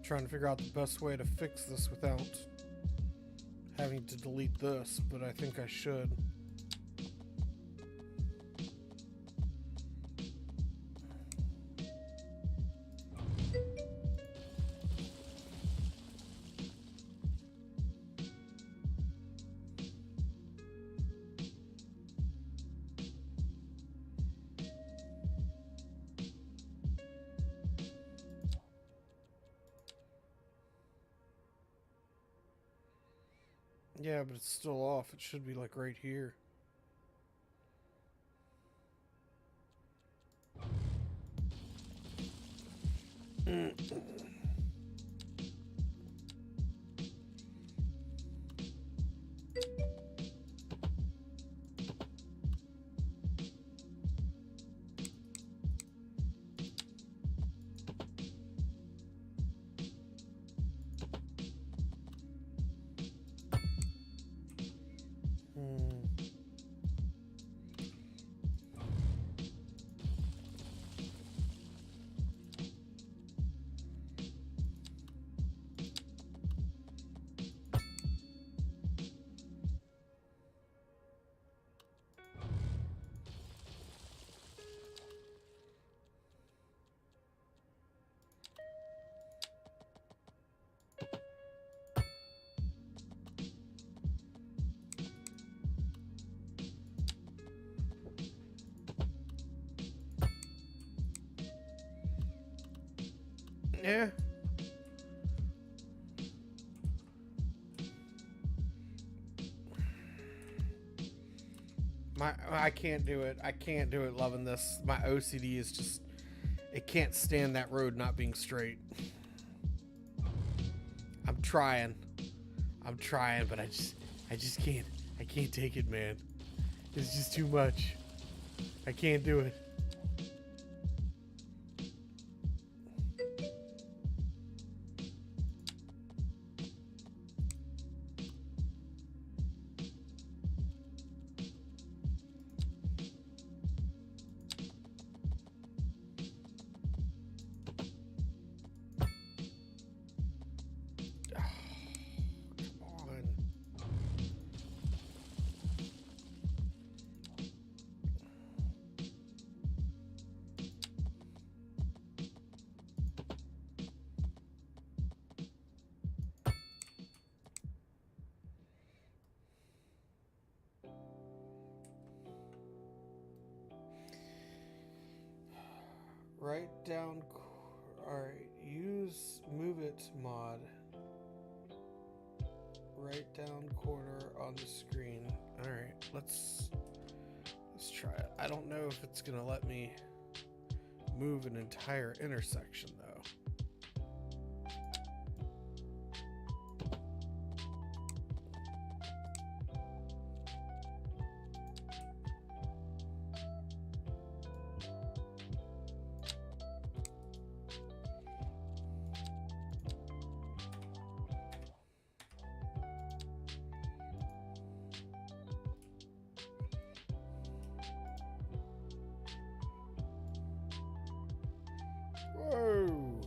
Trying to figure out the best way to fix this without having to delete this, but I think I should. Yeah, but it's still off. It should be like right here. Yeah. I can't do it. I can't do it loving this. My OCD is just, it can't stand that road not being straight. I'm trying, but I just can't. I can't take it, man. It's just too much. I can't do it. Right down. Alright, use move it mod. Right down corner on the screen. Alright, let's try it. I don't know if it's gonna let me move an entire intersection, though. Whoa!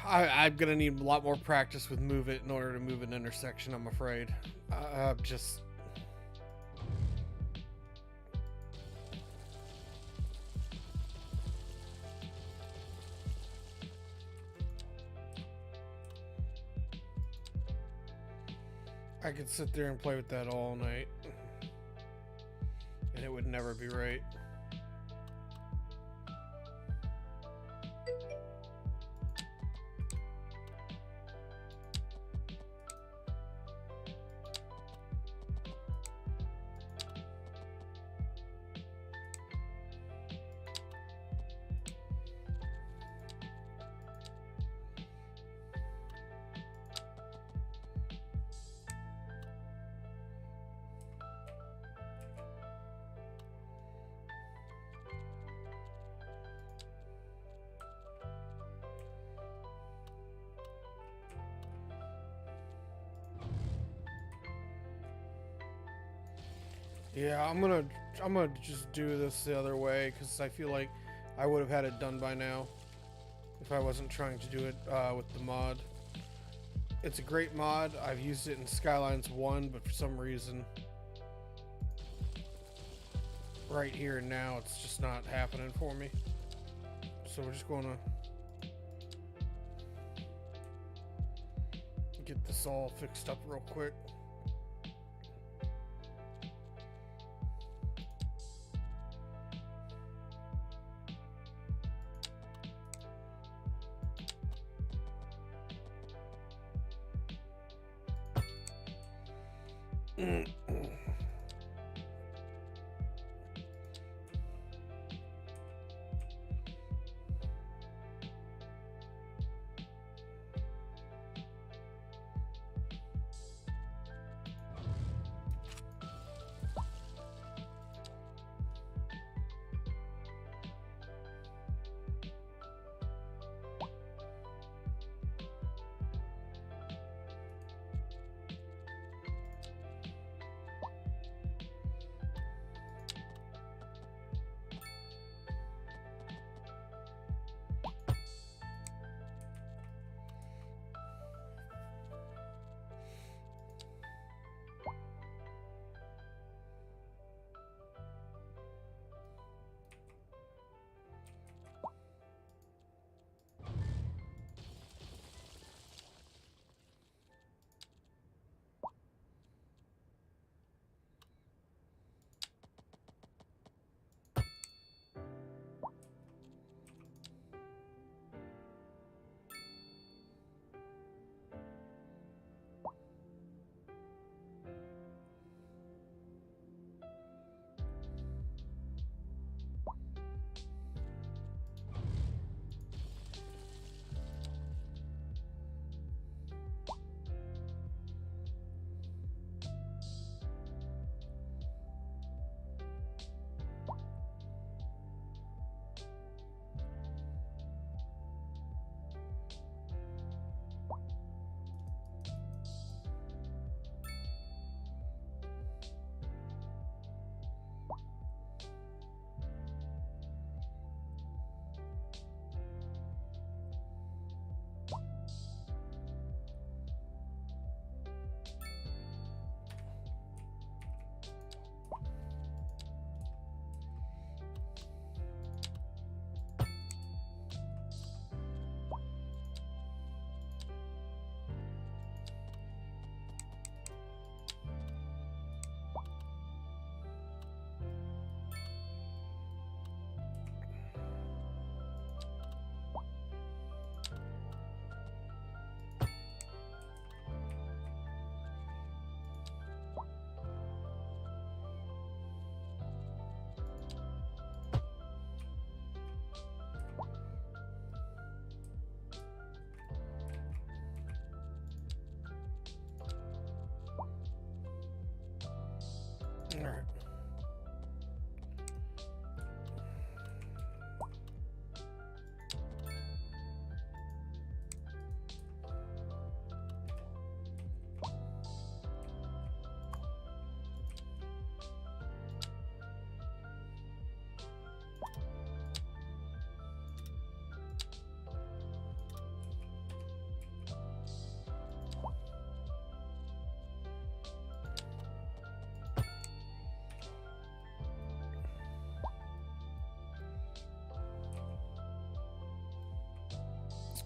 I'm gonna need a lot more practice with move it in order to move an intersection, I'm afraid. Just... I could sit there and play with that all night, and it would never be right. Yeah, I'm gonna just do this the other way because I feel like I would have had it done by now if I wasn't trying to do it with the mod. It's a great mod. I've used it in Skylines 1, but for some reason, right here and now, it's just not happening for me. So we're just gonna get this all fixed up real quick.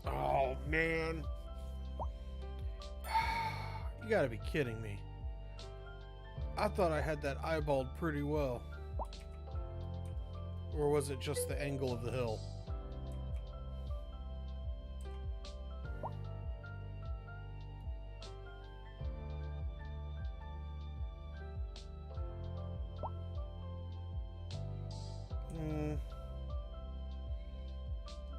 Oh, man. You gotta be kidding me. I thought I had that eyeballed pretty well. Or was it just the angle of the hill?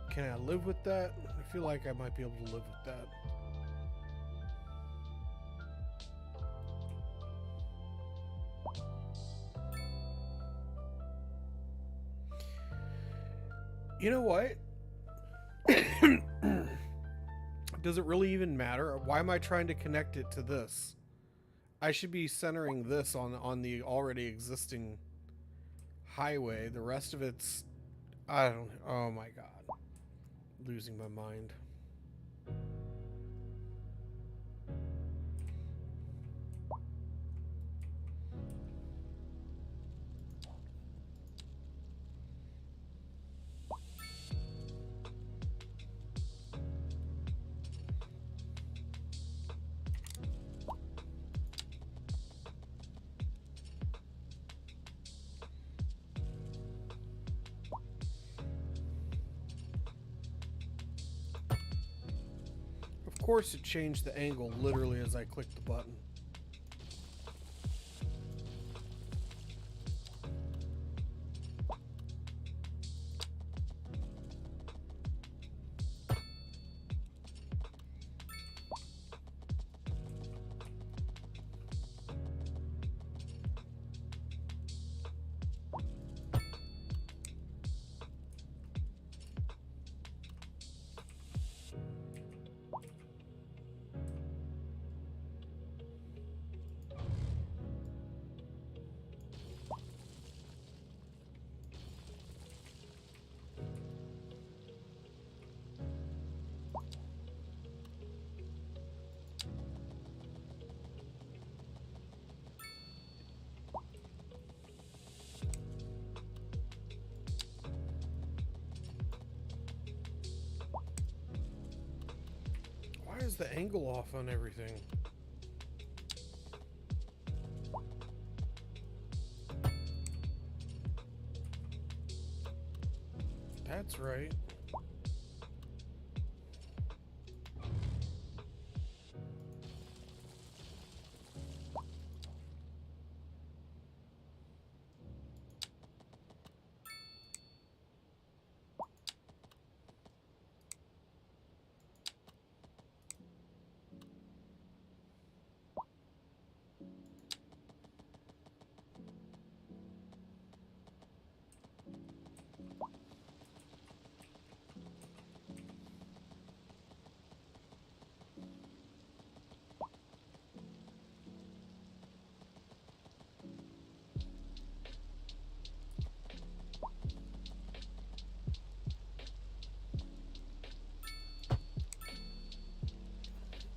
Can I live with that? I feel like I might be able to live with that. You know what? Does it really even matter? Why am I trying to connect it to this? I should be centering this on the already existing highway. The rest of it's... I don't... Oh my god. Losing my mind. Of course it changed the angle literally as I clicked the button. Why is the angle off on everything? That's right.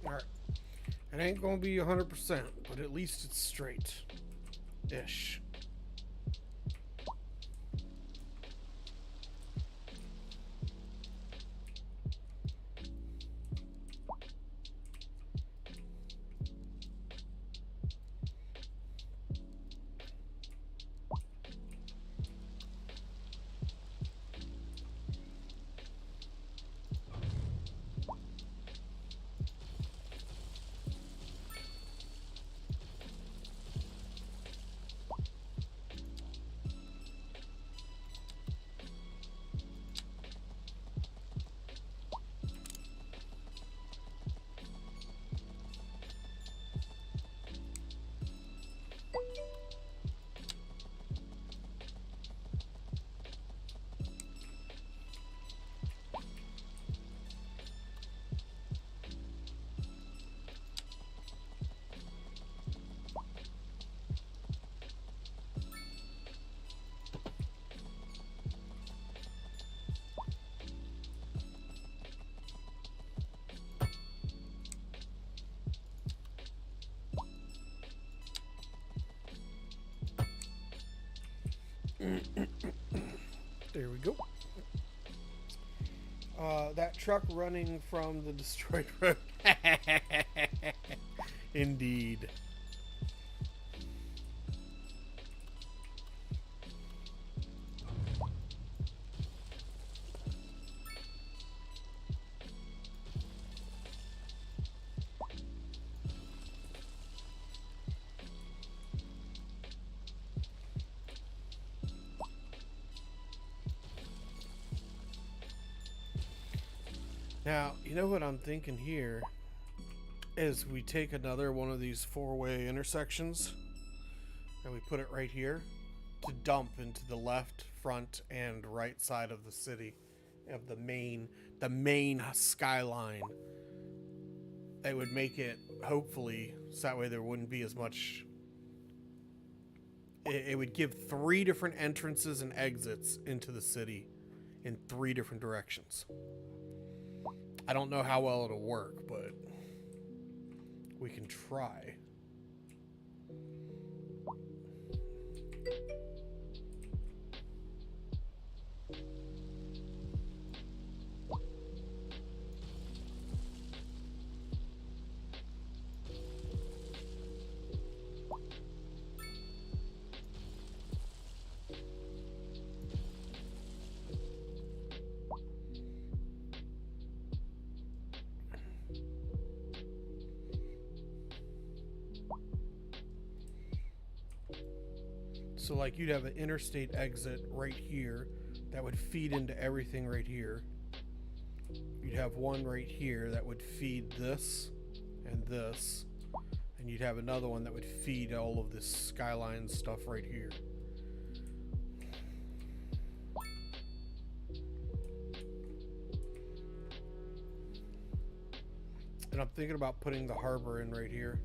Alright. It ain't gonna be 100%, but at least it's straight-ish. There we go. That truck running from the destroyed road. Indeed. Now, you know what I'm thinking here is we take another one of these four-way intersections and we put it right here to dump into the left, front, and right side of the city, of the main skyline. It would make it, hopefully, so that way there wouldn't be as much. It would give 3 different entrances and exits into the city in 3 different directions. I don't know how well it'll work, but we can try. So like you'd have an interstate exit right here that would feed into everything right here. You'd have one right here that would feed this and this. And you'd have another one that would feed all of this skyline stuff right here. And I'm thinking about putting the harbor in right here.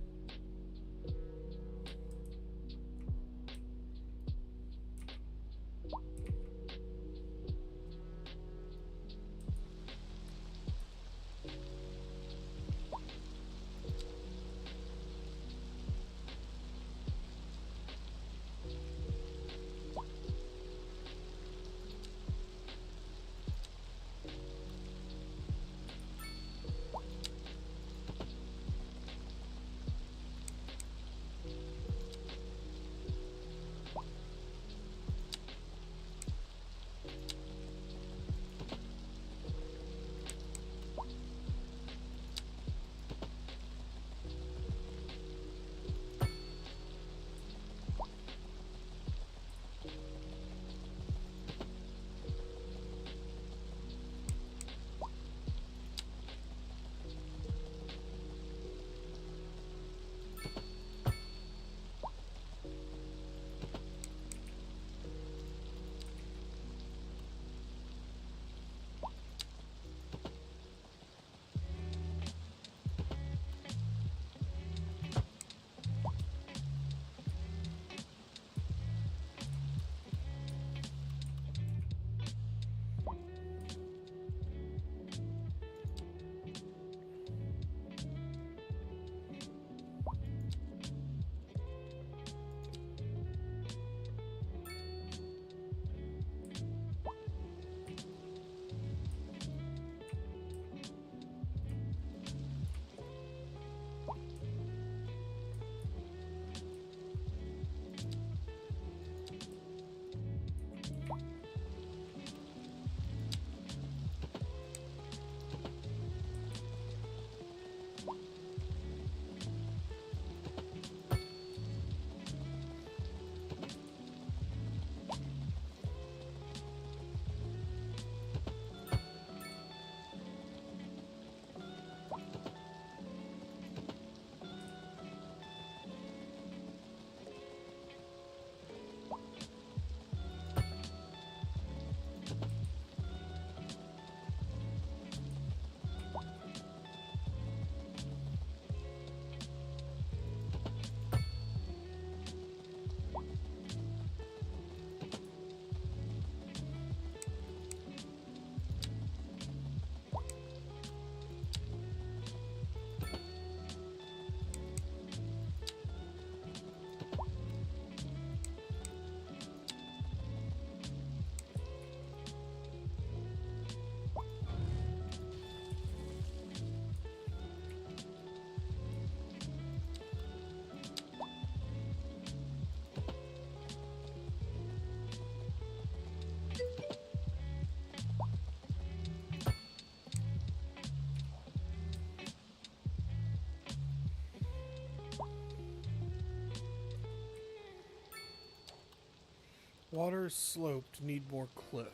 Water sloped, need more cliff.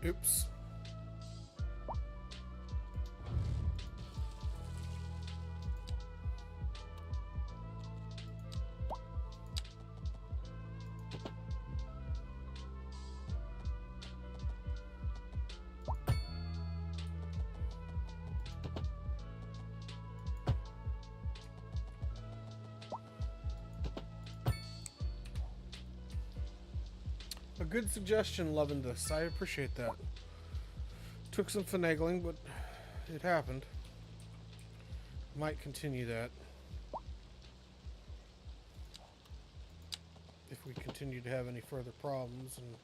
Oops. A good suggestion, loving this. I appreciate that. Took some finagling, but it happened. Might continue that. If we continue to have any further problems, and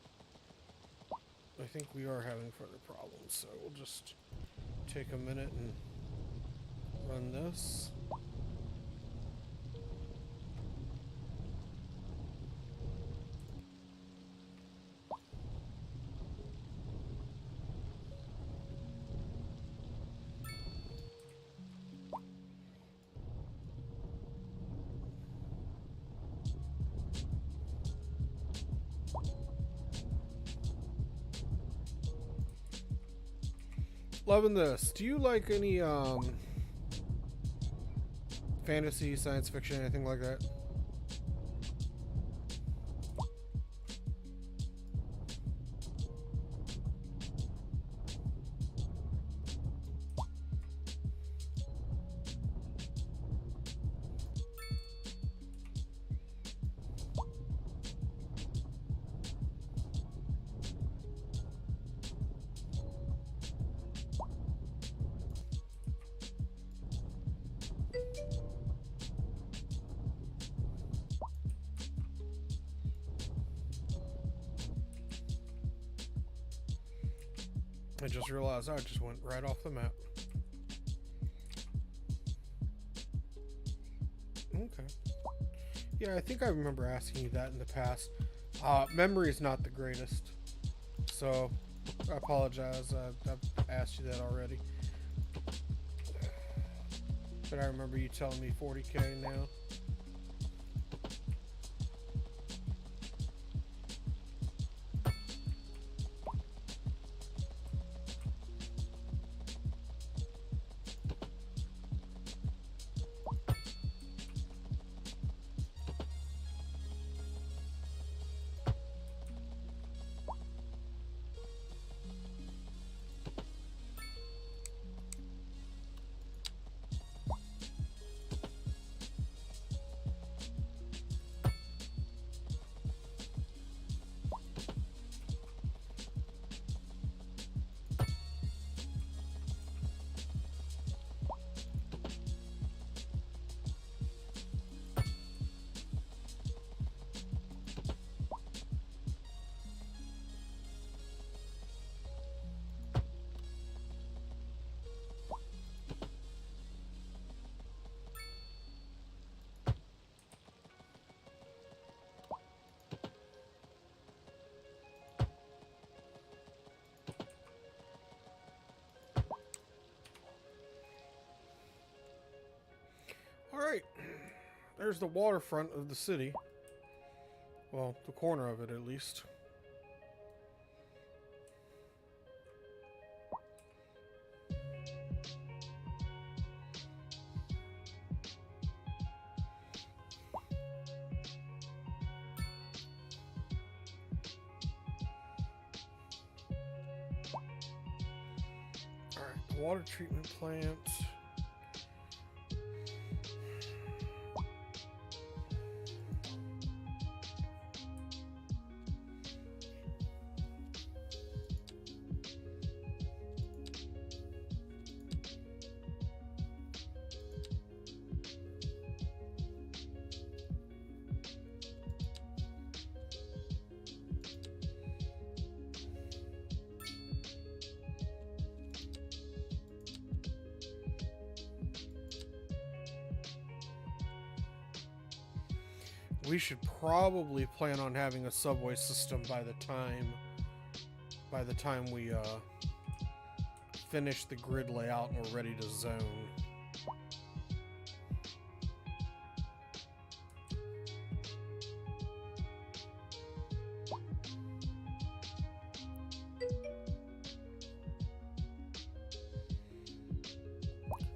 I think we are having further problems, so we'll just take a minute and run this. Loving this. Do you like any fantasy, science fiction, anything like that? I just realized I just went right off the map. Okay. Yeah, I think I remember asking you that in the past. Memory is not the greatest, so I apologize. I've asked you that already. But I remember you telling me 40K now. There's the waterfront of the city. Well, the corner of it at least. Alright, the water treatment plant. We should probably plan on having a subway system by the time we finish the grid layout and we're ready to zone.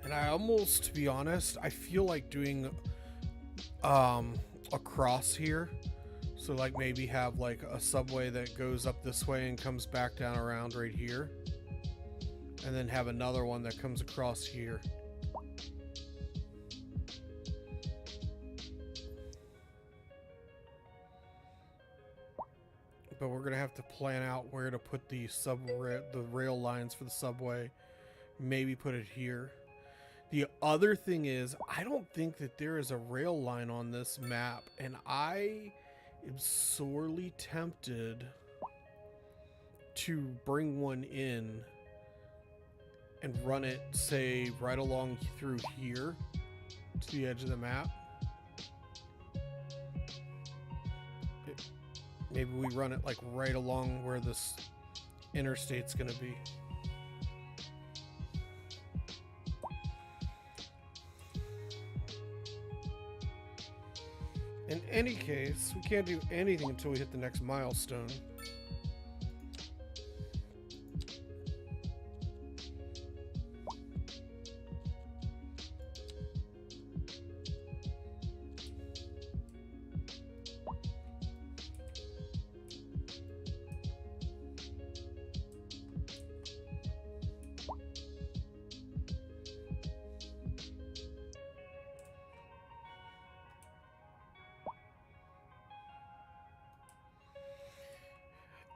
And I almost, to be honest, I feel like doing across here, so like maybe have like a subway that goes up this way and comes back down around right here, and then have another one that comes across here. But we're gonna have to plan out where to put the rail lines for the subway. Maybe put it here. The other thing is, I don't think that there is a rail line on this map, and I am sorely tempted to bring one in and run it, say, right along through here to the edge of the map. Maybe we run it like right along where this interstate's gonna be. In any case, we can't do anything until we hit the next milestone.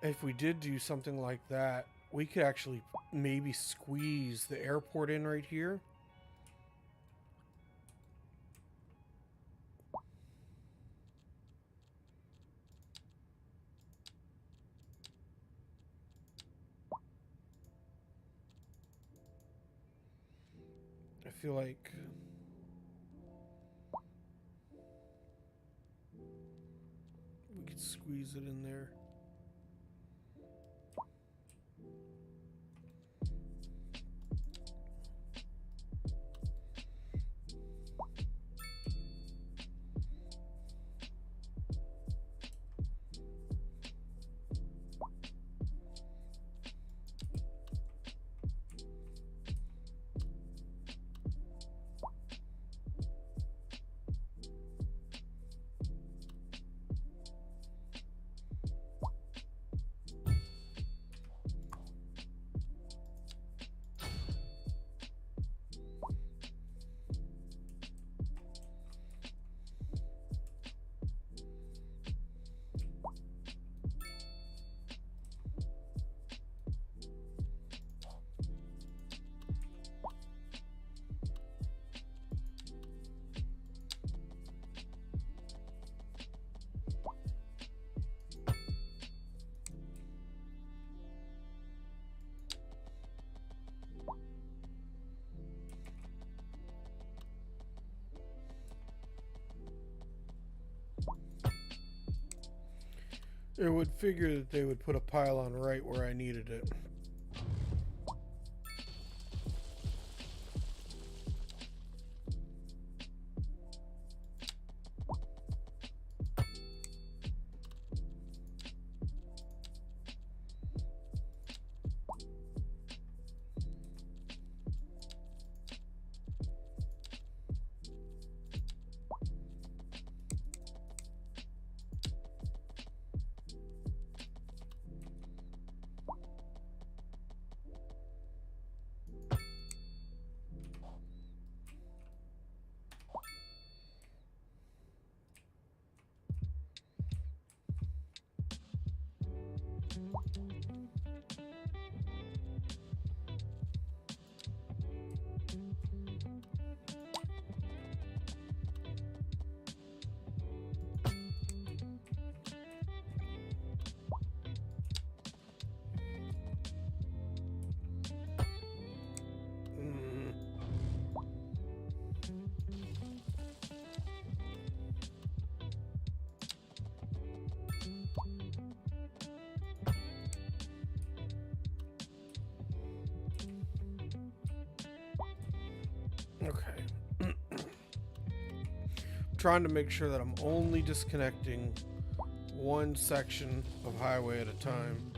If we did do something like that, we could actually maybe squeeze the airport in right here. I feel like we could squeeze it in there. It would figure that they would put a pylon right where I needed it. Okay. Trying to make sure that I'm only disconnecting one section of highway at a time.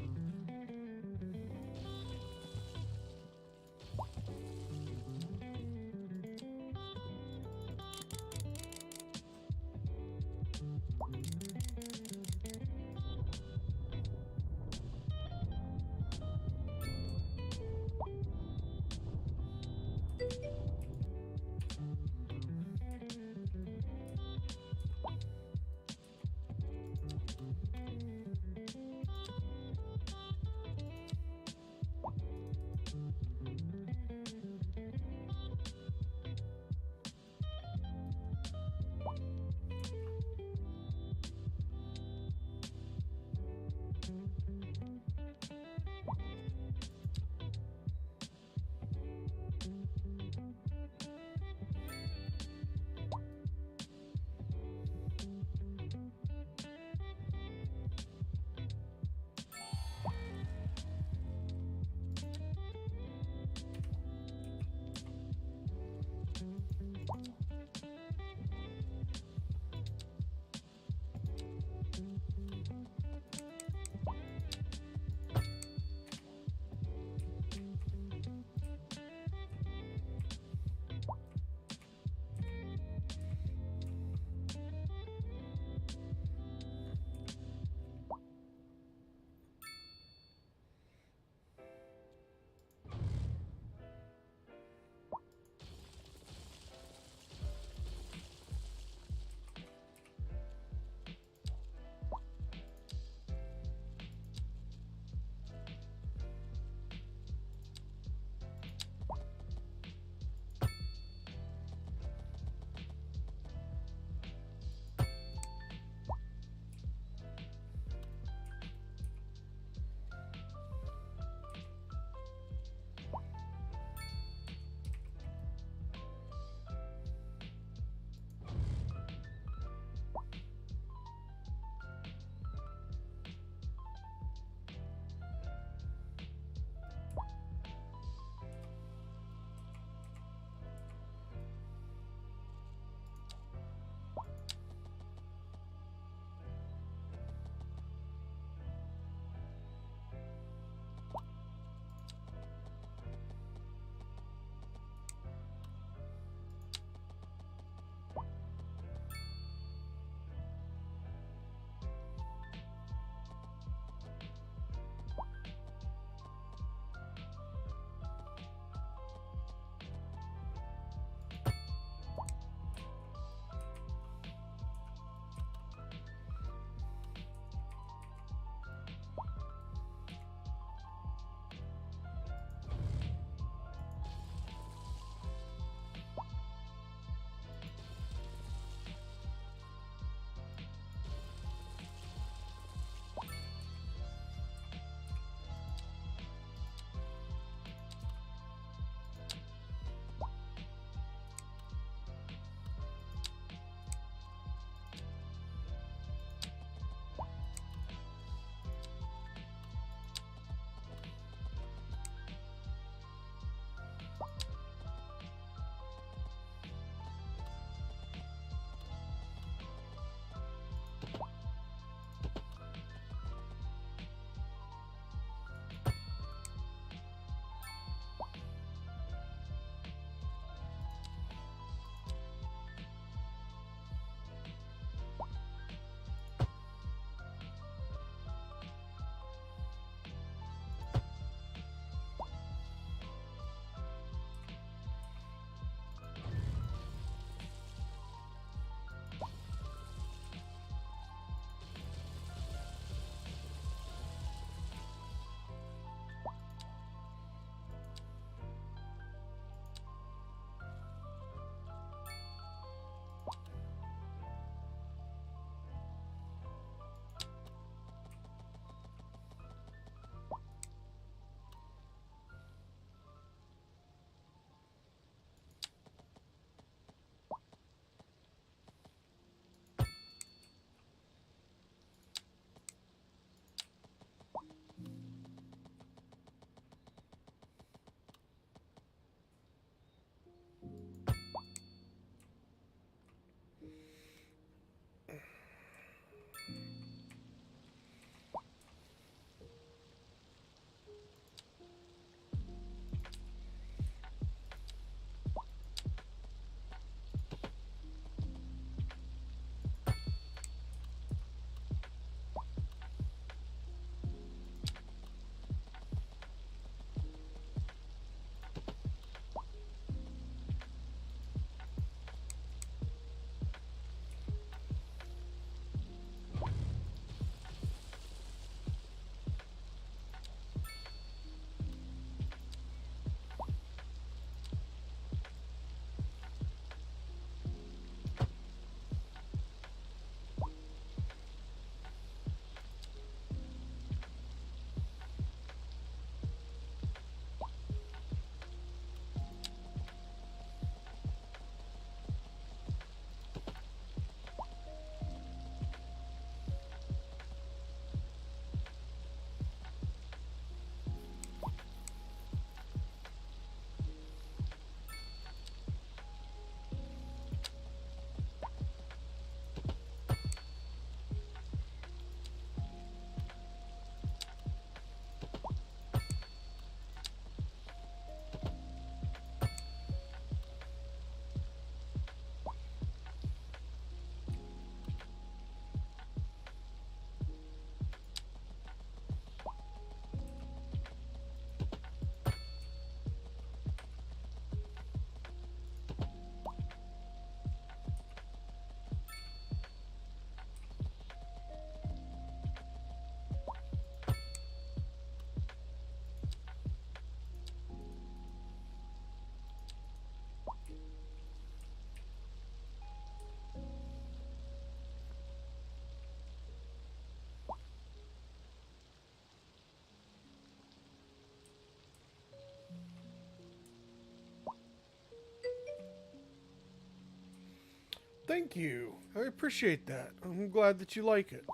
Thank you. I appreciate that. I'm glad that you like it.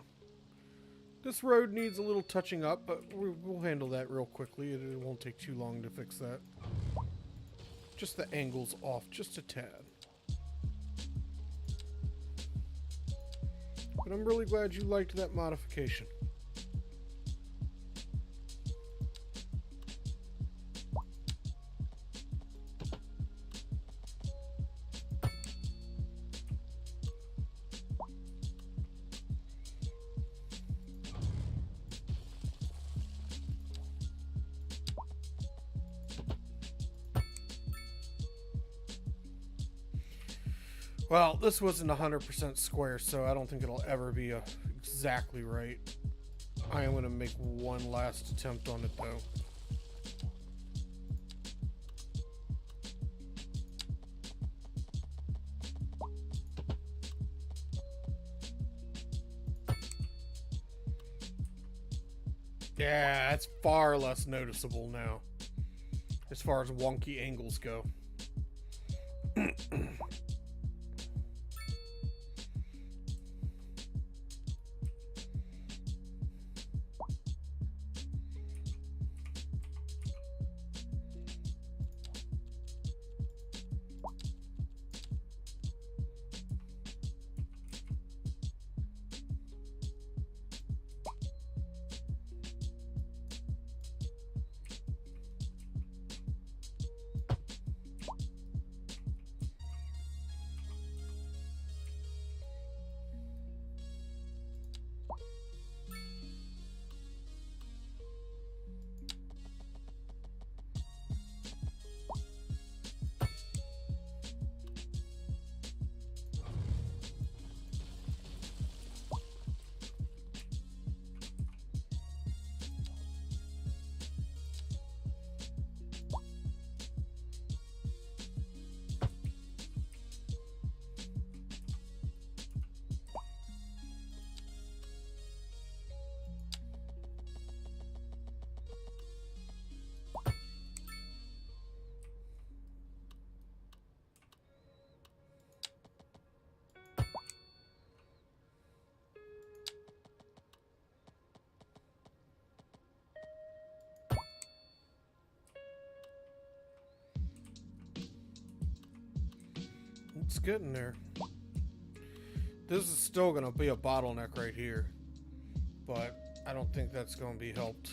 This road needs a little touching up, but we'll handle that real quickly. It won't take too long to fix that. Just the angle's off just a tad. But I'm really glad you liked that modification. Well, this wasn't 100% square, so I don't think it'll ever be exactly right. I am going to make one last attempt on it, though. Yeah, it's far less noticeable now, as far as wonky angles go. It's getting there. This is still going to be a bottleneck right here, but I don't think that's going to be helped.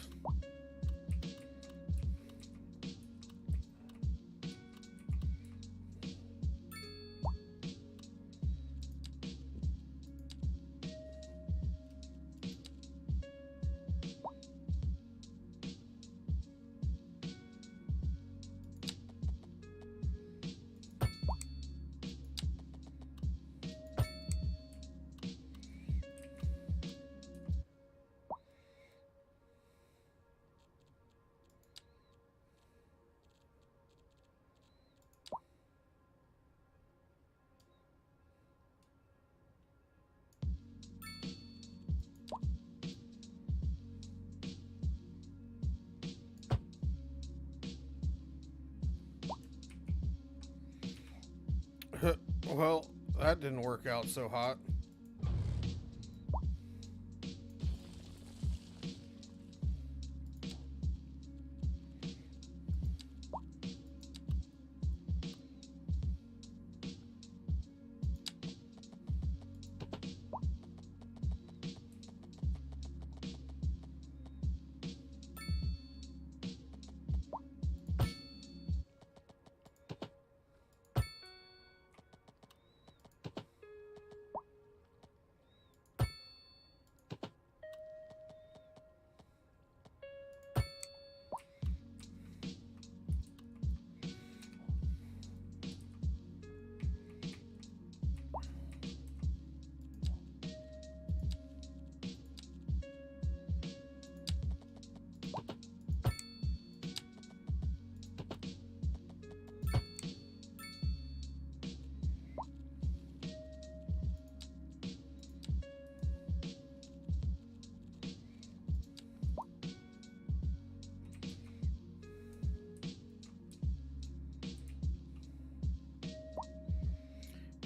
Well, that didn't work out so hot.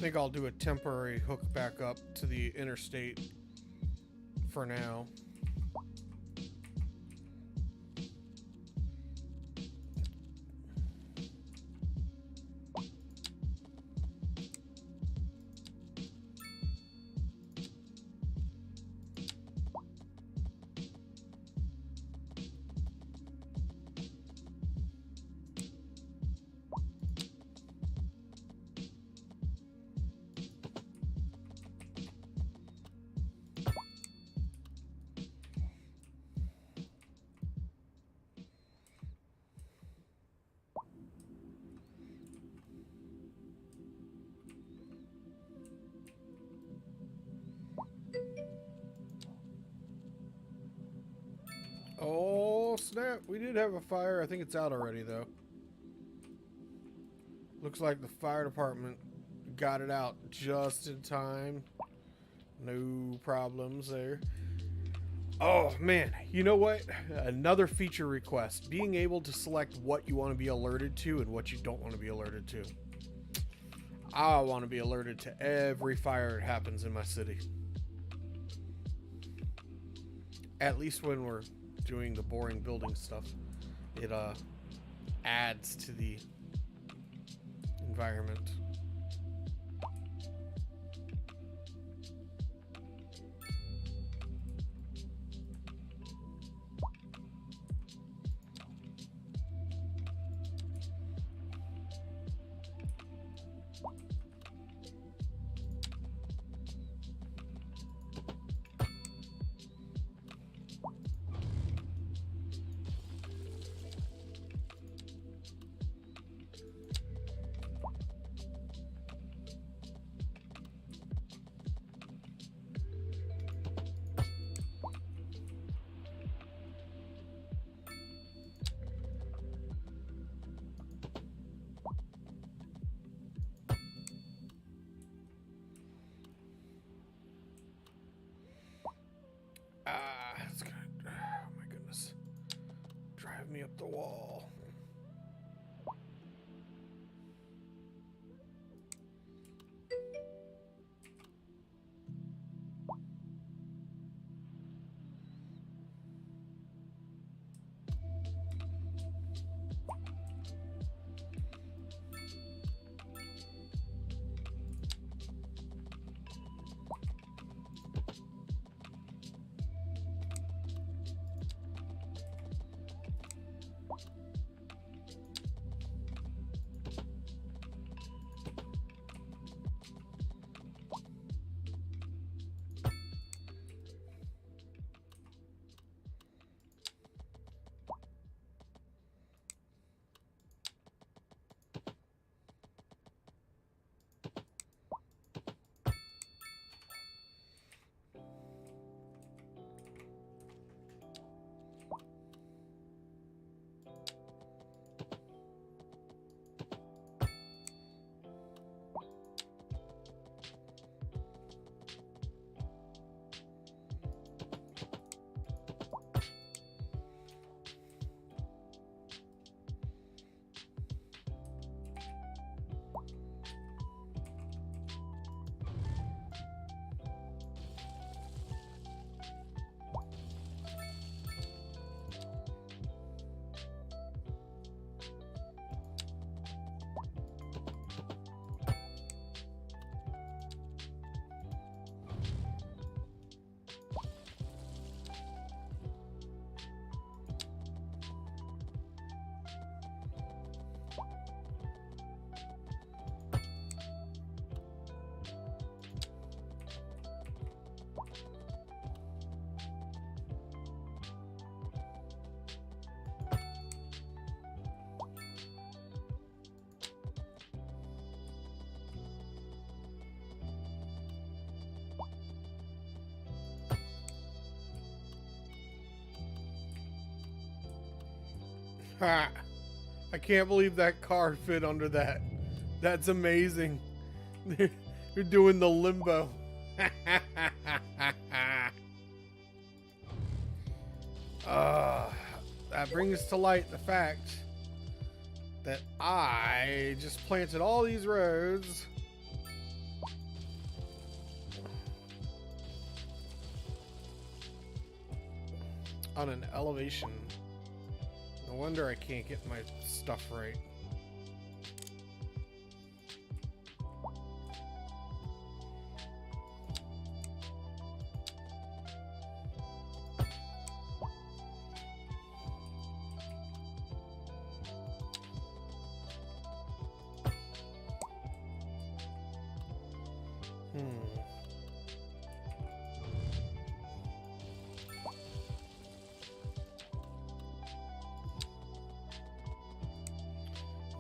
think I'll do a temporary hook back up to the interstate for now. Oh, snap. We did have a fire. I think it's out already, though. Looks like the fire department got it out just in time. No problems there. Oh, man. You know what? Another feature request. Being able to select what you want to be alerted to and what you don't want to be alerted to. I want to be alerted to every fire that happens in my city. At least when we're doing the boring building stuff, it adds to the environment. It's gonna, oh my goodness, drive me up the wall. Ha! I can't believe that car fit under that. That's amazing. You're doing the limbo. That brings to light the fact that I just planted all these roads on an elevation. No wonder I can't get my stuff right.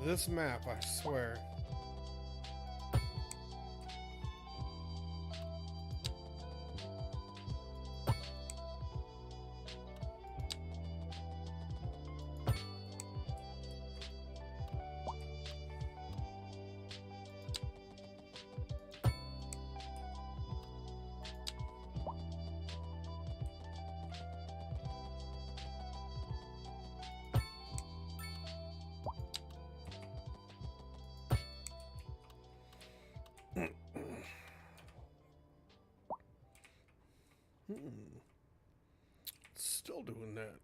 This map, I swear. Still doing that.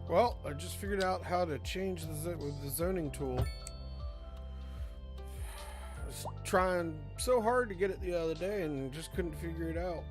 Well, I just figured out how to change with the zoning tool. I was trying so hard to get it the other day and just couldn't figure it out.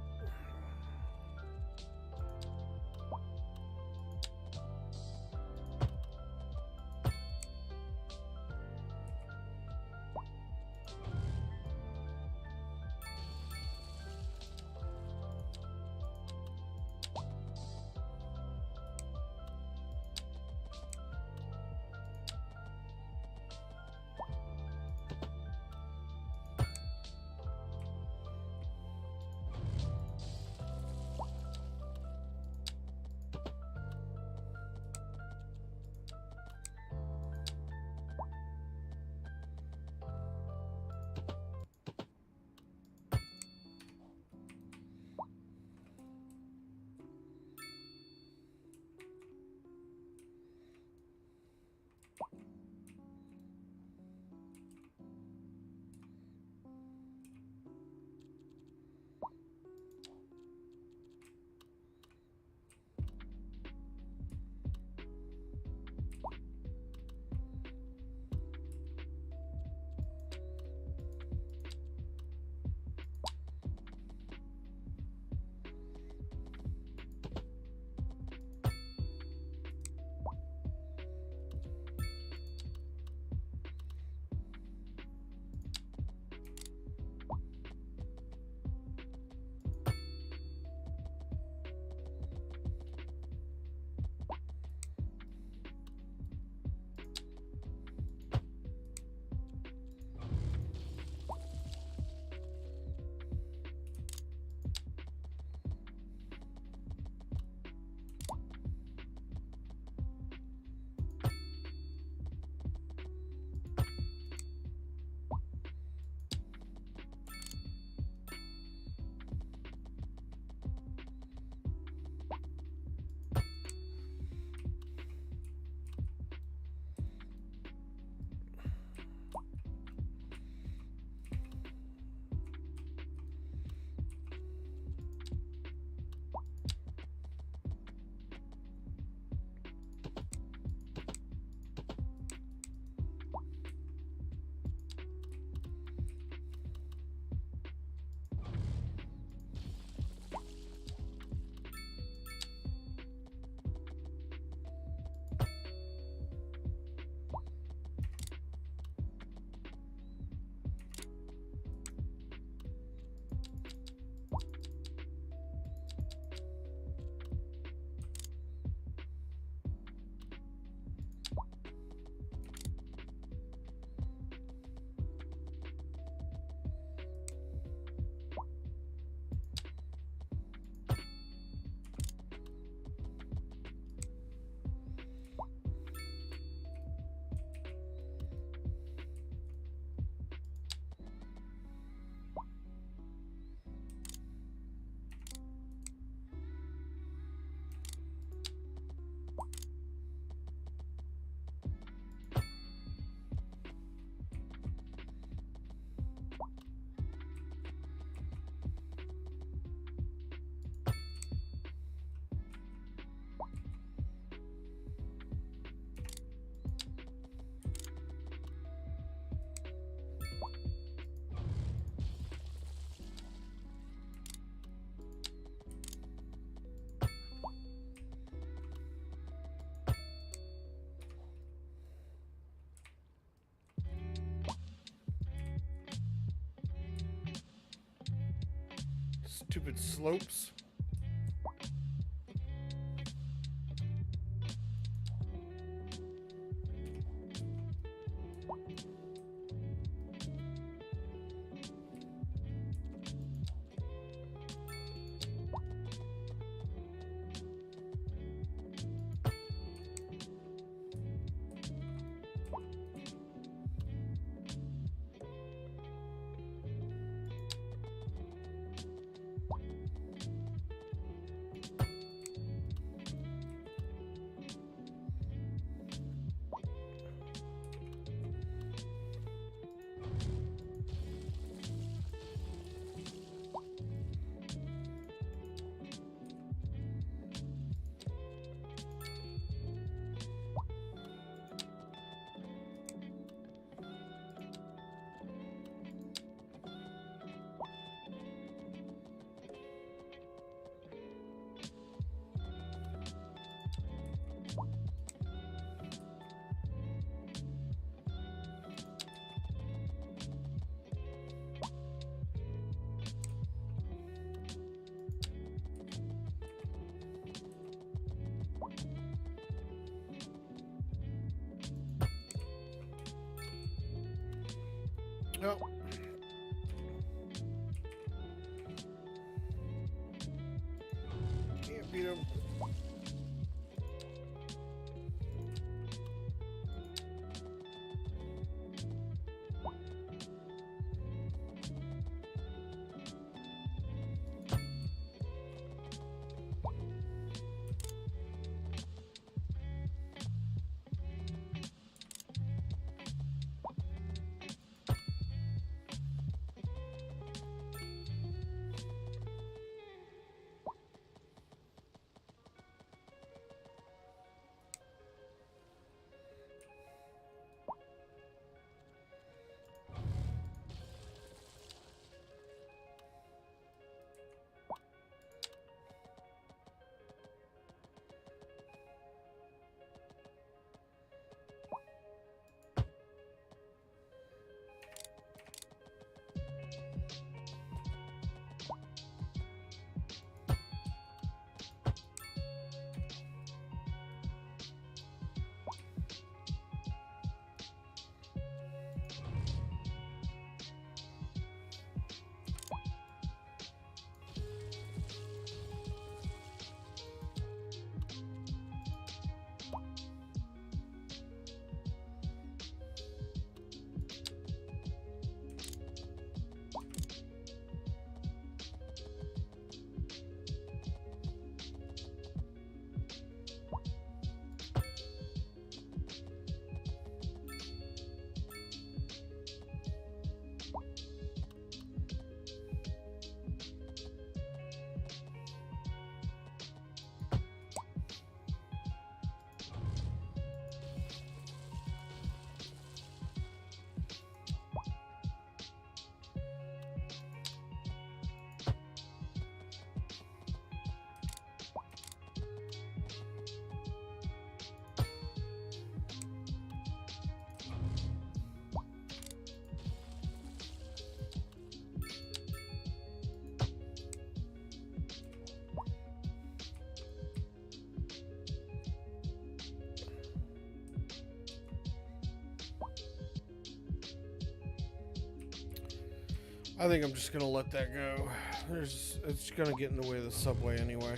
Stupid slopes. Oh. Can't beat him. I think I'm just gonna let that go. It's gonna get in the way of the subway anyway.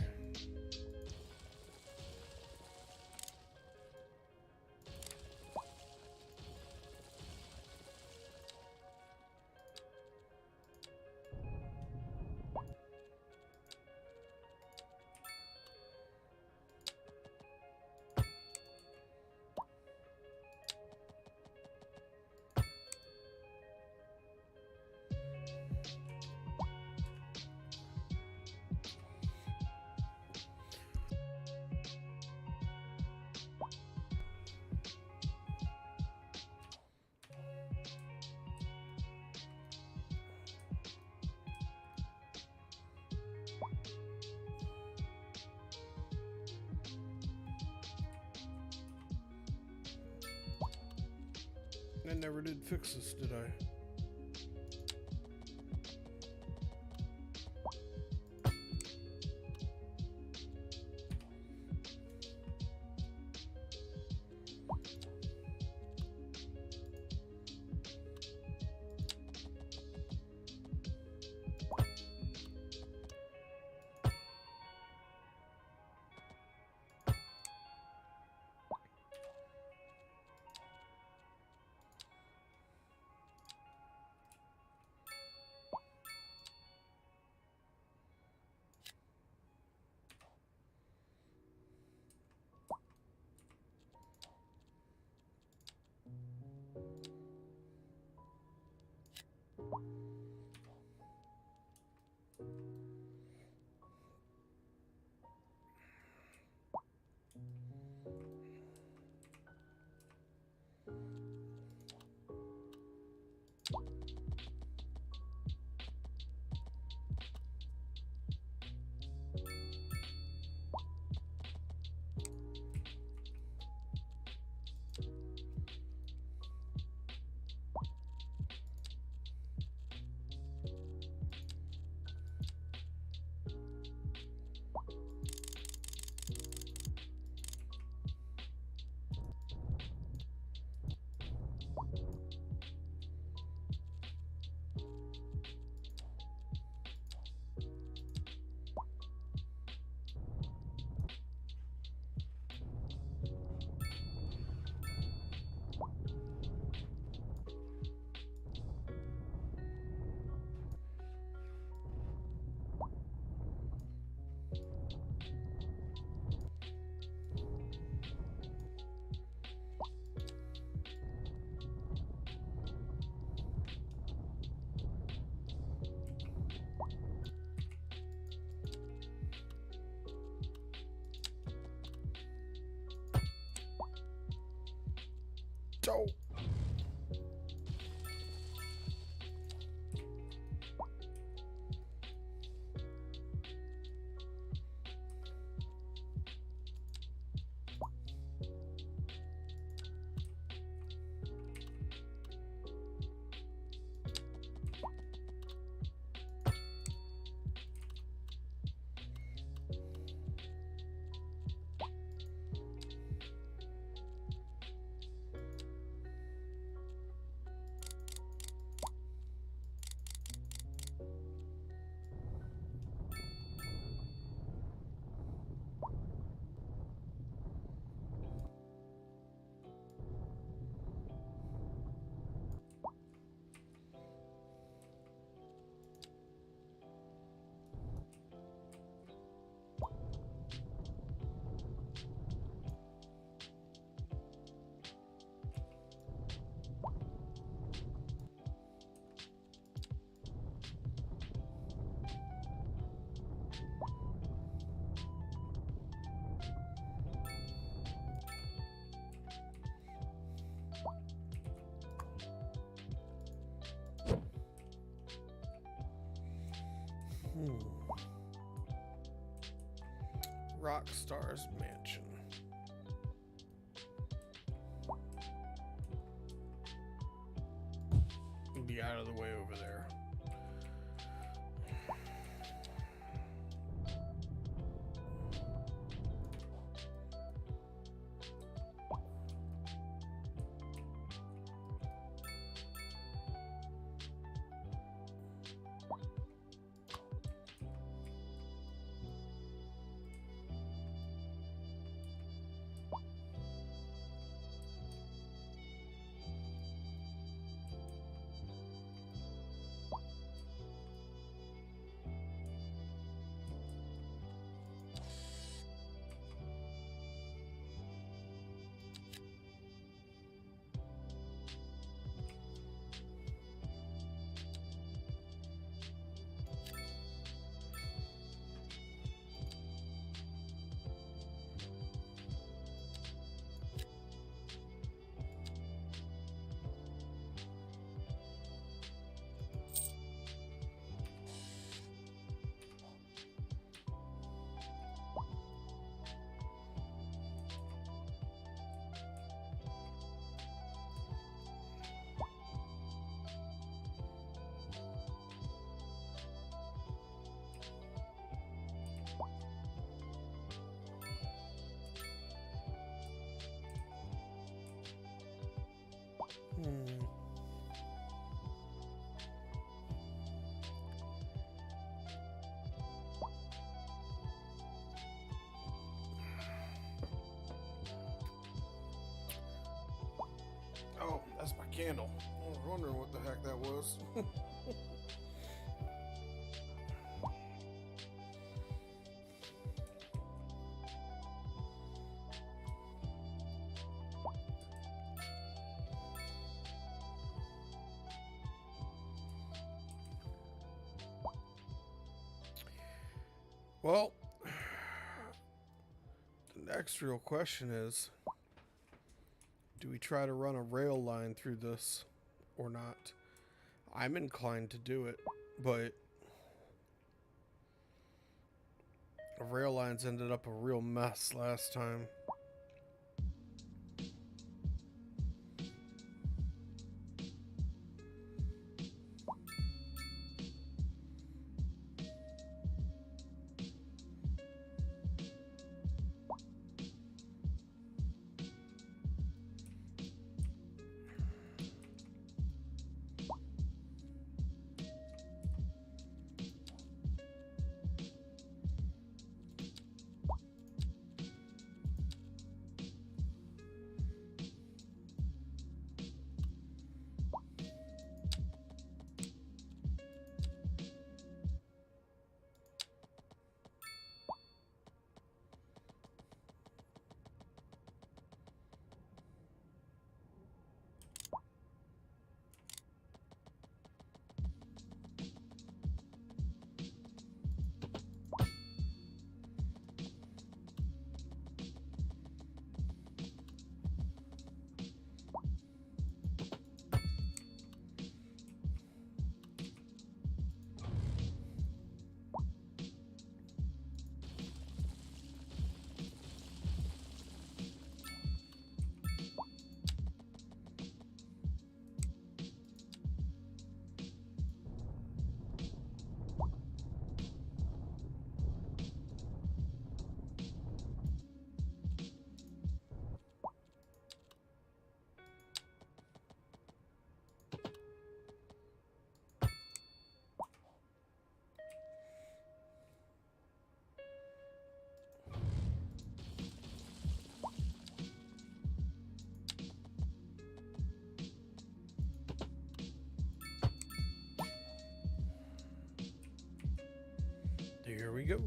I never did fix this, did I? Oh. Rockstar's Mansion. Be out of the way over there. Oh, that's my candle. I was wondering what the heck that was. Well, the next real question is, do we try to run a rail line through this or not? I'm inclined to do it, but the rail lines ended up a real mess last time. we go.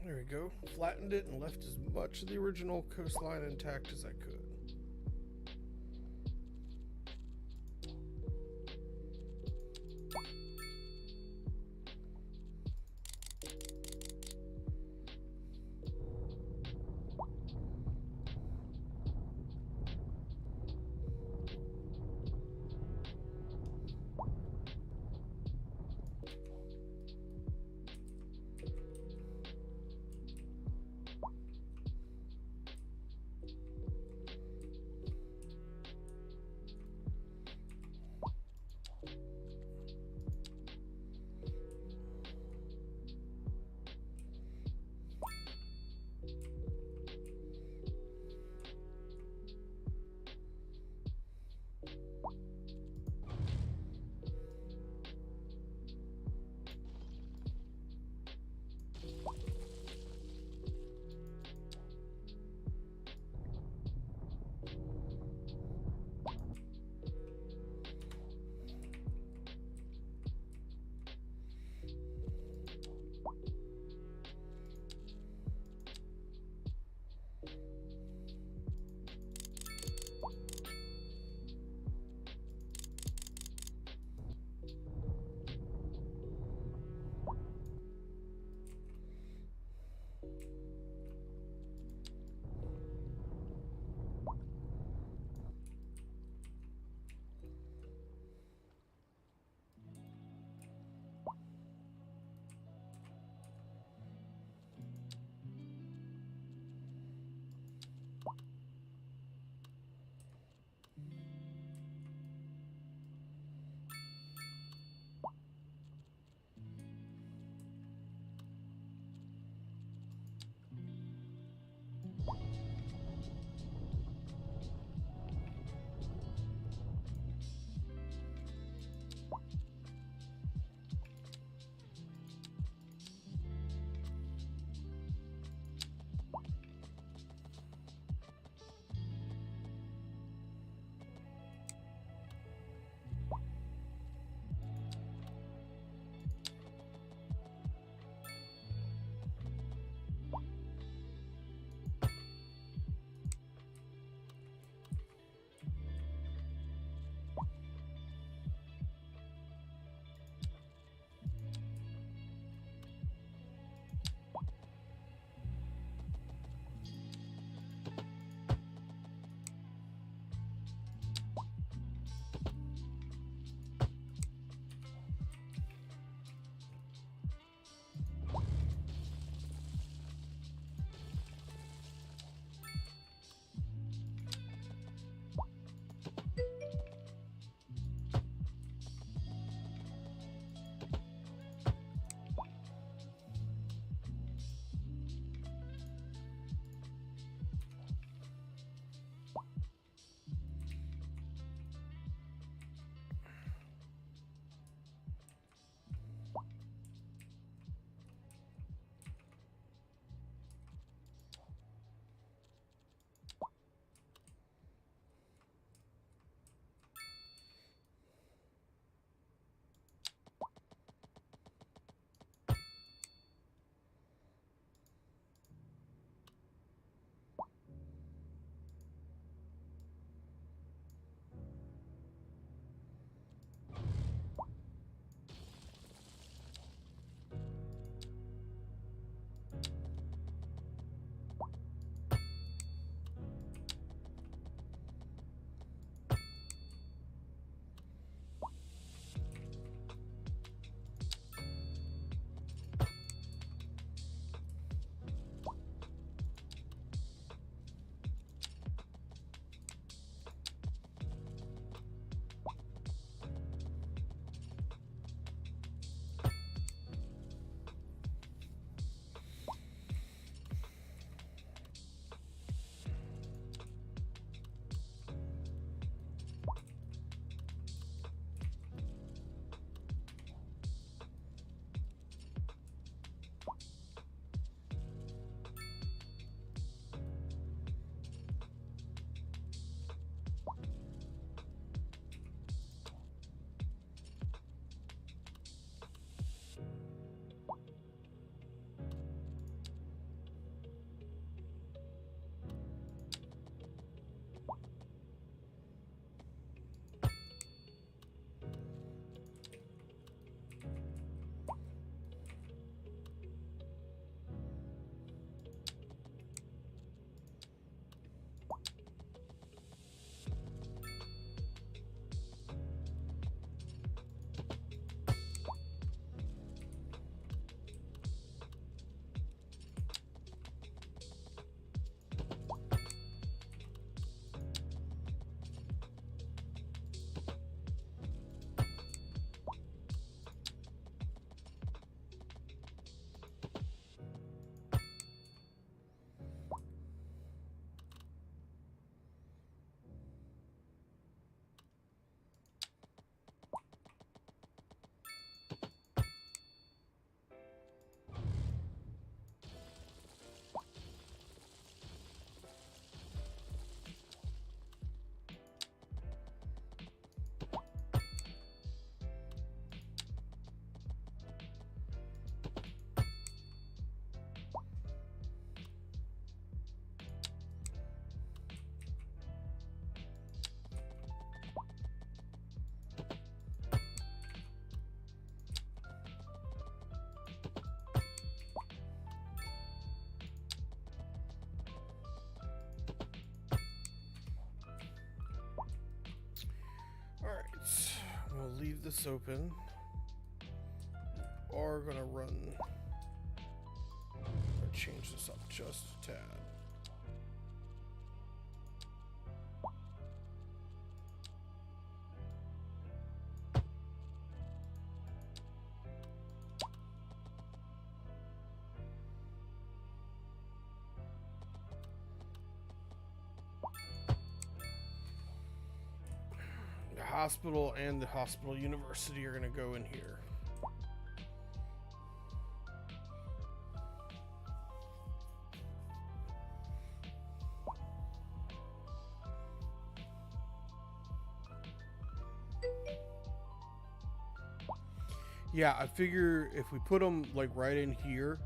There we go. Flattened it and left as much of the original coastline intact as I could. this open. Are gonna run. Change this up just a tad. The hospital and the hospital university are gonna go in here. Yeah, I figure if we put them like right in here,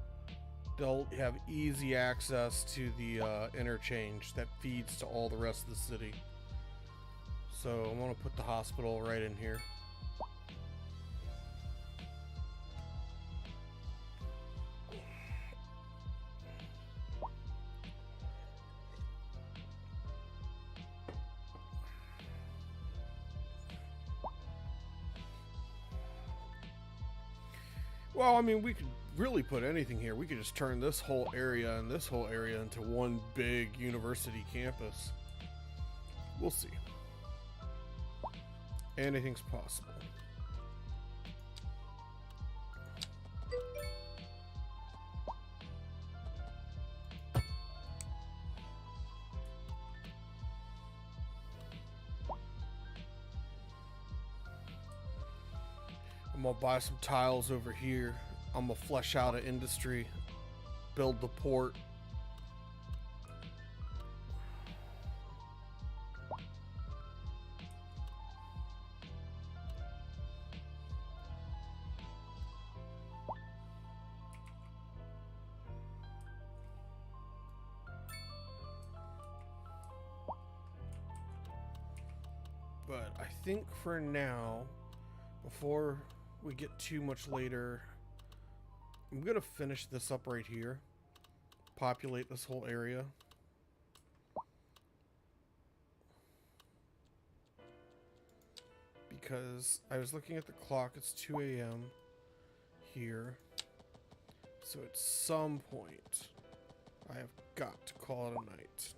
they'll have easy access to the interchange that feeds to all the rest of the city. So I'm gonna put the hospital right in here. Well, I mean, we could really put anything here. We could just turn this whole area and this whole area into one big university campus. We'll see. Anything's possible. I'm gonna buy some tiles over here. I'm gonna flesh out an industry, build the port. But I think for now, before we get too much later, I'm gonna finish this up right here, populate this whole area. Because I was looking at the clock, it's 2 a.m. here. So at some point, I have got to call it a night.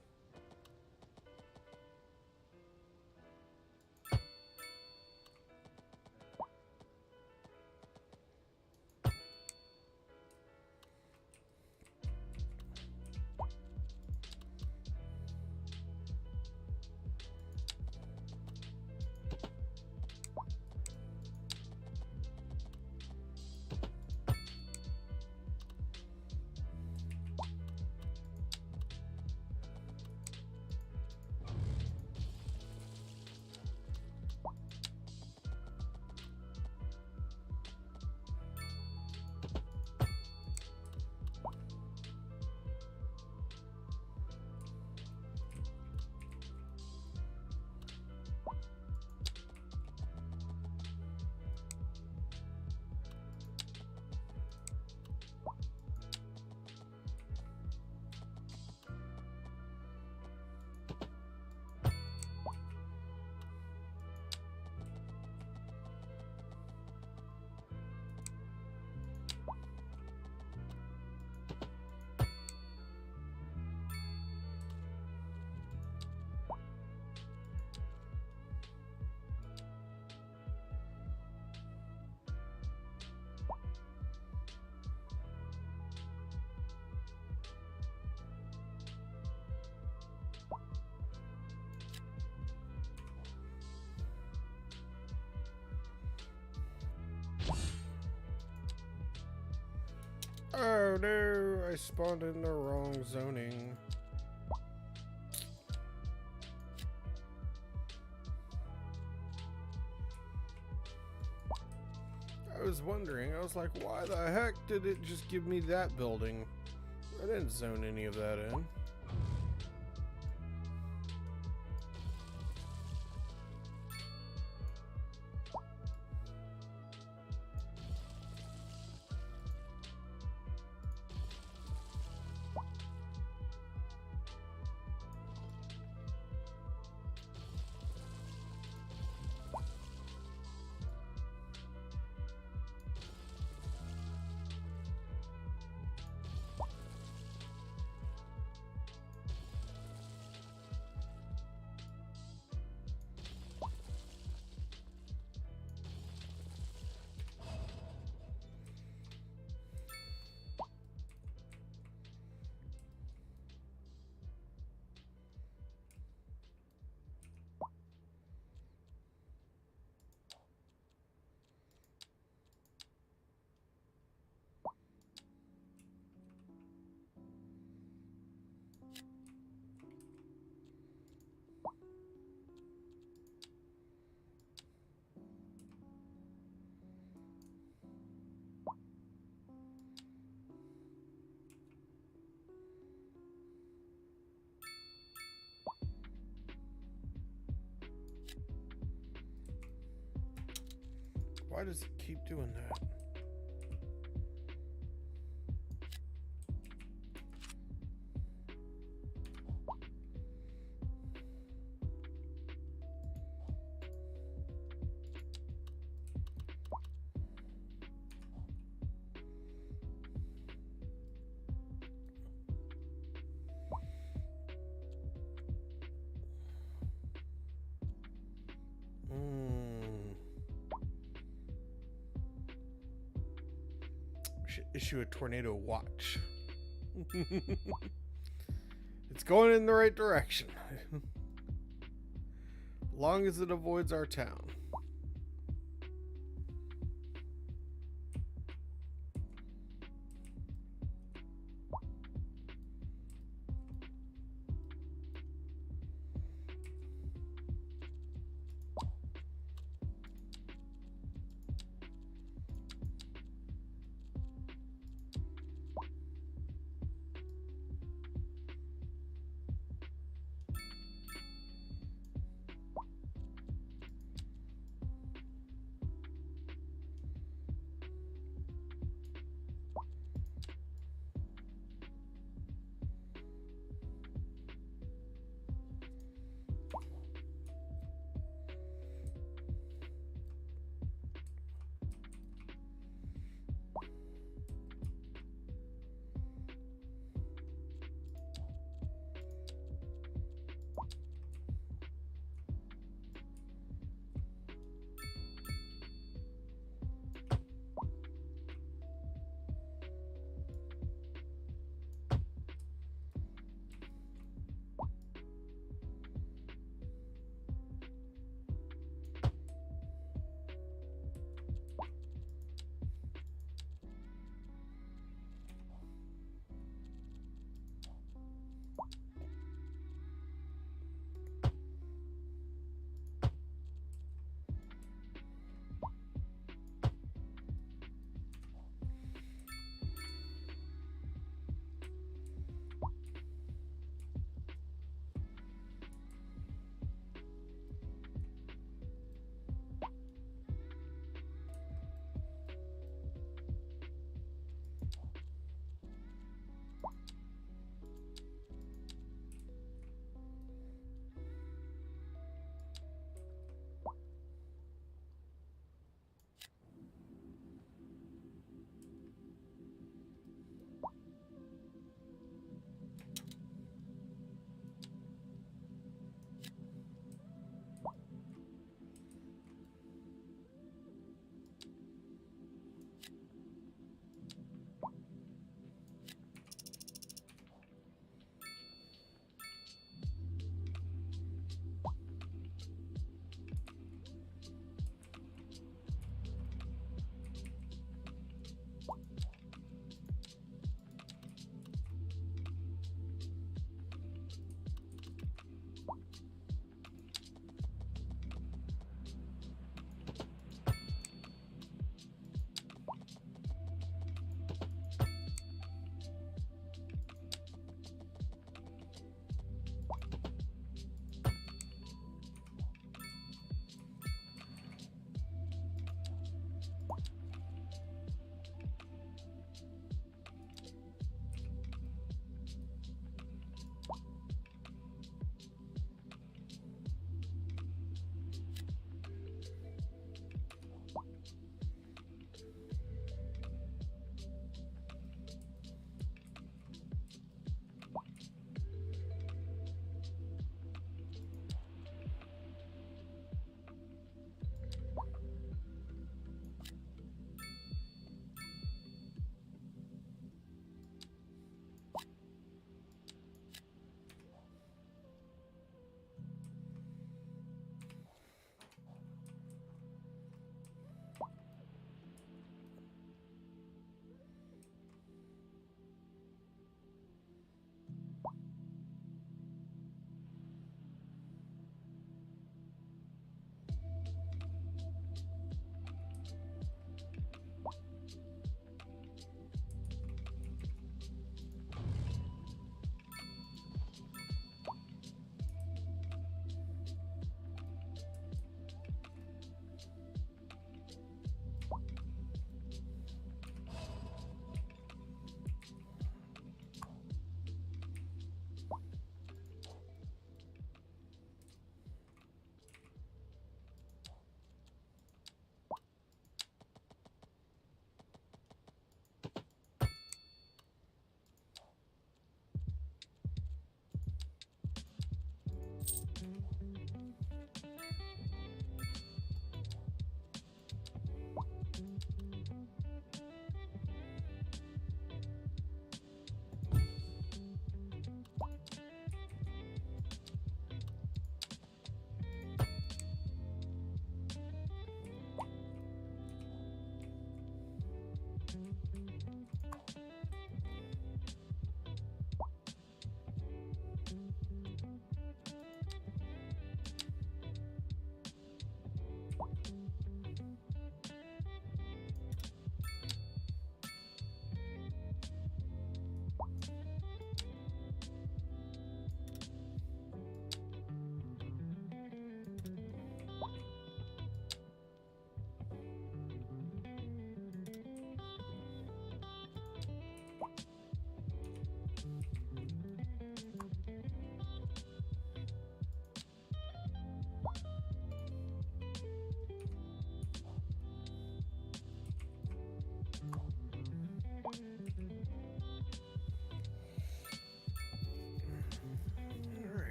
Oh no, I spawned in the wrong zoning. I was wondering, I was like, why the heck did it just give me that building? I didn't zone any of that in. Why does it keep doing that? Should issue a tornado watch. It's going in the right direction. Long as it avoids our town.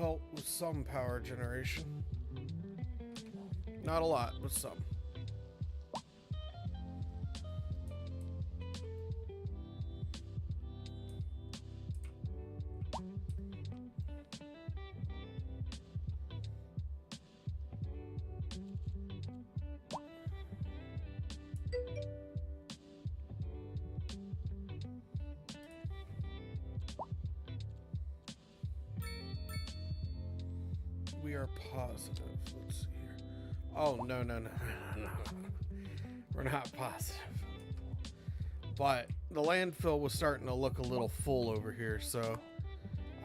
help with some power generation. Not a lot, but some. We are positive. Let's see here. Oh, no. We're not positive. But the landfill was starting to look a little full over here, so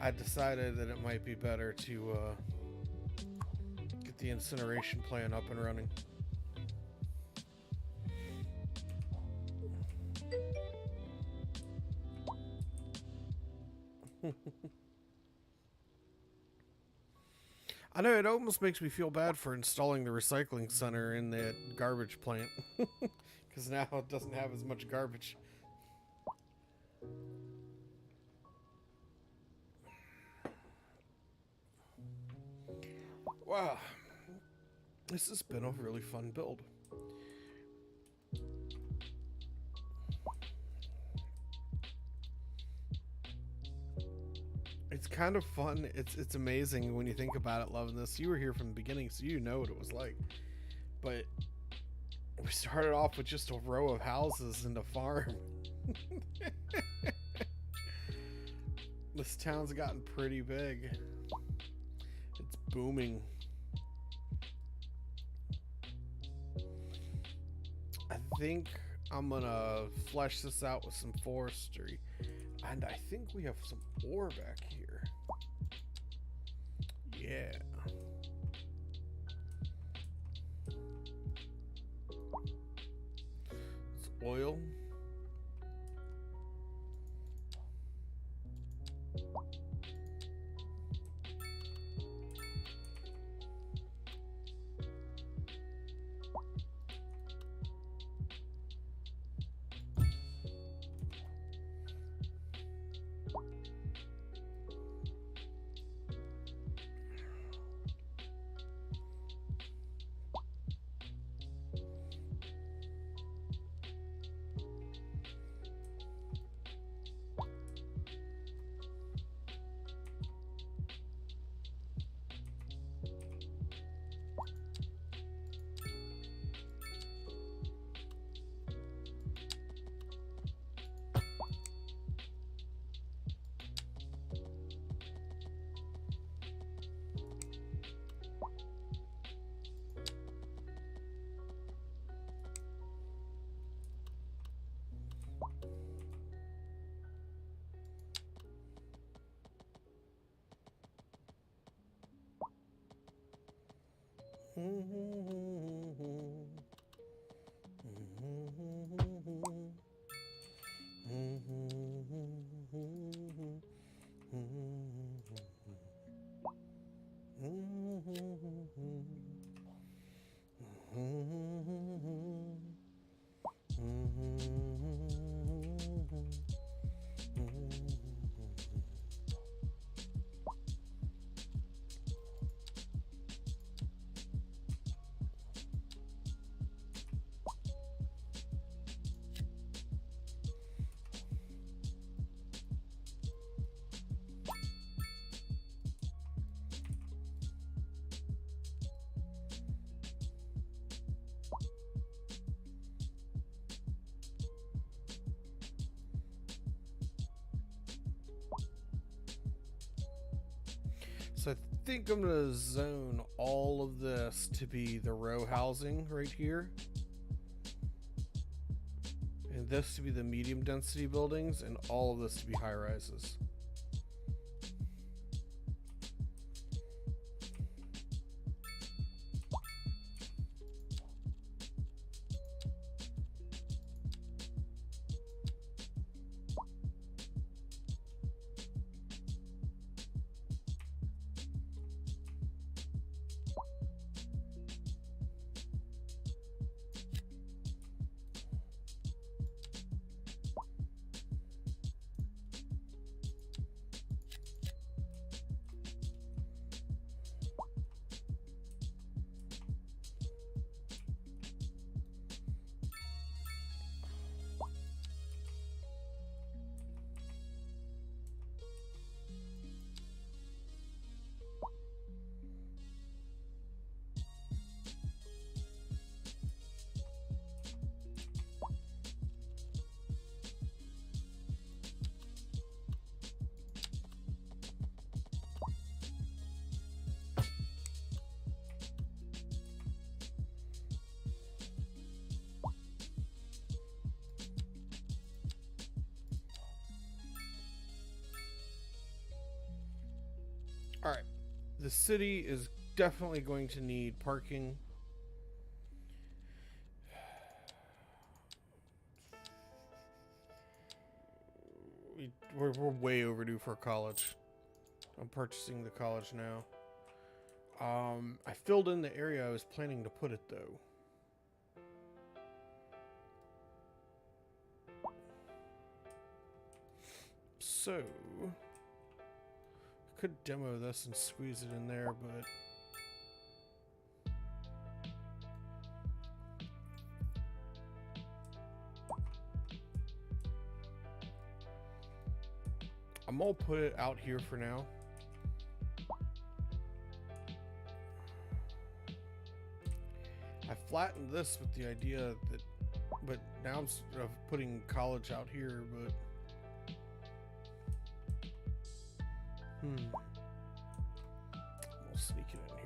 I decided that it might be better to get the incineration plant up and running. I know, it almost makes me feel bad for installing the recycling center in that garbage plant. Because now it doesn't have as much garbage. Wow. This has been a really fun build. It's kind of fun. It's amazing when you think about it, loving this. You were here from the beginning, so you know what it was like. But we started off with just a row of houses and a farm. This town's gotten pretty big. It's booming. I think I'm gonna flesh this out with some forestry. And I think we have some ore back here. Yeah. It's oil. So I think I'm going to zone all of this to be the row housing right here. And this to be the medium density buildings, and all of this to be high rises. Alright. The city is definitely going to need parking. We're way overdue for college. I'm purchasing the college now. I filled in the area I was planning to put it, though. So, I could demo this and squeeze it in there, but I'm gonna put it out here for now. I flattened this with the idea that, but now I'm putting college out here, but we'll sneak it in here.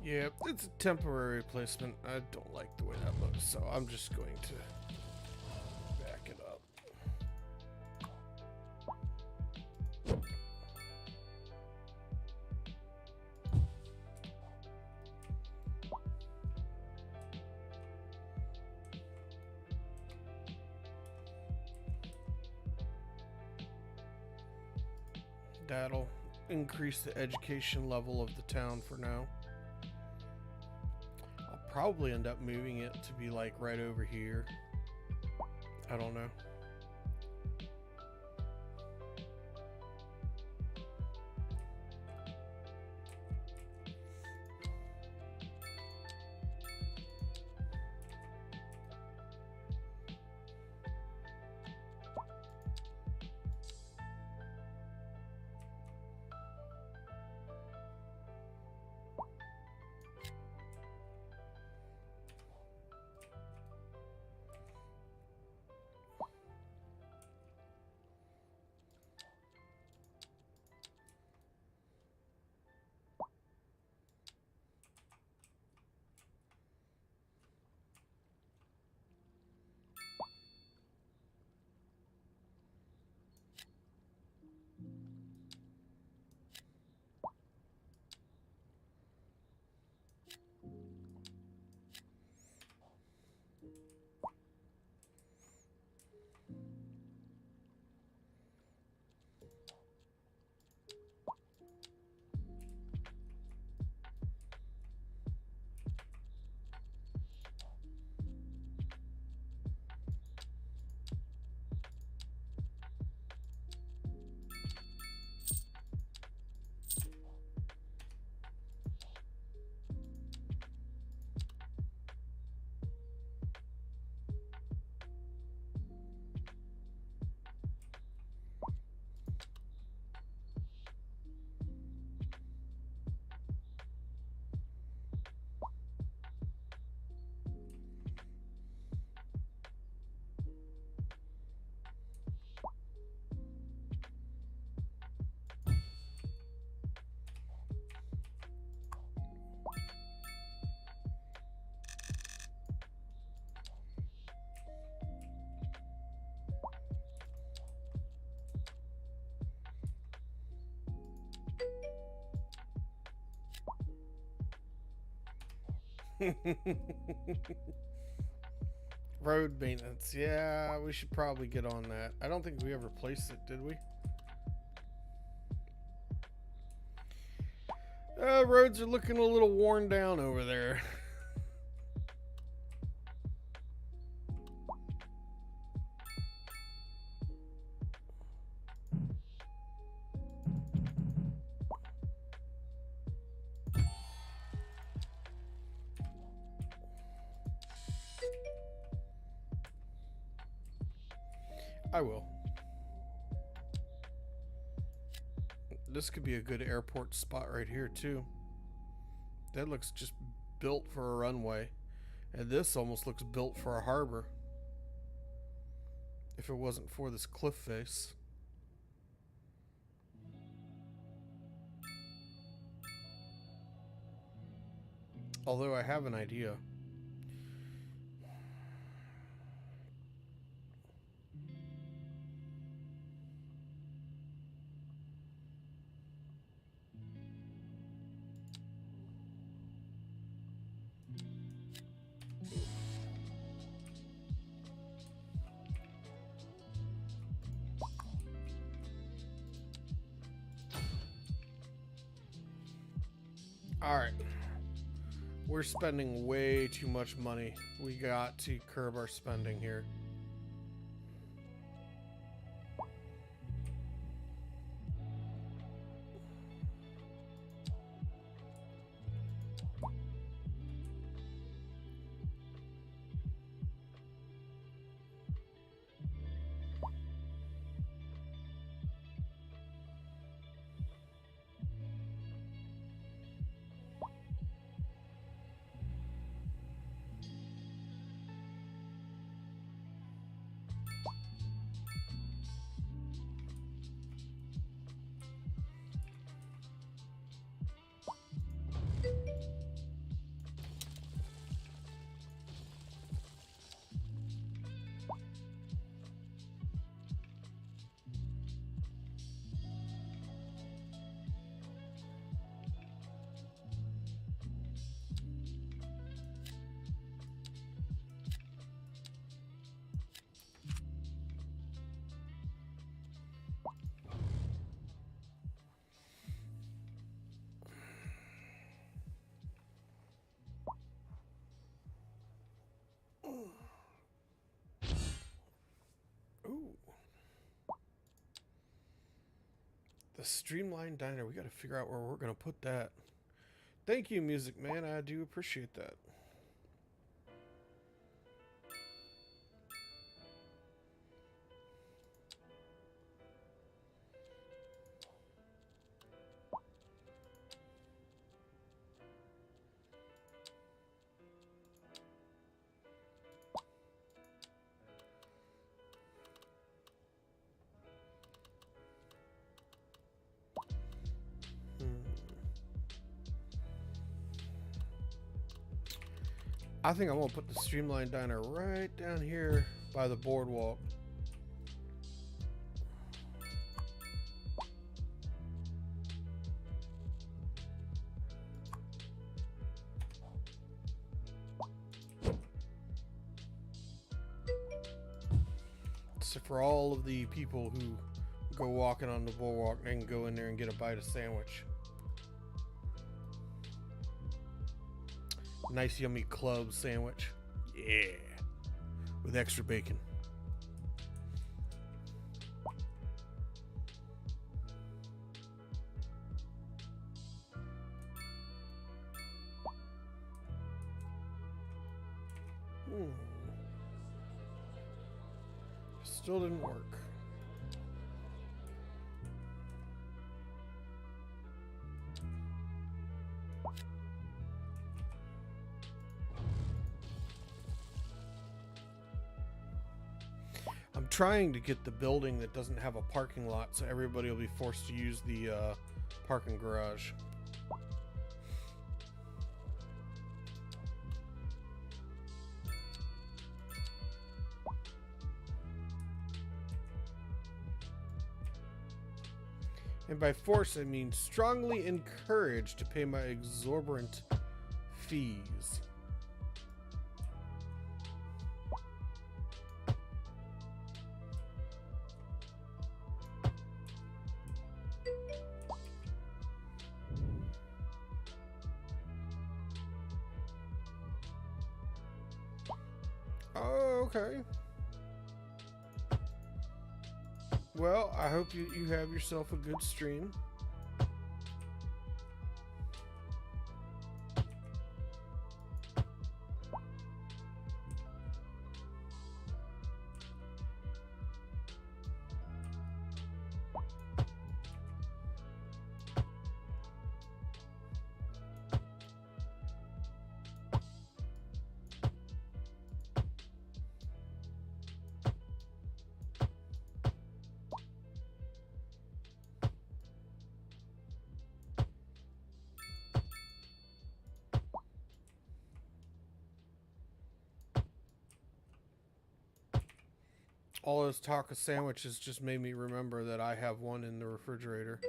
Yeah, it's a temporary placement. I don't like the way that looks, so I'm just going to back it up. That'll increase the education level of the town for now. Probably end up moving it to be like right over here. I don't know. Road maintenance. Yeah, we should probably get on that. I don't think we ever placed it, did we? Roads are looking a little worn down over there. I will. This could be a good airport spot right here too. That looks just built for a runway. And this almost looks built for a harbor. If it wasn't for this cliff face. Although I have an idea. Alright. We're spending way too much money. We got to curb our spending here. Ooh. The Streamlined Diner. We got to figure out where we're going to put that. Thank you, Music Man. I do appreciate that. I think I'm going to put the Streamlined Diner right down here by the boardwalk. So for all of the people who go walking on the boardwalk, they can go in there and get a bite of sandwich. Nice yummy club sandwich. Yeah. With extra bacon. Still didn't work. I'm trying to get the building that doesn't have a parking lot so everybody will be forced to use the parking garage. And by force, I mean strongly encouraged to pay my exorbitant fees. Okay. Well, I hope you have yourself a good stream. All those taco sandwiches just made me remember that I have one in the refrigerator.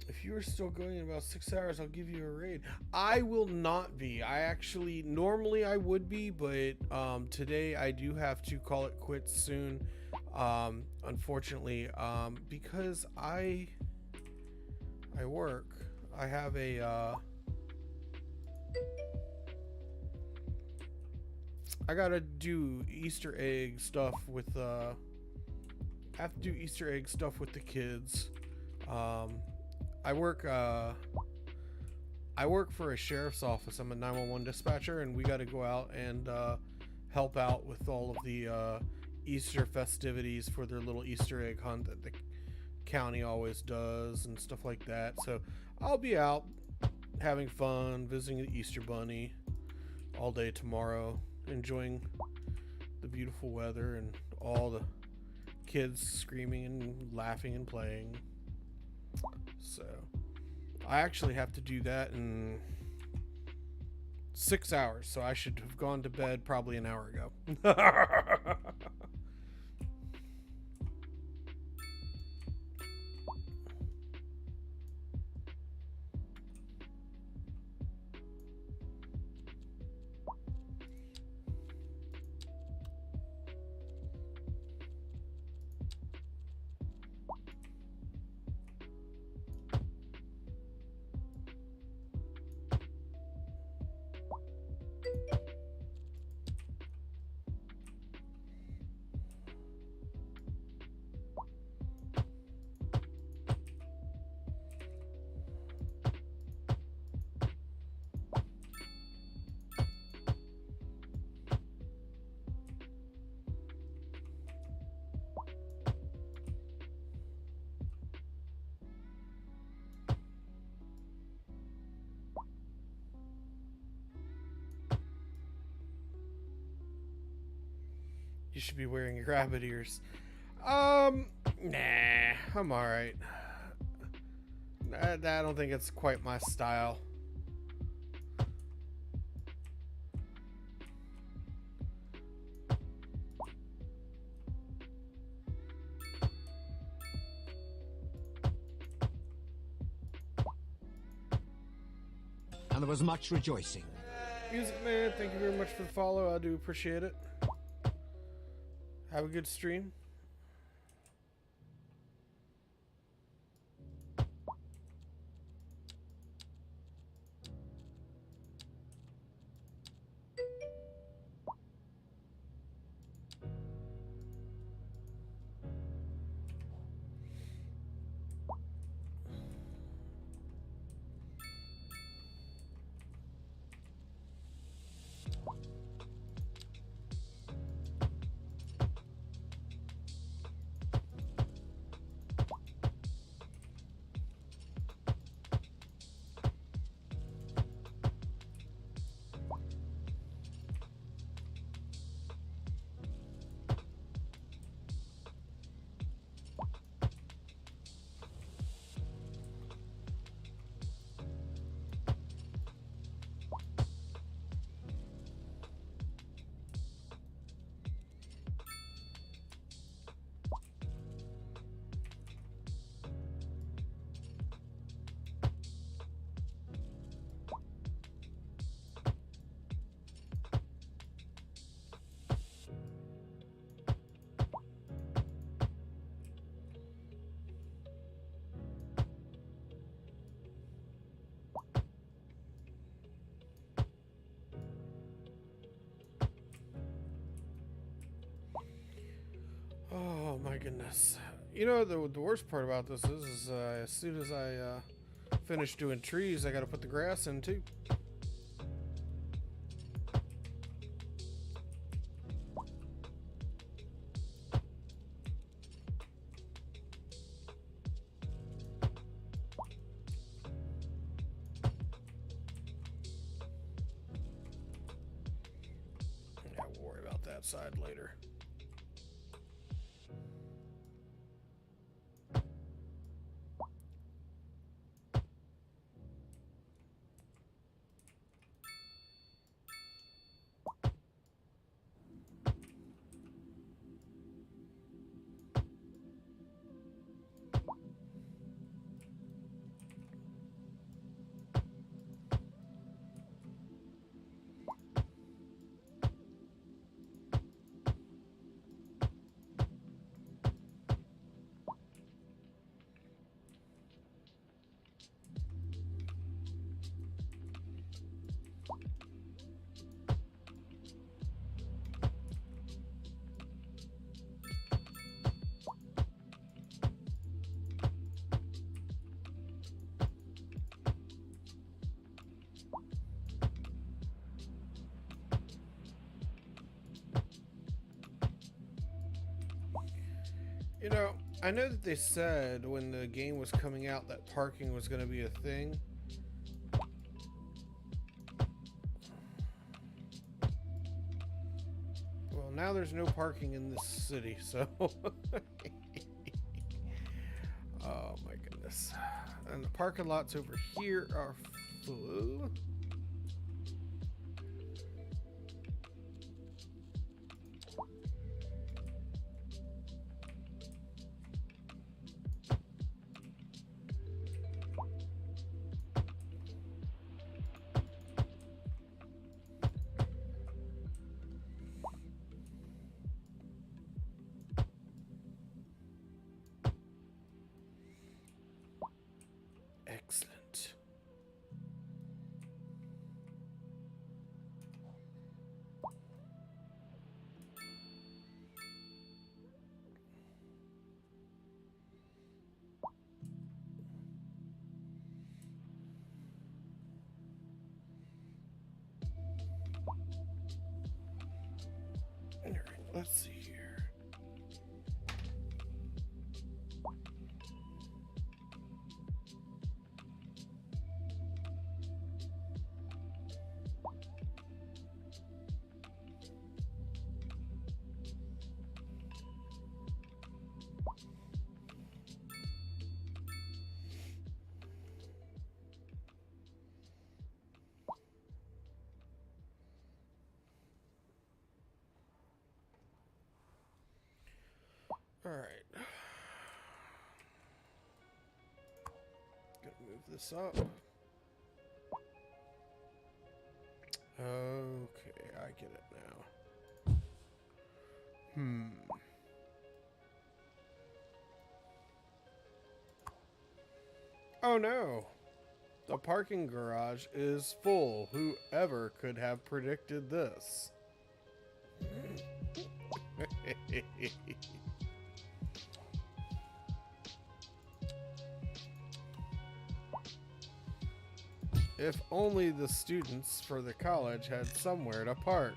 If you are still going in about 6 hours, I'll give you a raid. I will not be. I actually, normally I would be, but today I do have to call it quits soon. Unfortunately, because I work. I have a, I gotta do Easter egg stuff with, I have to do Easter egg stuff with the kids. I work for a sheriff's office. I'm a 911 dispatcher, and we got to go out and help out with all of the Easter festivities for their little Easter egg hunt that the county always does and stuff like that. So I'll be out having fun, visiting the Easter Bunny all day tomorrow, enjoying the beautiful weather and all the kids screaming and laughing and playing. So I actually have to do that in 6 hours, so I should have gone to bed probably an hour ago. You should be wearing your rabbit ears. Nah, I'm alright. I don't think it's quite my style. And there was much rejoicing. Music Man, thank you very much for the follow. I do appreciate it. Have a good stream. Oh my goodness. You know, the worst part about this is as soon as I finish doing trees, I gotta put the grass in too. Yeah, we'll worry about that side later. You know, I know that they said when the game was coming out that parking was going to be a thing. Well, now there's no parking in this city, so... Oh my goodness. And the parking lots over here are full. Excellent. All right, let's see here. All right. Gonna move this up. Okay, I get it now. Oh no. The parking garage is full. Whoever could have predicted this? If only the students for the college had somewhere to park.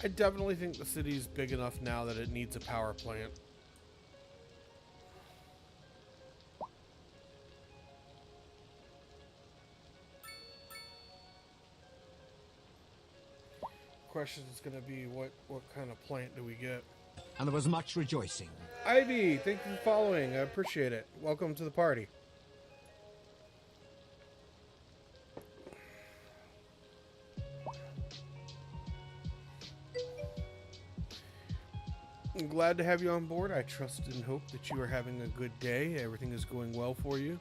I definitely think the city's big enough now that it needs a power plant. Question is going to be what kind of plant do we get? And there was much rejoicing. Ivy, thank you for following. I appreciate it. Welcome to the party. I'm glad to have you on board. I trust and hope that you are having a good day. Everything is going well for you.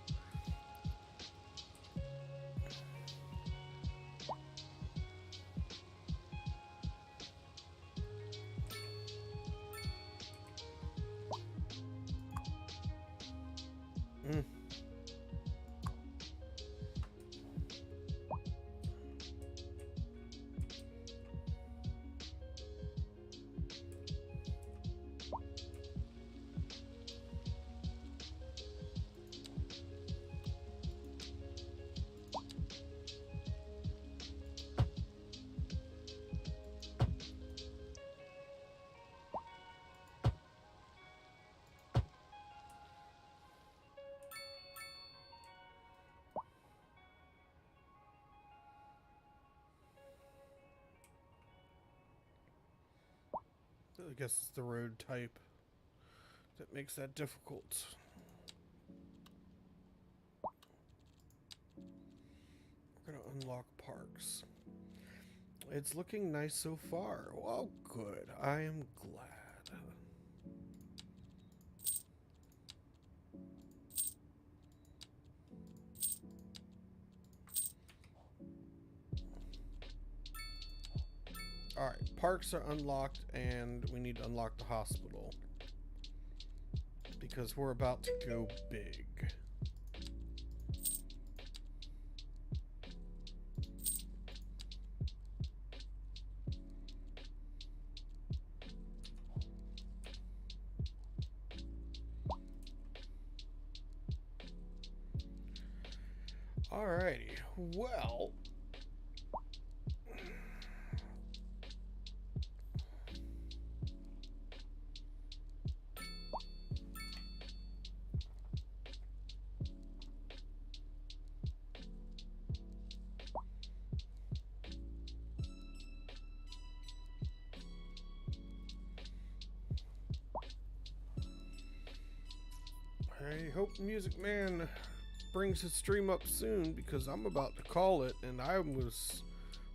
I guess it's the road type that makes that difficult. We're going to unlock parks. It's looking nice so far. Well, good. I am glad. Alright, parks are unlocked, and we need to unlock the hospital. Because we're about to go big. Alrighty, well... I hope Music Man brings his stream up soon, because I'm about to call it, and I was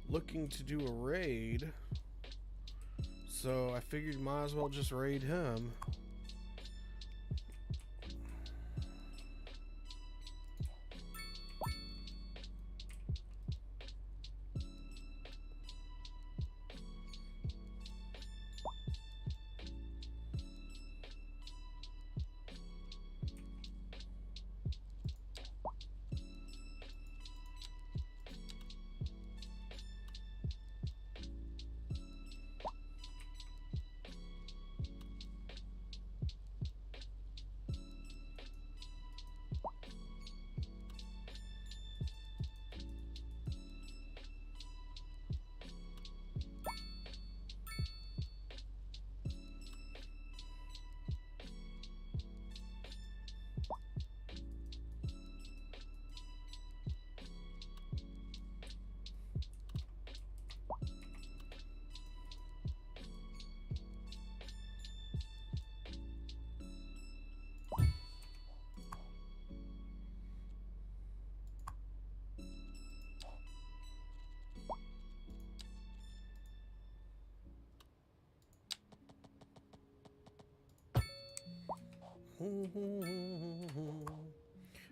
looking to do a raid, so I figured might as well just raid him.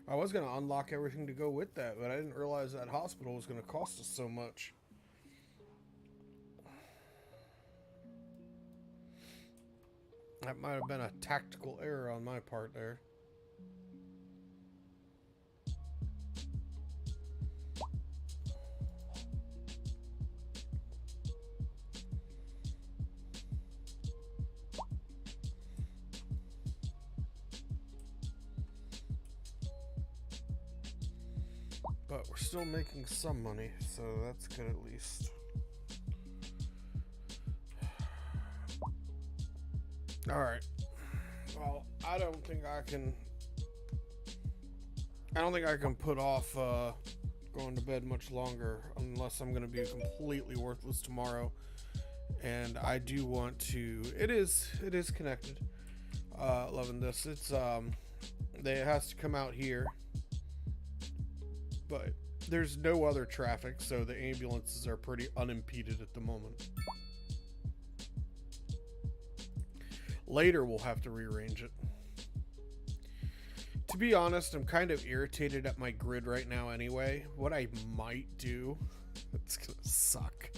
I was going to unlock everything to go with that, but I didn't realize that hospital was going to cost us so much. That might have been a tactical error on my part there. But we're still making some money, so that's good at least. All right. Well, I don't think I can. I don't think I can put off going to bed much longer unless I'm going to be completely worthless tomorrow. And I do want to. It is connected. Loving this. It has to come out here, but there's no other traffic, so the ambulances are pretty unimpeded at the moment. Later, we'll have to rearrange it. To be honest, I'm kind of irritated at my grid right now anyway. What I might do, it's gonna suck.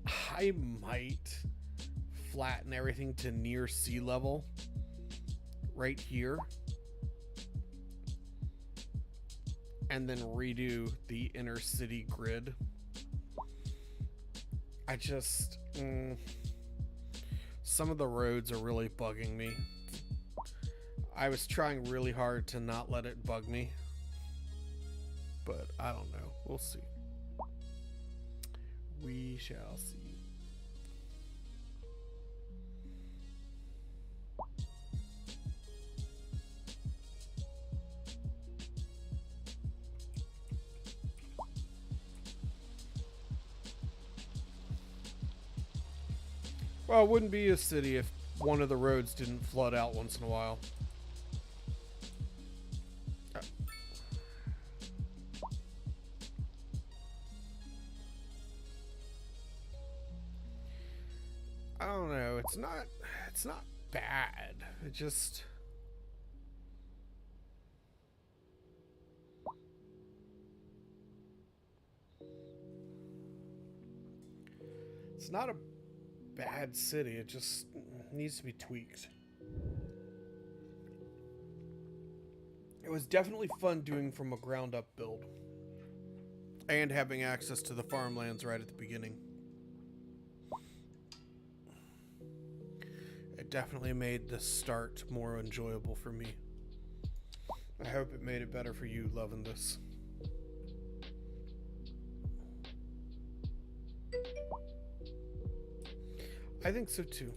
I might flatten everything to near sea level right here. And then redo the inner city grid. I just... some of the roads are really bugging me. I was trying really hard to not let it bug me. But I don't know. We'll see. We shall see. Well, it wouldn't be a city if one of the roads didn't flood out once in a while. I don't know. It's not bad. It just... It's not a bad city. It just needs to be tweaked. It was definitely fun doing from a ground up build and having access to the farmlands right at the beginning. It definitely made the start more enjoyable for me. I hope it made it better for you loving this. I think so too.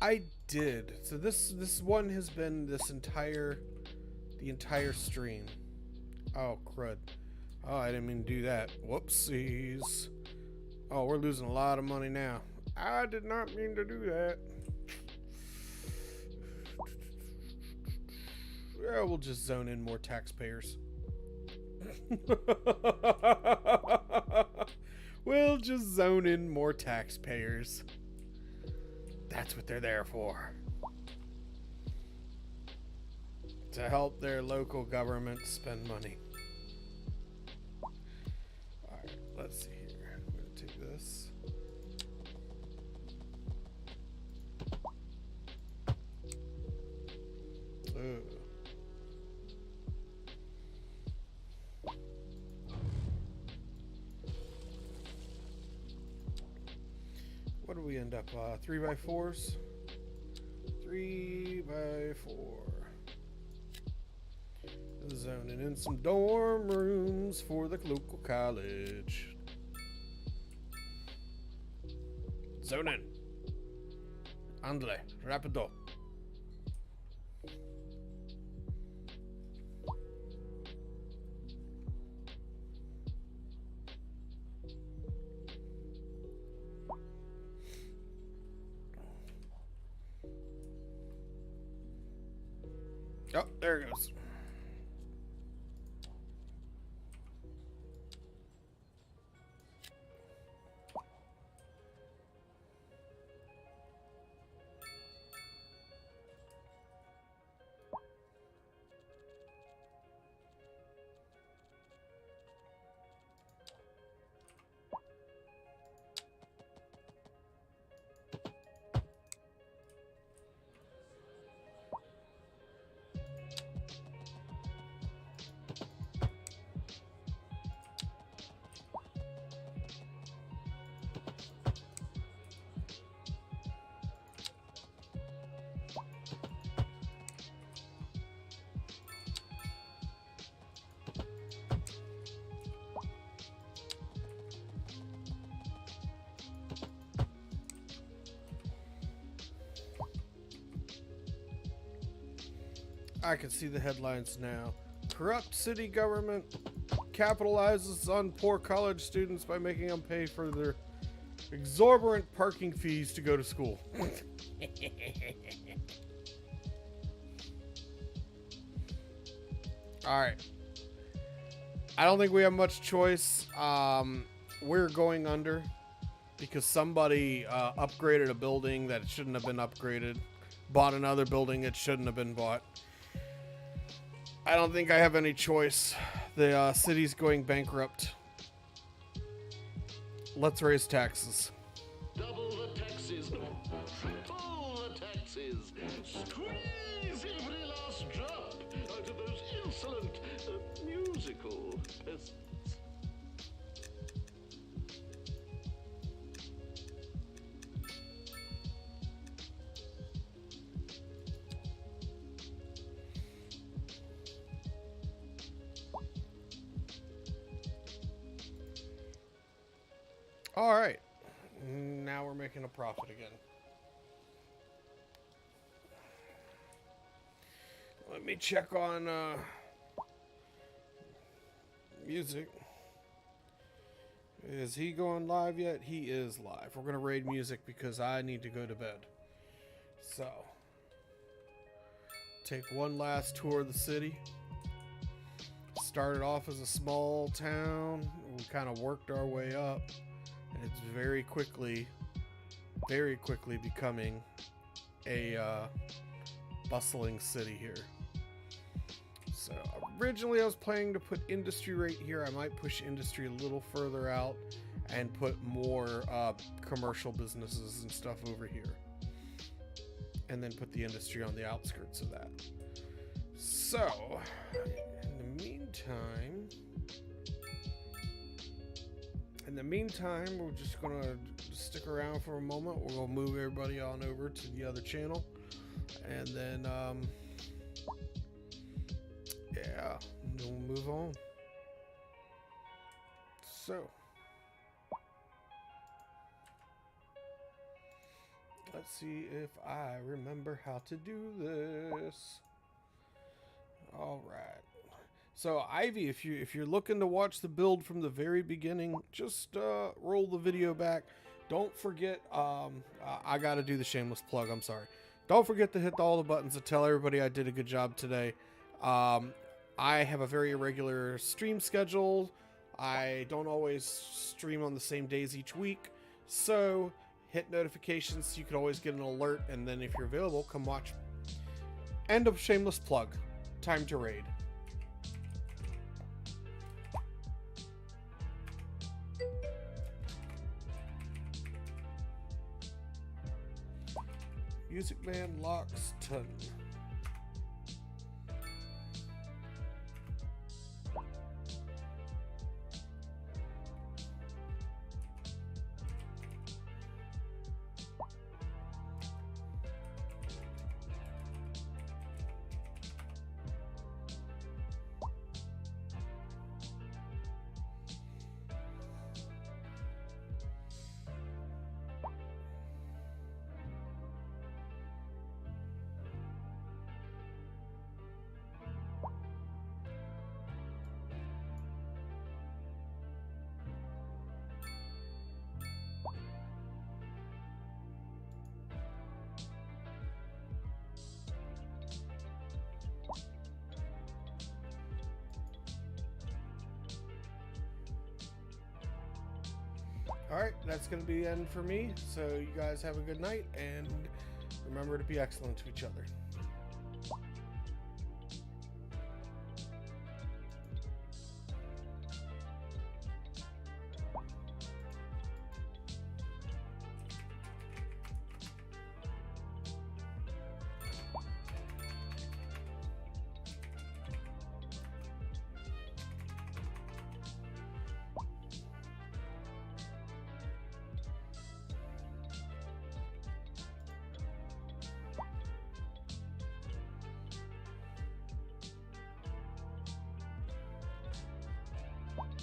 I did. So this one has been the entire stream. Oh crud. Oh, I didn't mean to do that. Whoopsies. Oh, we're losing a lot of money now. I did not mean to do that. Yeah, we'll just zone in more taxpayers. We'll just zone in more taxpayers. That's what they're there for. To help their local government spend money. Alright, let's see here. I'm going to take this. Ugh. What do we end up? 3x4s? 3x4. Zoning in some dorm rooms for the local college. Zone in. Andale, rapido. Oh, there it goes. I can see the headlines now. Corrupt city government capitalizes on poor college students by making them pay for their exorbitant parking fees to go to school. Alright. I don't think we have much choice. We're going under because somebody upgraded a building that shouldn't have been upgraded, bought another building that shouldn't have been bought. I don't think I have any choice. The city's going bankrupt. Let's raise taxes. Double the taxes, triple the taxes, squeeze every last drop out of those insolent musical peasants. All right. Now we're making a profit again. Let me check on music. Is he going live yet? He is live. We're going to raid music because I need to go to bed. So, take one last tour of the city. Started off as a small town. We kind of worked our way up. And it's very quickly becoming a bustling city here. So originally I was planning to put industry right here. I might push industry a little further out and put more commercial businesses and stuff over here. And then put the industry on the outskirts of that. So, in the meantime, we're just gonna stick around for a moment. We're gonna move everybody on over to the other channel, and then yeah, we'll move on. So let's see if I remember how to do this. All right. So Ivy, if you're looking to watch the build from the very beginning, just roll the video back. Don't forget, I got to do the shameless plug. I'm sorry. Don't forget to hit all the buttons to tell everybody I did a good job today. I have a very irregular stream schedule. I don't always stream on the same days each week. So hit notifications so you can always get an alert. And then if you're available, come watch. End of shameless plug. Time to raid. Music Man Lockston. Alright, that's going to be the end for me. So you guys have a good night, and remember to be excellent to each other.